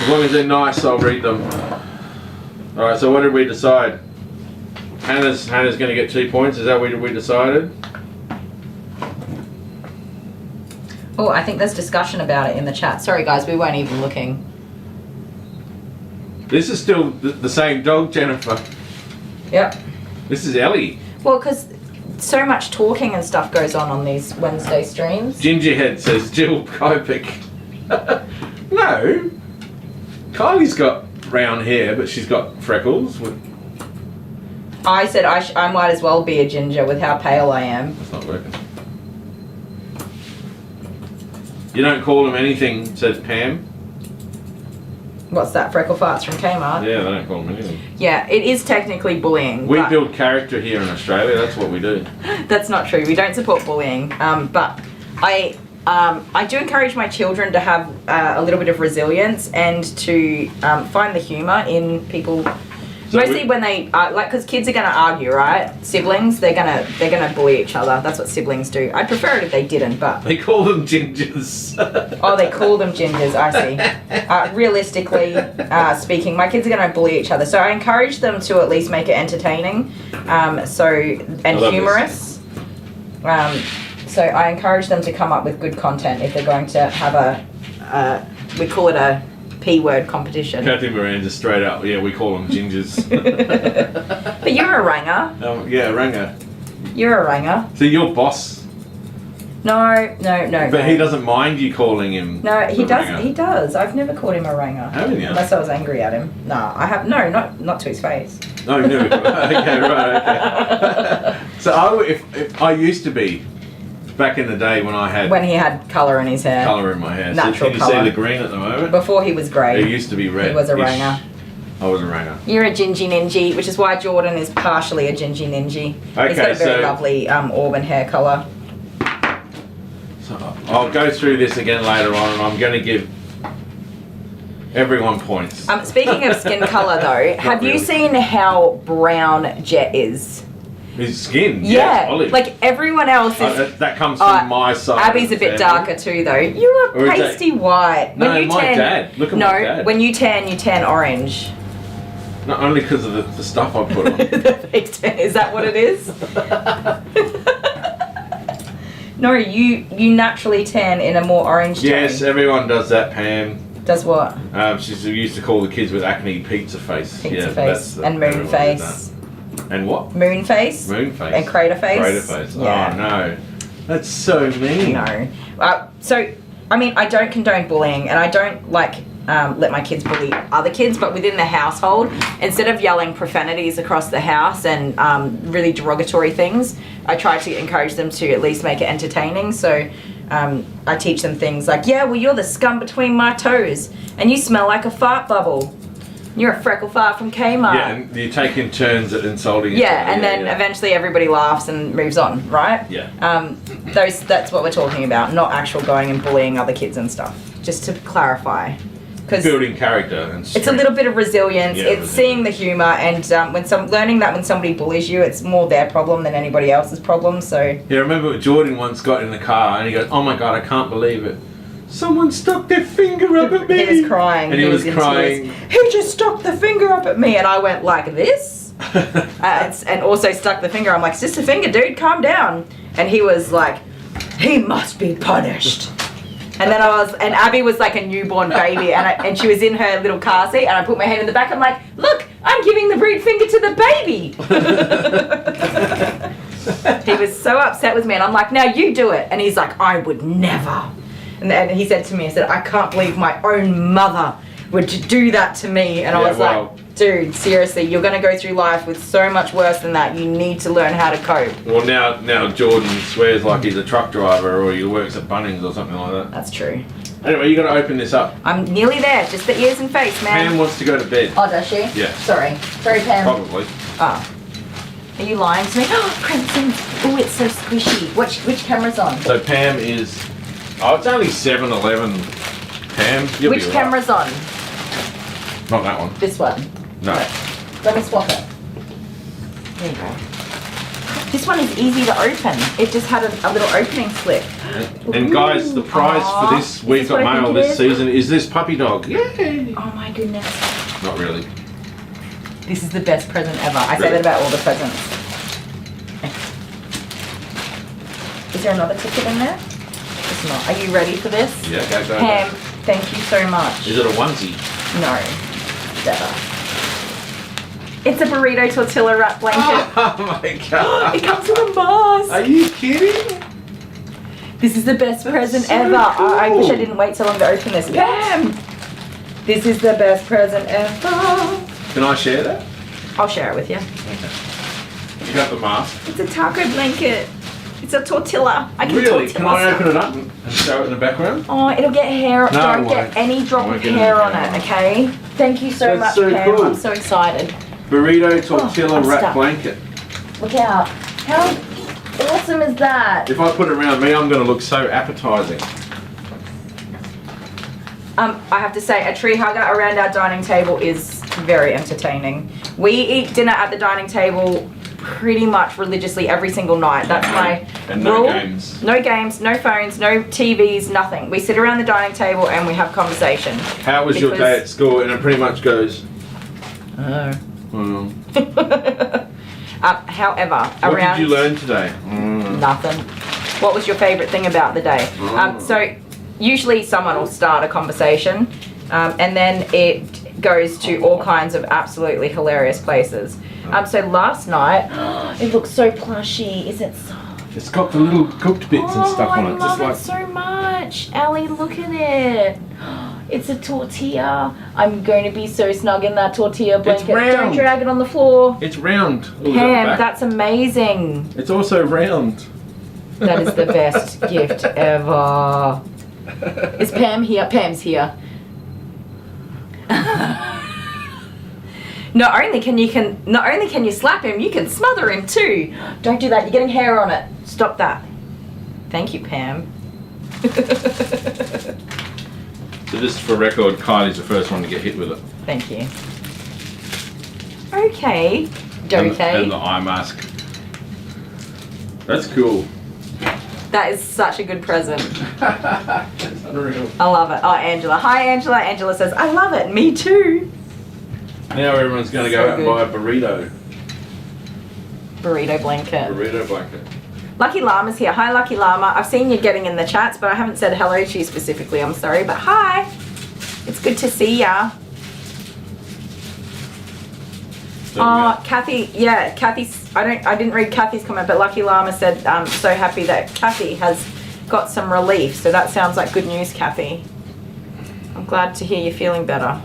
As long as they're nice, I'll read them. Alright, so what did we decide? Hannah's going to get 2 points. Is that what we decided? Oh, I think there's discussion about it in the chat. Sorry, guys, we weren't even looking. This is still the same dog, Jennifer. Yep. This is Ellie. Well, because so much talking and stuff goes on these Wednesday streams. Gingerhead says Jill Kopic. No. Kylie's got brown hair, but she's got freckles. I said I might as well be a ginger with how pale I am. That's not working. You don't call them anything, says Pam. What's that? Freckle farts from Kmart? Yeah, they don't call them anything. Yeah, it is technically bullying. We build character here in Australia. That's what we do. That's not true. We don't support bullying. But I do encourage my children to have a little bit of resilience and to find the humour in people. So mostly when they because kids are gonna argue, right? Siblings, they're gonna bully each other. That's what siblings do. I'd prefer it if they didn't, but they call them gingers. Oh, they call them gingers. I see. Realistically speaking, my kids are gonna bully each other, so I encourage them to at least make it entertaining, and humorous. So I encourage them to come up with good content if they're going to have we call it a P-word competition. Kathy Miranda straight up, yeah, we call them gingers. But you're a ranger. Yeah, a ranger. You're a ranger. So your boss? No. But he doesn't mind you calling him. No, he does. Ranger. He does. I've never called him a ranger. Haven't you? Unless I was angry at him. No, I have. No, not to his face. No. Okay, right. Okay. So if I used to be. Back in the day when he had colour in his hair. Colour in my hair. Natural so colour. Can you see the green at the moment? Before he was grey. It used to be red. He was a ranger. I was a ranger. You're a gingy ningy, which is why Jordan is partially a gingy ningy. Okay, he's got a very lovely auburn hair colour. So I'll go through this again later on, and I'm going to give everyone points. Speaking of skin colour though, have you seen how brown Jet is? His skin, yeah, olive. Like everyone else is. That comes from my side. Abby's a bit darker too, though. You're a pasty white. No, my dad. Look at my dad. When you tan orange. Not only because of the stuff I put on. Is that what it is? No, you naturally tan in a more orange tone. Yes, everyone does that, Pam. Does what? She used to call the kids with acne pizza face. Pizza face and moon face. And what? Moon face. Moon face. And crater face. Crater face. Yeah. Oh no, that's so mean. No. So, I mean, I don't condone bullying, and I don't let my kids bully other kids. But within the household, instead of yelling profanities across the house and really derogatory things, I try to encourage them to at least make it entertaining. So. I teach them things like, yeah, well, you're the scum between my toes, and you smell like a fart bubble. You're a freckle fart from Kmart. Yeah, and you take in turns at insulting each other. And then eventually everybody laughs and moves on, right? Yeah. That's what we're talking about, not actual going and bullying other kids and stuff. Just to clarify. because building character and it's a little bit of resilience. Yeah, It's seeing the humor, and learning that when somebody bullies you, it's more their problem than anybody else's problem. So Yeah, I remember Jordan once got in the car and he goes, "Oh my god, I can't believe it! Someone stuck their finger up at me." he was crying. And he was in crying. tears. Who just stuck the finger up at me? And I went like this, and also stuck the finger. I'm like, "It's just a finger, dude. Calm down." And he was like, "He must be punished." And then and Abby was like a newborn baby, and she was in her little car seat, and I put my hand in the back. I'm like, "Look, I'm giving the rude finger to the baby." He was so upset with me, and I'm like, "Now you do it." And he's like, "I would never." And then he said to me, "I can't believe my own mother would do that to me." And I was like, "Dude, seriously, you're going to go through life with so much worse than that. You need to learn how to cope." Well, now Jordan swears like he's a truck driver or he works at Bunnings or something like that. That's true. Anyway, you got to open this up. I'm nearly there. Just the ears and face, man. Pam wants to go to bed. Oh, does she? Yeah. Sorry, Pam. Probably. Oh. Are you lying to me? Oh, Crimson. Oh, it's so squishy. Which camera's on? So Pam is... Oh, it's only 7-11. Pam, you'll Which be camera's on? Not that one. This one. No. Let me swap it. There you go. This one is easy to open. It just had a little opening slip. And guys, the prize for this week of mail this season is this puppy dog. Yay! Oh my goodness. Not really. This is the best present ever. I say that about all the presents. Is there another ticket in there? It's not. Are you ready for this? Yeah, go. Pam, thank you so much. Is it a onesie? No. Better. It's a burrito tortilla wrap blanket. Oh my god. It comes with a mask. Are you kidding? This is the best present So ever. I cool. wish I didn't wait so long to open this. Pam! This is the best present ever. Can I share that? I'll share it with you. Okay. You got the mask? It's a taco blanket. It's a tortilla. I can Really? tortilla Can I stuff. open it up and show it in the background? Oh, it'll get hair. No, Don't it get won't. any drop Won't of get hair any on hair it, okay? Thank you so That's much, so Pam. cool. I'm so excited. Burrito tortilla I'm wrap stuck. blanket. Look out. How awesome is that? If I put it around me, I'm going to look so appetizing. I have to say, a tree hugger around our dining table is very entertaining. We eat dinner at the dining table pretty much religiously every single night. That's my And no rule. games. No games, no phones, no TVs, nothing. We sit around the dining table and we have conversation. How was your day at school? And it pretty much goes... However, What around did you learn today? nothing. What was your favourite thing about the day? So usually someone will start a conversation and then it goes to all kinds of absolutely hilarious places. So last night, it looks so plushy. Is it soft? It's got the little cooked bits and stuff on it. I love it so much. Ellie, look at it. It's a tortilla. I'm going to be so snug in that tortilla blanket. Don't round. drag it on the floor. It's round. Look at Pam, that back. that's amazing. It's also round. That is the best gift ever. Is Pam here? Pam's here. Not only can you slap him, you can smother him too. Don't do that. You're getting hair on it. Stop that. Thank you, Pam. So just for record, Kylie's the first one to get hit with it. Thank you. Okay. And the eye mask. That's cool. That is such a good present. That's unreal. I love it. Oh, Angela. Hi, Angela. Angela says, I love it. Me too. Now everyone's going to go So out and buy a burrito. Burrito blanket. Burrito blanket. Lucky Llama's here. Hi, Lucky Llama. I've seen you getting in the chats, but I haven't said hello to you specifically. I'm sorry, but hi. It's good to see ya. Oh, Kathy. Yeah, Kathy's. I didn't read Kathy's comment, but Lucky Llama said, so happy that Kathy has got some relief. So that sounds like good news, Kathy. I'm glad to hear you're feeling better.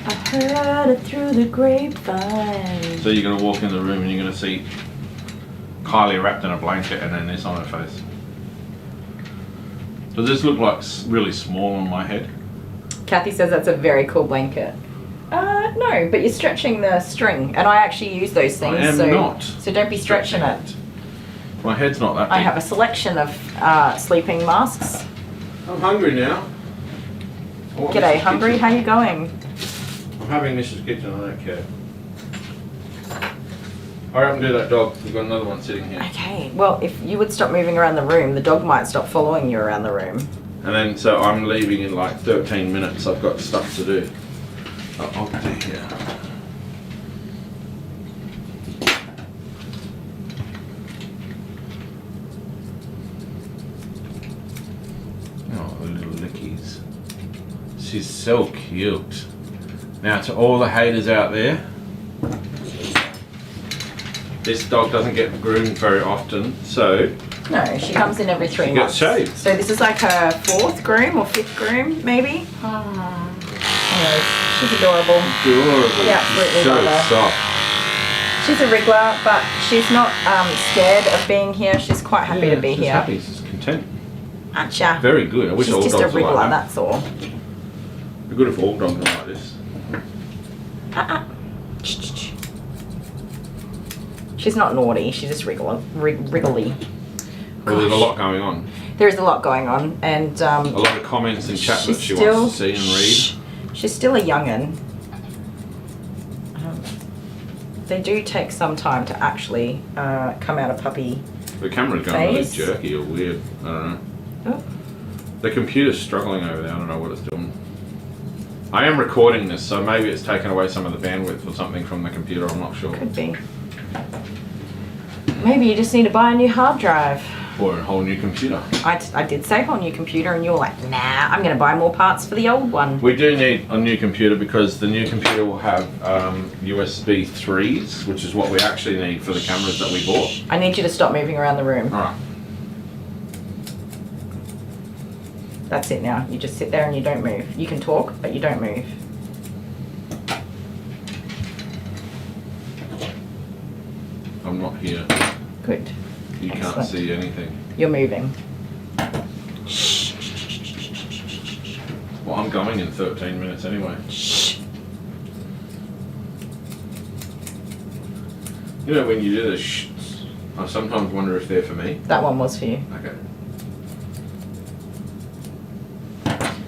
I heard it through the grapevine. So you're going to walk in the room and you're going to see Kylie wrapped in a blanket and then this on her face. Does this look like really small on my head? Kathy says that's a very cool blanket. No, but you're stretching the string, and I actually use those things. I am not. So don't be stretching it. My head's not that big. I have a selection of sleeping masks. I'm hungry now. G'day, hungry? How you going? I'm having Mrs. Kitchen, I don't care. Hurry up and do that dog. We've got another one sitting here. Okay, well, if you would stop moving around the room, the dog might stop following you around the room. And then, so I'm leaving in like 13 minutes. I've got stuff to do. I'll do here. Oh, the little lickies. She's so cute. Now, to all the haters out there, this dog doesn't get groomed very often, so No, she comes in every 3 she months. gets shaved. So this is like her 4th groom or 5th groom, maybe? Anyways, she's adorable. Adorable. Yeah, absolutely So love her. soft. She's a wriggler, but she's not scared of being here. She's quite happy to be she's here. happy. She's content. Acha. Very good. I wish She's all just a dogs were wriggler, like that. that's all. It'd be good if all dogs were like this. She's not naughty. She's just wriggly. Well, there's a lot going on. There is a lot going on, and A lot of comments in chat that she's she still, wants to see and read. She's still a young'un. They do take some time to actually come out of puppy. The camera's going really Face. jerky or weird. I don't know. Oh. The computer's struggling over there. I don't know what it's doing. I am recording this, so maybe it's taken away some of the bandwidth or something from the computer. I'm not sure. Could be. Maybe you just need to buy a new hard drive. Or a whole new computer. I did say whole new computer, and you were like, nah, I'm going to buy more parts for the old one. We do need a new computer because the new computer will have USB 3s, which is what we actually need for the cameras that we bought. I need you to stop moving around the room. Alright. That's it now. You just sit there and you don't move. You can talk, but you don't move. I'm not here. Good. You Excellent. can't see anything. You're moving. Well, I'm going in 13 minutes anyway. You know when you do the shhs, I sometimes wonder if they're for me. That one was for you. Okay.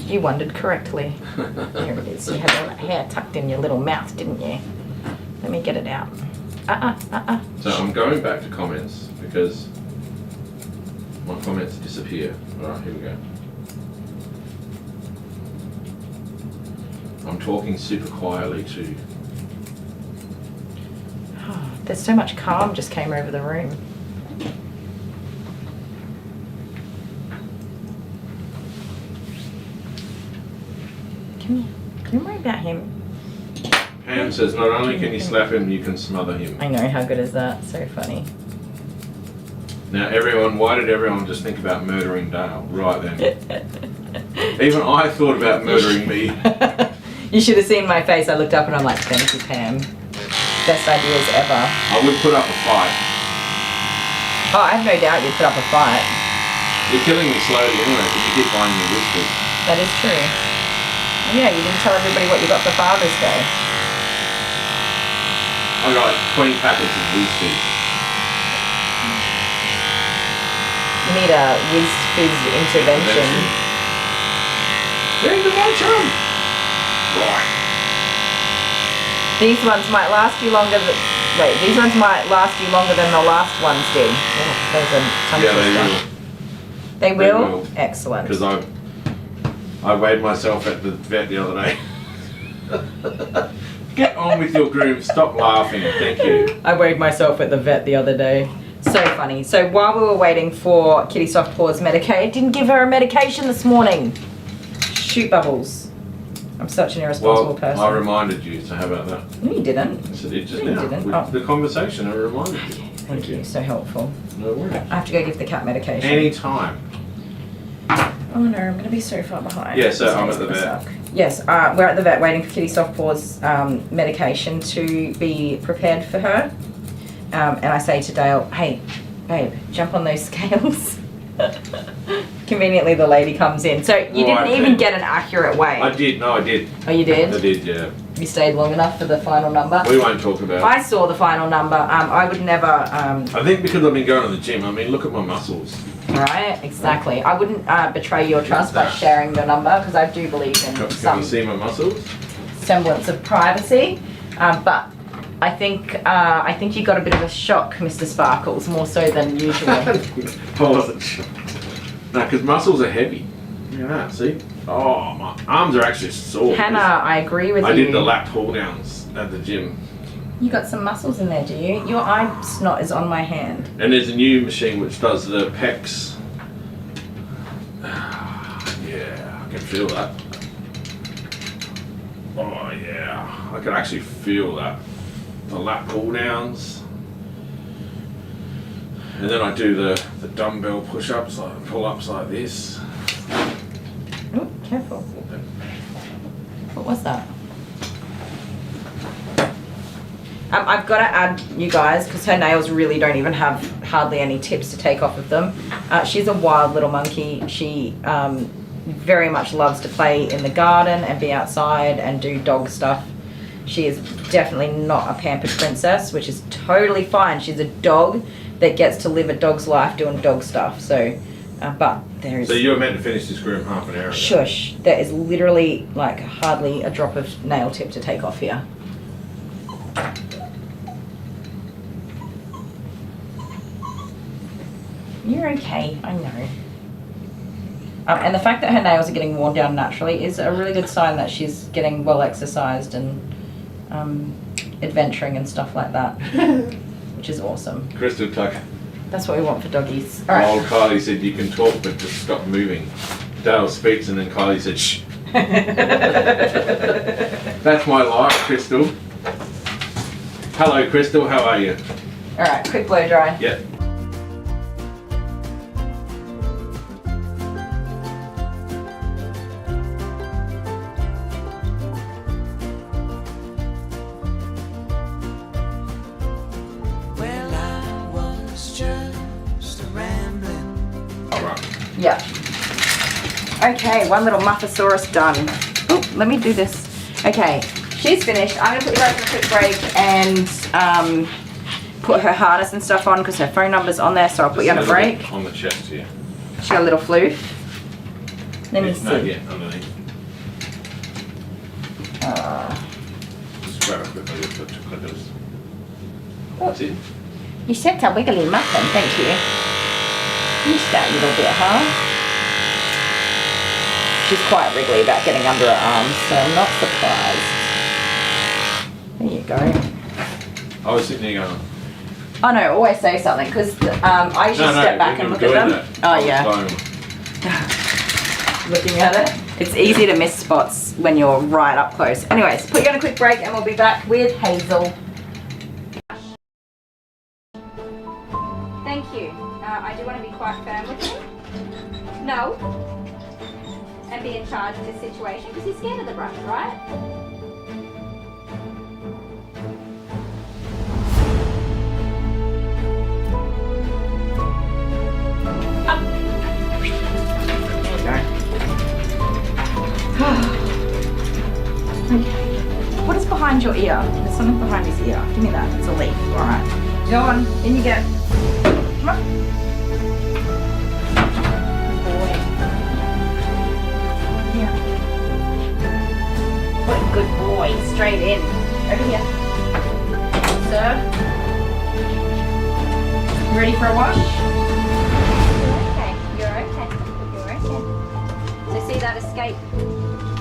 You wondered correctly. Here it is. You had all that hair tucked in your little mouth, didn't you? Let me get it out. So I'm going back to comments because my comments disappear. Alright, here we go. I'm talking super quietly too. There's so much calm just came over the room. Come here. Don't worry about him. Pam says not only can you slap him, you can smother him. I know, how good is that? So funny. Now everyone, why did everyone just think about murdering Dale right then? Even I thought about murdering me. You should have seen my face. I looked up and I'm like, thank you, Pam. Best ideas ever. I would put up a fight. Oh, I have no doubt you'd put up a fight. You're killing me slowly anyway because you keep buying me whiskers. That is true. Yeah, you didn't tell everybody what you got for Father's Day. I got like 20 packets of whiskers. You need a whiz fizz intervention. Intervention! Right. These ones might last you longer than... Wait, these ones might last you longer than the last ones did. Oh, those are tongue twister. They will? Excellent. Because I weighed myself at the vet the other day. Get on with your groom. Stop laughing. Thank you. I weighed myself at the vet the other day. So funny. So while we were waiting for Kitty Soft Paws Medicaid, didn't give her a medication this morning. Shoot bubbles. I'm such an irresponsible person. I reminded you, so how about that? No, you didn't. Yes, I did just No, you now. didn't. With Oh. the conversation, I reminded you. Thank you. So helpful. No worries. I have to go give the cat medication. Anytime. Oh no, I'm going to be so far behind. Yeah, so This I'm is at the gonna vet. suck. Yes, we're at the vet waiting for Kitty Soft Paws medication to be prepared for her. And I say to Dale, hey, babe, jump on those scales. conveniently the lady comes in. So you didn't even get an accurate weight. I did, no I did. Oh, you did? I did, yeah. You stayed long enough for the final number? We won't talk about it. I saw the final number. I would never... I think because I've been going to the gym, I mean, look at my muscles. Right, exactly. I wouldn't betray your trust by sharing your number because I do believe in Can some you see my muscles? semblance of privacy. But I think you got a bit of a shock, Mr. Sparkles, more so than usual. I wasn't sure. No, because muscles are heavy. Look at that, see? Oh, my arms are actually sore. Hannah, I agree with you. I did the lat pull downs at the gym. You got some muscles in there, do you? Your eye snot is on my hand. And there's a new machine which does the pecs. Yeah, I can feel that. Oh yeah, I can actually feel that. The lat pull downs. And then I do the dumbbell push-ups, like pull-ups like this. Oh, careful. What was that? I've got to add, you guys, because her nails really don't even have hardly any tips to take off of them. She's a wild little monkey. She very much loves to play in the garden and be outside and do dog stuff. She is definitely not a pampered princess, which is totally fine. She's a dog that gets to live a dog's life doing dog stuff. So, but there is... So you were meant to finish this groom half an hour ago. Shush. There is literally like hardly a drop of nail tip to take off here. You're okay, I know. And the fact that her nails are getting worn down naturally is a really good sign that she's getting well exercised and adventuring and stuff like that, which is awesome. Crystal Tucker. That's what we want for doggies. All right. Old Kylie said you can talk but just stop moving. Dale speaks and then Kylie said shh. That's my life, Crystal. Hello Crystal, how are you? All right, quick blow dry. Yep. Yeah. Okay, one little Muffosaurus done. Oh, let me do this. Okay, she's finished. I'm gonna put you guys in a quick break and put her harness and stuff on because her phone number's on there, so I'll put you on a break. On the chest here. She got a little floof. Let me see. No, yeah, underneath. Just grab it quickly with the clippers. That's it. You said a wiggly muffin, thank you. Just that little bit, huh? She's quite wriggly about getting under her arms, so I'm not surprised. There you go. I was sitting there going... Oh no, always say something, because I usually step back and look at them. Oh yeah. Looking at it. It's easy to miss spots when you're right up close. Anyways, put you on a quick break and we'll be back with Hazel. Thank you. I do want to be quite firm with him. No. And be in charge of this situation because he's scared of the brush, right? Up. There we go. Okay. What is behind your ear? There's something behind his ear. Give me that. It's a leaf. Alright. Go on. In you go. Come on. What a good boy. Straight in. Over here. Sir. You ready for a wash? You're okay. You're okay. So see that escape?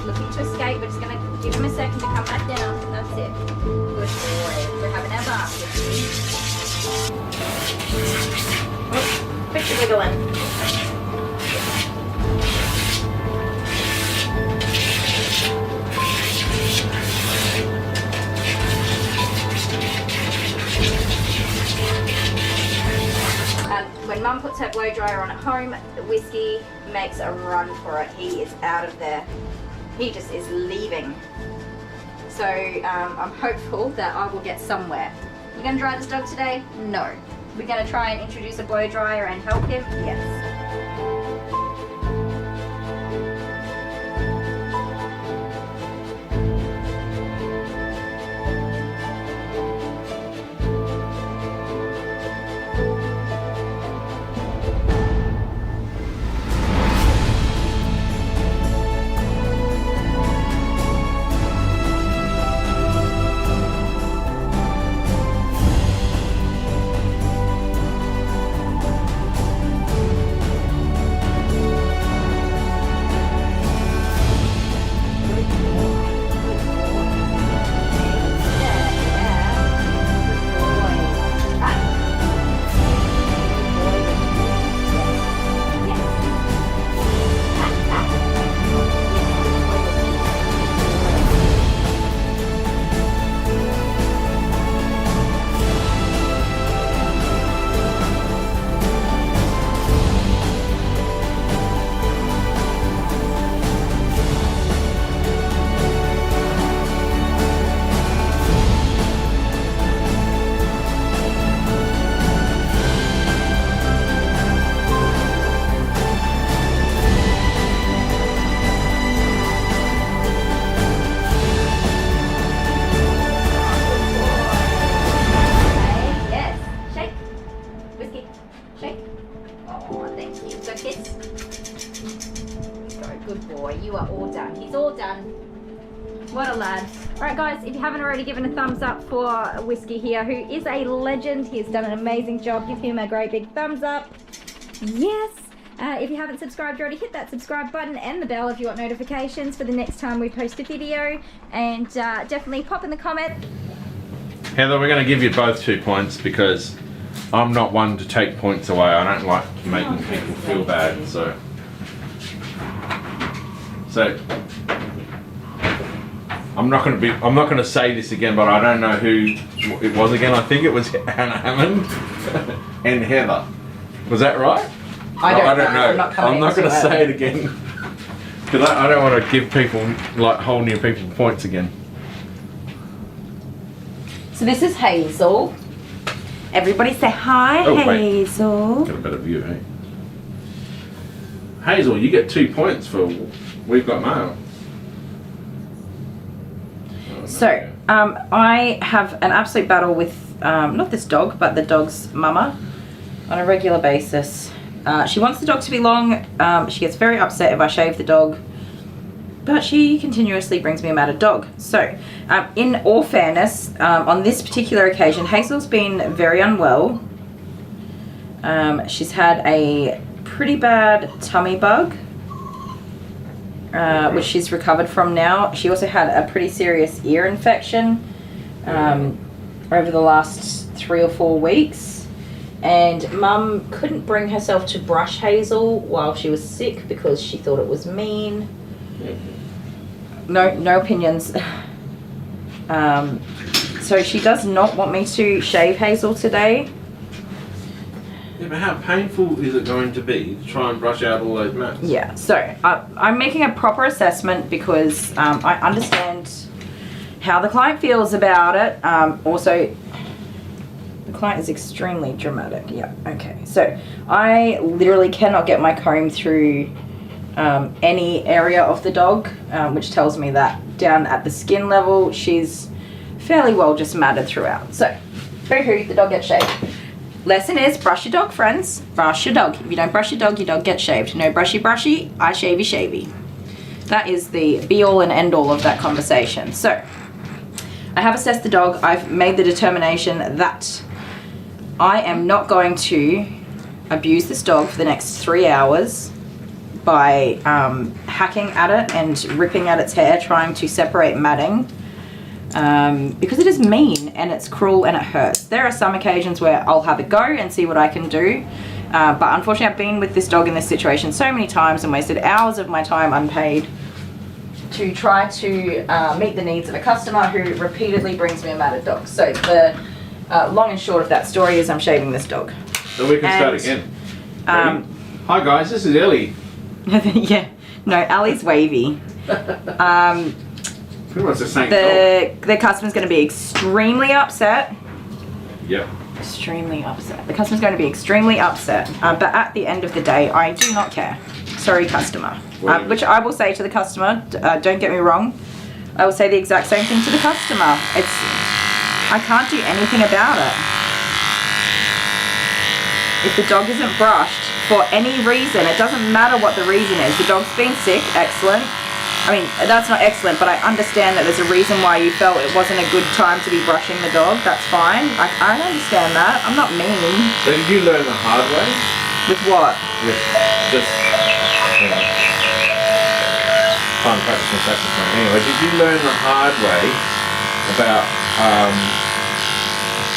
Looking to escape. We're just going to give him a second to come back down. That's it. Good boy. We're having our bath with you. Oh, quit your wiggling. When Mum puts her blow dryer on at home, the Whiskey makes a run for it. He is out of there. He just is leaving. So I'm hopeful that I will get somewhere. You gonna dry this dog today? No. We're gonna try and introduce a blow dryer and help him? Yes. if you haven't already given a thumbs up for Whiskey here, who is a legend. He's done an amazing job. Give him a great big thumbs up. Yes. If you haven't subscribed already, hit that subscribe button and the bell if you want notifications for the next time we post a video. And definitely pop in the comment. Heather, we're going to give you both 2 points because I'm not one to take points away. I don't like making people feel bad, so I'm not going to say this again, but I don't know who it was again. I think it was Hannah Hammond and Heather. Was that right? I don't know. I'm not going to say it again because I don't want to give people, like, whole new people points again. So this is Hazel. Everybody say hi, Oh, wait. Hazel. Get a better view, eh? Hazel, you get 2 points for We've Got Mail. So, I have an absolute battle with, not this dog, but the dog's mama on a regular basis. She wants the dog to be long. She gets very upset if I shave the dog, but she continuously brings me a matted dog. So, in all fairness, on this particular occasion, Hazel's been very unwell. She's had a pretty bad tummy bug, which she's recovered from now. She also had a pretty serious ear infection over the last 3 or 4 weeks. And Mum couldn't bring herself to brush Hazel while she was sick because she thought it was mean. No opinions. So she does not want me to shave Hazel today. Yeah, but how painful is it going to be to try and brush out all those mats? Yeah, so I'm making a proper assessment because I understand how the client feels about it. Also, the client is extremely dramatic. Yeah, okay. So I literally cannot get my comb through any area of the dog, which tells me that down at the skin level, she's fairly well just matted throughout. So, boo-hoo, the dog gets shaved. Lesson is brush your dog, friends. Brush your dog. If you don't brush your dog gets shaved. No brushy, I shavey. That is the be-all and end-all of that conversation. So, I have assessed the dog. I've made the determination that I am not going to abuse this dog for the next 3 hours by hacking at it and ripping at its hair, trying to separate matting, because it is mean and it's cruel and it hurts. There are some occasions where I'll have a go and see what I can do, but unfortunately I've been with this dog in this situation so many times and wasted hours of my time unpaid to try to meet the needs of a customer who repeatedly brings me a matted dog. So the long and short of that story is I'm shaving this dog. So we can start again. Hi guys, this is Ellie. Yeah, no, Ali's wavy. Pretty much the same dog. The customer's going to be extremely upset. Yep. Extremely upset. The customer's going to be extremely upset. But at the end of the day, I do not care. Sorry, customer. Which I will say to the customer, don't get me wrong, I will say the exact same thing to the customer. I can't do anything about it. If the dog isn't brushed for any reason, it doesn't matter what the reason is. The dog's been sick, excellent. I mean, that's not excellent, but I understand that there's a reason why you felt it wasn't a good time to be brushing the dog. That's fine. I understand that. I'm not mean. So did you learn the hard way? With what? With just fun practice and saxophone. Anyway, did you learn the hard way about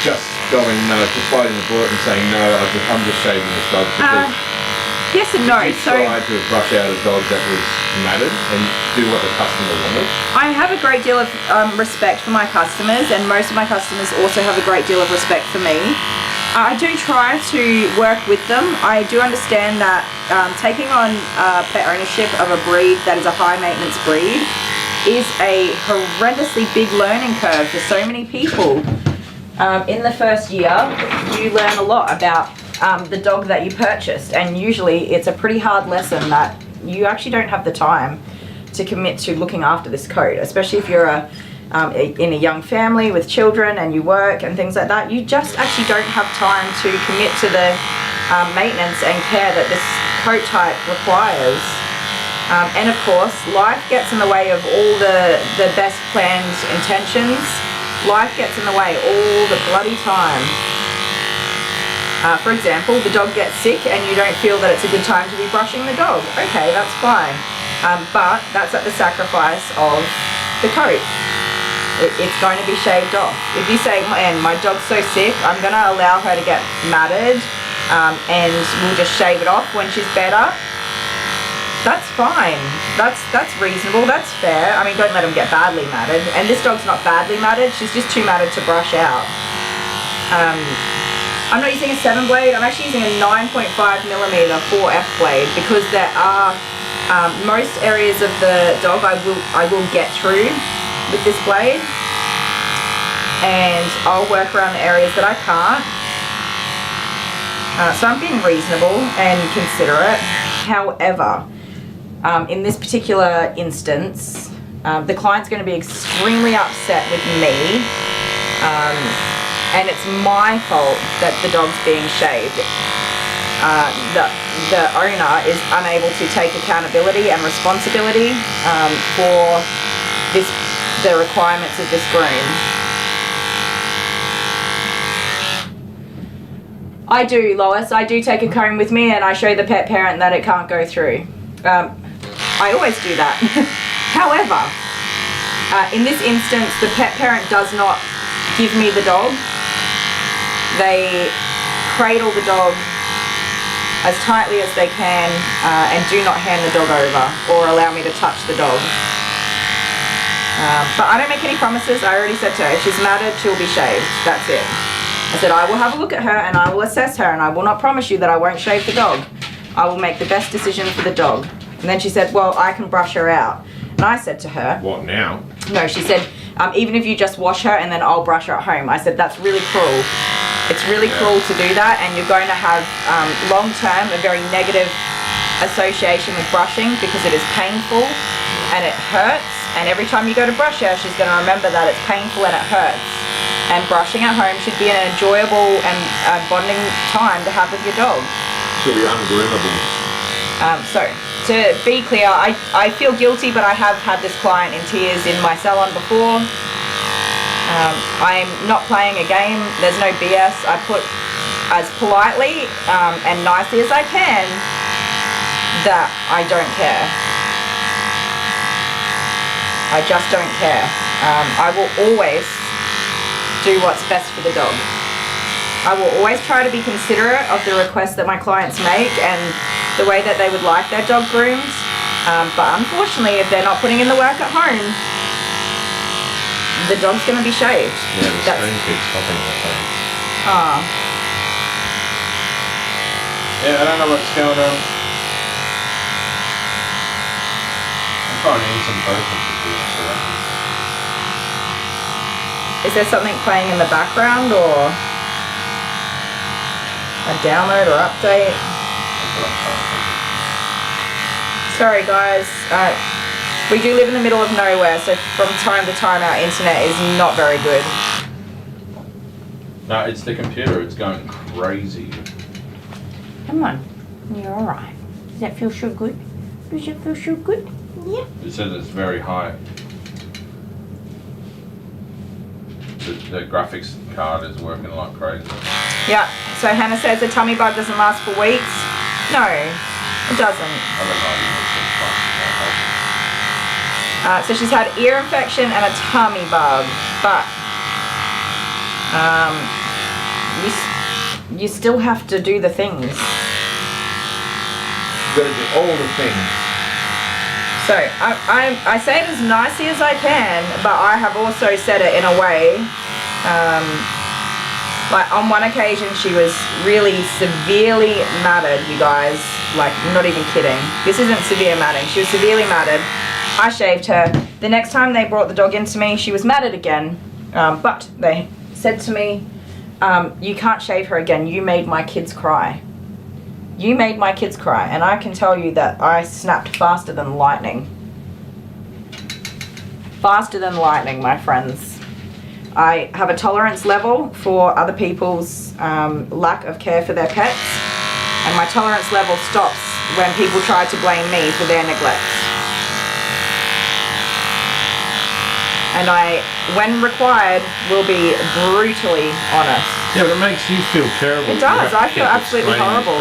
just going no, just biting the bullet and saying no, I'm just shaving this dog? Because yes and no. You tried to brush out a dog that was matted and do what the customer wanted? I have a great deal of respect for my customers, and most of my customers also have a great deal of respect for me. I do try to work with them. I do understand that taking on pet ownership of a breed that is a high maintenance breed is a horrendously big learning curve for so many people. In the first year, you learn a lot about the dog that you purchased, and usually it's a pretty hard lesson that you actually don't have the time to commit to looking after this coat, especially if you're in a young family with children and you work and things like that. You just actually don't have time to commit to the maintenance and care that this coat type requires. And of course, life gets in the way of all the best planned intentions. Life gets in the way all the bloody time. For example, the dog gets sick and you don't feel that it's a good time to be brushing the dog. Okay, that's fine. But that's at the sacrifice of the coat. It's going to be shaved off. If you say, man, my dog's so sick, I'm going to allow her to get matted and we'll just shave it off when she's better, that's fine. That's reasonable. That's fair. I mean, don't let them get badly matted. And this dog's not badly matted. She's just too matted to brush out. I'm not using a 7 blade. I'm actually using a 9.5mm 4F blade because there are most areas of the dog I will get through with this blade, and I'll work around the areas that I can't. So I'm being reasonable and considerate. However, in this particular instance, the client's going to be extremely upset with me, and it's my fault that the dog's being shaved. The owner is unable to take accountability and responsibility for the requirements of this groom. I do, Lois. I do take a comb with me and I show the pet parent that it can't go through. I always do that. However, in this instance, the pet parent does not give me the dog. They cradle the dog as tightly as they can and do not hand the dog over or allow me to touch the dog. But I don't make any promises. I already said to her, if she's matted, she'll be shaved. That's it. I said, I will have a look at her and I will assess her and I will not promise you that I won't shave the dog. I will make the best decision for the dog. And then she said, well, I can brush her out. And I said to her, what now? No, she said, even if you just wash her and then I'll brush her at home. I said, that's really cruel. It's really cruel to do that, and you're going to have long-term a very negative association with brushing because it is painful and it hurts, and every time you go to brush her, she's going to remember that it's painful and it hurts. And brushing at home should be an enjoyable and bonding time to have with your dog. Should be ungroomable. So, to be clear, I feel guilty, but I have had this client in tears in my salon before. I'm not playing a game. There's no BS. I put as politely and nicely as I can that I don't care. I just don't care. I will always do what's best for the dog. I will always try to be considerate of the requests that my clients make and the way that they would like their dog groomed. But unfortunately, if they're not putting in the work at home, the dog's going to be shaved. Yeah, the spoon keeps stopping that thing. Ah. Yeah, I don't know what's going on. I'm trying to use some broken to do so that. Is there something playing in the background or a download or update? Sorry guys, we do live in the middle of nowhere, so from time to time our internet is not very good. No, it's the computer, it's going crazy. Come on, you're alright. Does that feel so good? Does it feel so good? Yeah. It says it's very high. The graphics card is working like crazy. Yeah, so Hannah says the tummy bug doesn't last for weeks. No, it doesn't. I don't know. So she's had ear infection and a tummy bug, but you still have to do the things. You've got to do all the things. So I say it as nicely as I can, but I have also said it in a way, like on one occasion she was really severely matted, you guys, like not even kidding. This isn't severe matting, she was severely matted. I shaved her. The next time they brought the dog into me, she was matted again, but they said to me, you can't shave her again, you made my kids cry. You made my kids cry, and I can tell you that I snapped faster than lightning. Faster than lightning, my friends. I have a tolerance level for other people's lack of care for their pets, and my tolerance level stops when people try to blame me for their neglect. And I, when required, will be brutally honest. Yeah, but it makes you feel terrible. It does. I feel absolutely horrible.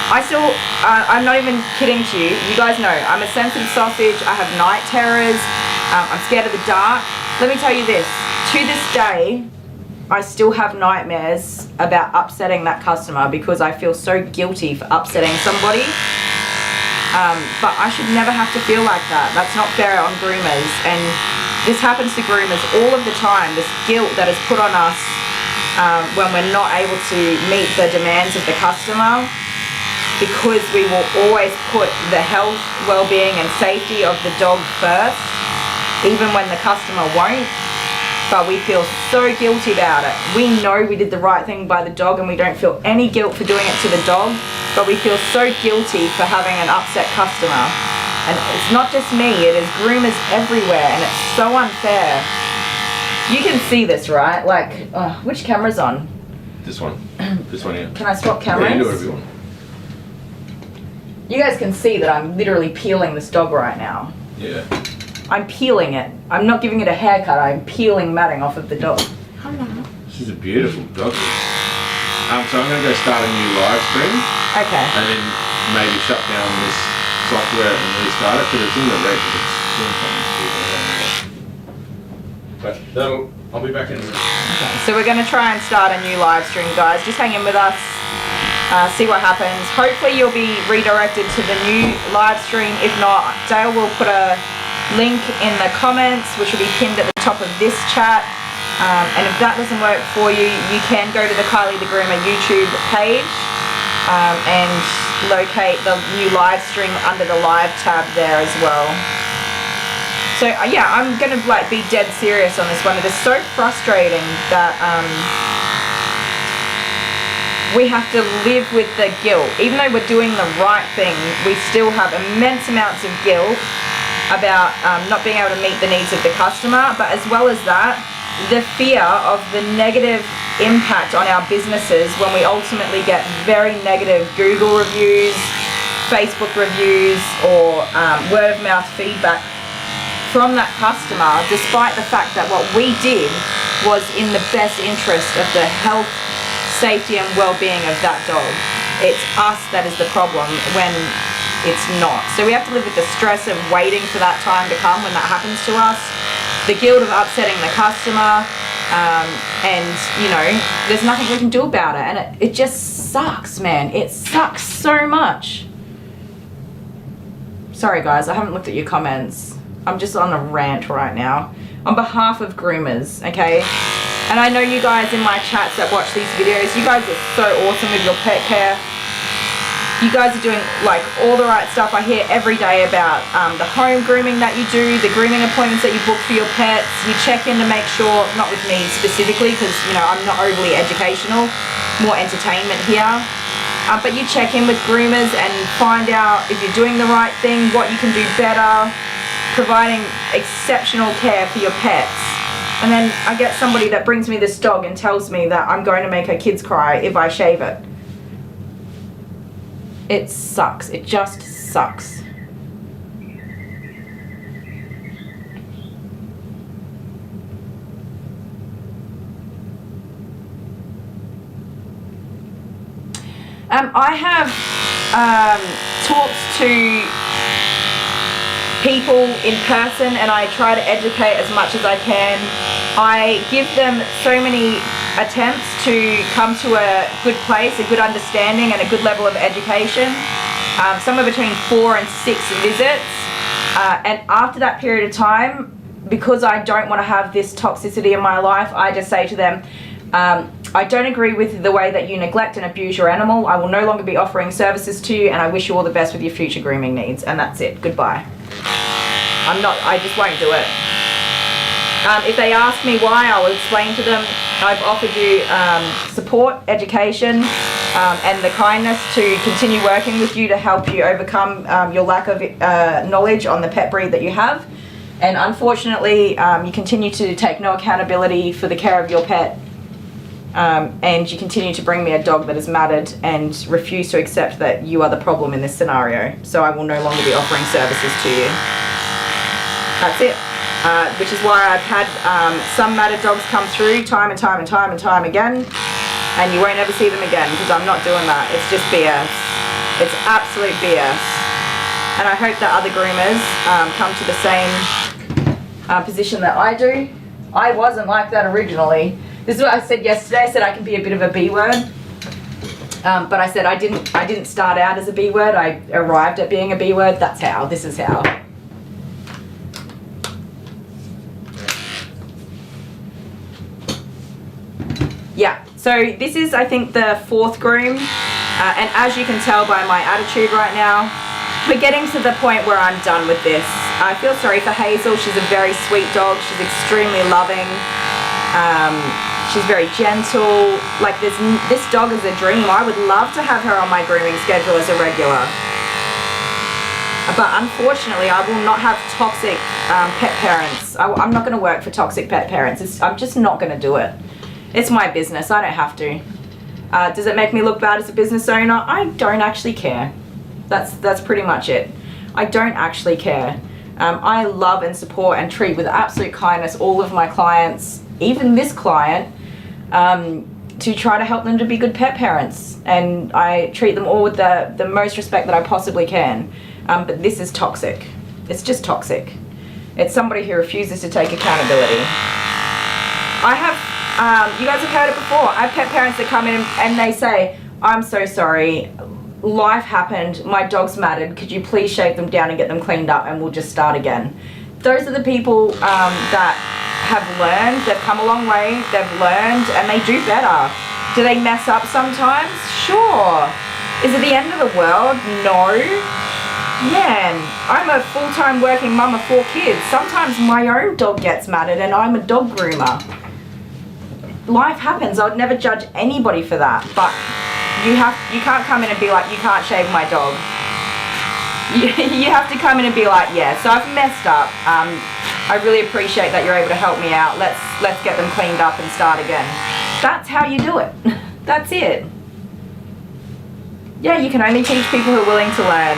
I still, I'm not even kidding to you. You guys know, I'm a sensitive sausage. I have night terrors. I'm scared of the dark. Let me tell you this. To this day, I still have nightmares about upsetting that customer because I feel so guilty for upsetting somebody. But I should never have to feel like that. That's not fair on groomers. And this happens to groomers all of the time. This guilt that is put on us when we're not able to meet the demands of the customer, because we will always put the health, well-being and safety of the dog first, even when the customer won't. But we feel so guilty about it. We know we did the right thing by the dog and we don't feel any guilt for doing it to the dog, but we feel so guilty for having an upset customer. And it's not just me, it is groomers everywhere, and it's so unfair. You can see this, right? Like, which camera's on? This one. This one here. Can I swap cameras? Yeah, you do whatever you want. You guys can see that I'm literally peeling this dog right now. Yeah. I'm peeling it. I'm not giving it a haircut, I'm peeling matting off of the dog. She's a beautiful dog. So I'm going to go start a new live stream. Okay. And then maybe shut down this software and restart it, because it's in the red, but it's doing something. But I'll be back in a minute. Okay, so we're going to try and start a new live stream, guys. Just hang in with us. See what happens. Hopefully you'll be redirected to the new live stream. If not, Dale will put a link in the comments, which will be pinned at the top of this chat. And if that doesn't work for you, you can go to the Kylie the Groomer YouTube page and locate the new live stream under the live tab there as well. So yeah, I'm gonna like be dead serious on this one. It is so frustrating that we have to live with the guilt. Even though we're doing the right thing, we still have immense amounts of guilt about not being able to meet the needs of the customer, but as well as that, the fear of the negative impact on our businesses when we ultimately get very negative Google reviews, Facebook reviews, or word of mouth feedback from that customer, despite the fact that what we did was in the best interest of the health, safety and well-being of that dog. It's us that is the problem when it's not. So we have to live with the stress of waiting for that time to come when that happens to us, the guilt of upsetting the customer, and you know, there's nothing we can do about it, and it just sucks, man. It sucks so much. Sorry guys, I haven't looked at your comments. I'm just on a rant right now on behalf of groomers, okay? And I know you guys in my chats that watch these videos, you guys are so awesome with your pet care. You guys are doing like all the right stuff. I hear every day about the home grooming that you do, the grooming appointments that you book for your pets. You check in to make sure, not with me specifically, because you know I'm not overly educational, more entertainment here. But you check in with groomers and find out if you're doing the right thing, what you can do better, providing exceptional care for your pets. And then I get somebody that brings me this dog and tells me that I'm going to make her kids cry if I shave it. It sucks. It just sucks. I have talked to people in person and I try to educate as much as I can. I give them so many attempts to come to a good place, a good understanding and a good level of education, somewhere between 4 and 6 visits, and after that period of time, because I don't want to have this toxicity in my life, I just say to them, I don't agree with the way that you neglect and abuse your animal. I will no longer be offering services to you and I wish you all the best with your future grooming needs, and that's it. Goodbye. I just won't do it. If they ask me why, I will explain to them I've offered you support, education, and the kindness to continue working with you to help you overcome your lack of knowledge on the pet breed that you have. And unfortunately, you continue to take no accountability for the care of your pet. and you continue to bring me a dog that is matted and refuse to accept that you are the problem in this scenario. So I will no longer be offering services to you. That's it. Which is why I've had some matted dogs come through time and time and time and time again, and you won't ever see them again because I'm not doing that. It's just BS. It's absolute BS. And I hope that other groomers come to the same position that I do. I wasn't like that originally. This is what I said yesterday. I said I can be a bit of a B word, but I said I didn't start out as a B word. I arrived at being a B word. That's how. This is how. Yeah. So this is, I think, the 4th groom, and as you can tell by my attitude right now, we're getting to the point where I'm done with this. I feel sorry for Hazel. She's a very sweet dog. She's extremely loving. She's very gentle. Like this dog is a dream. I would love to have her on my grooming schedule as a regular. But unfortunately, I will not have toxic pet parents. I'm not going to work for toxic pet parents. I'm just not going to do it. It's my business. I don't have to. Does it make me look bad as a business owner? I don't actually care. That's pretty much it. I don't actually care. I love and support and treat with absolute kindness all of my clients, even this client, to try to help them to be good pet parents. And I treat them all with the most respect that I possibly can. But this is toxic. It's just toxic. It's somebody who refuses to take accountability. I have, you guys have heard it before. I have pet parents that come in and they say, I'm so sorry. Life happened, my dog's matted, could you please shave them down and get them cleaned up and we'll just start again. Those are the people that have learned, they've come a long way, they've learned and they do better. Do they mess up sometimes? Sure. Is it the end of the world? No. Man, I'm a full-time working mum of 4 kids. Sometimes my own dog gets matted and I'm a dog groomer. Life happens, I would never judge anybody for that, but you can't come in and be like, you can't shave my dog. You have to come in and be like, yeah, so I've messed up. I really appreciate that you're able to help me out. Let's get them cleaned up and start again. That's how you do it. That's it. Yeah, you can only teach people who are willing to learn.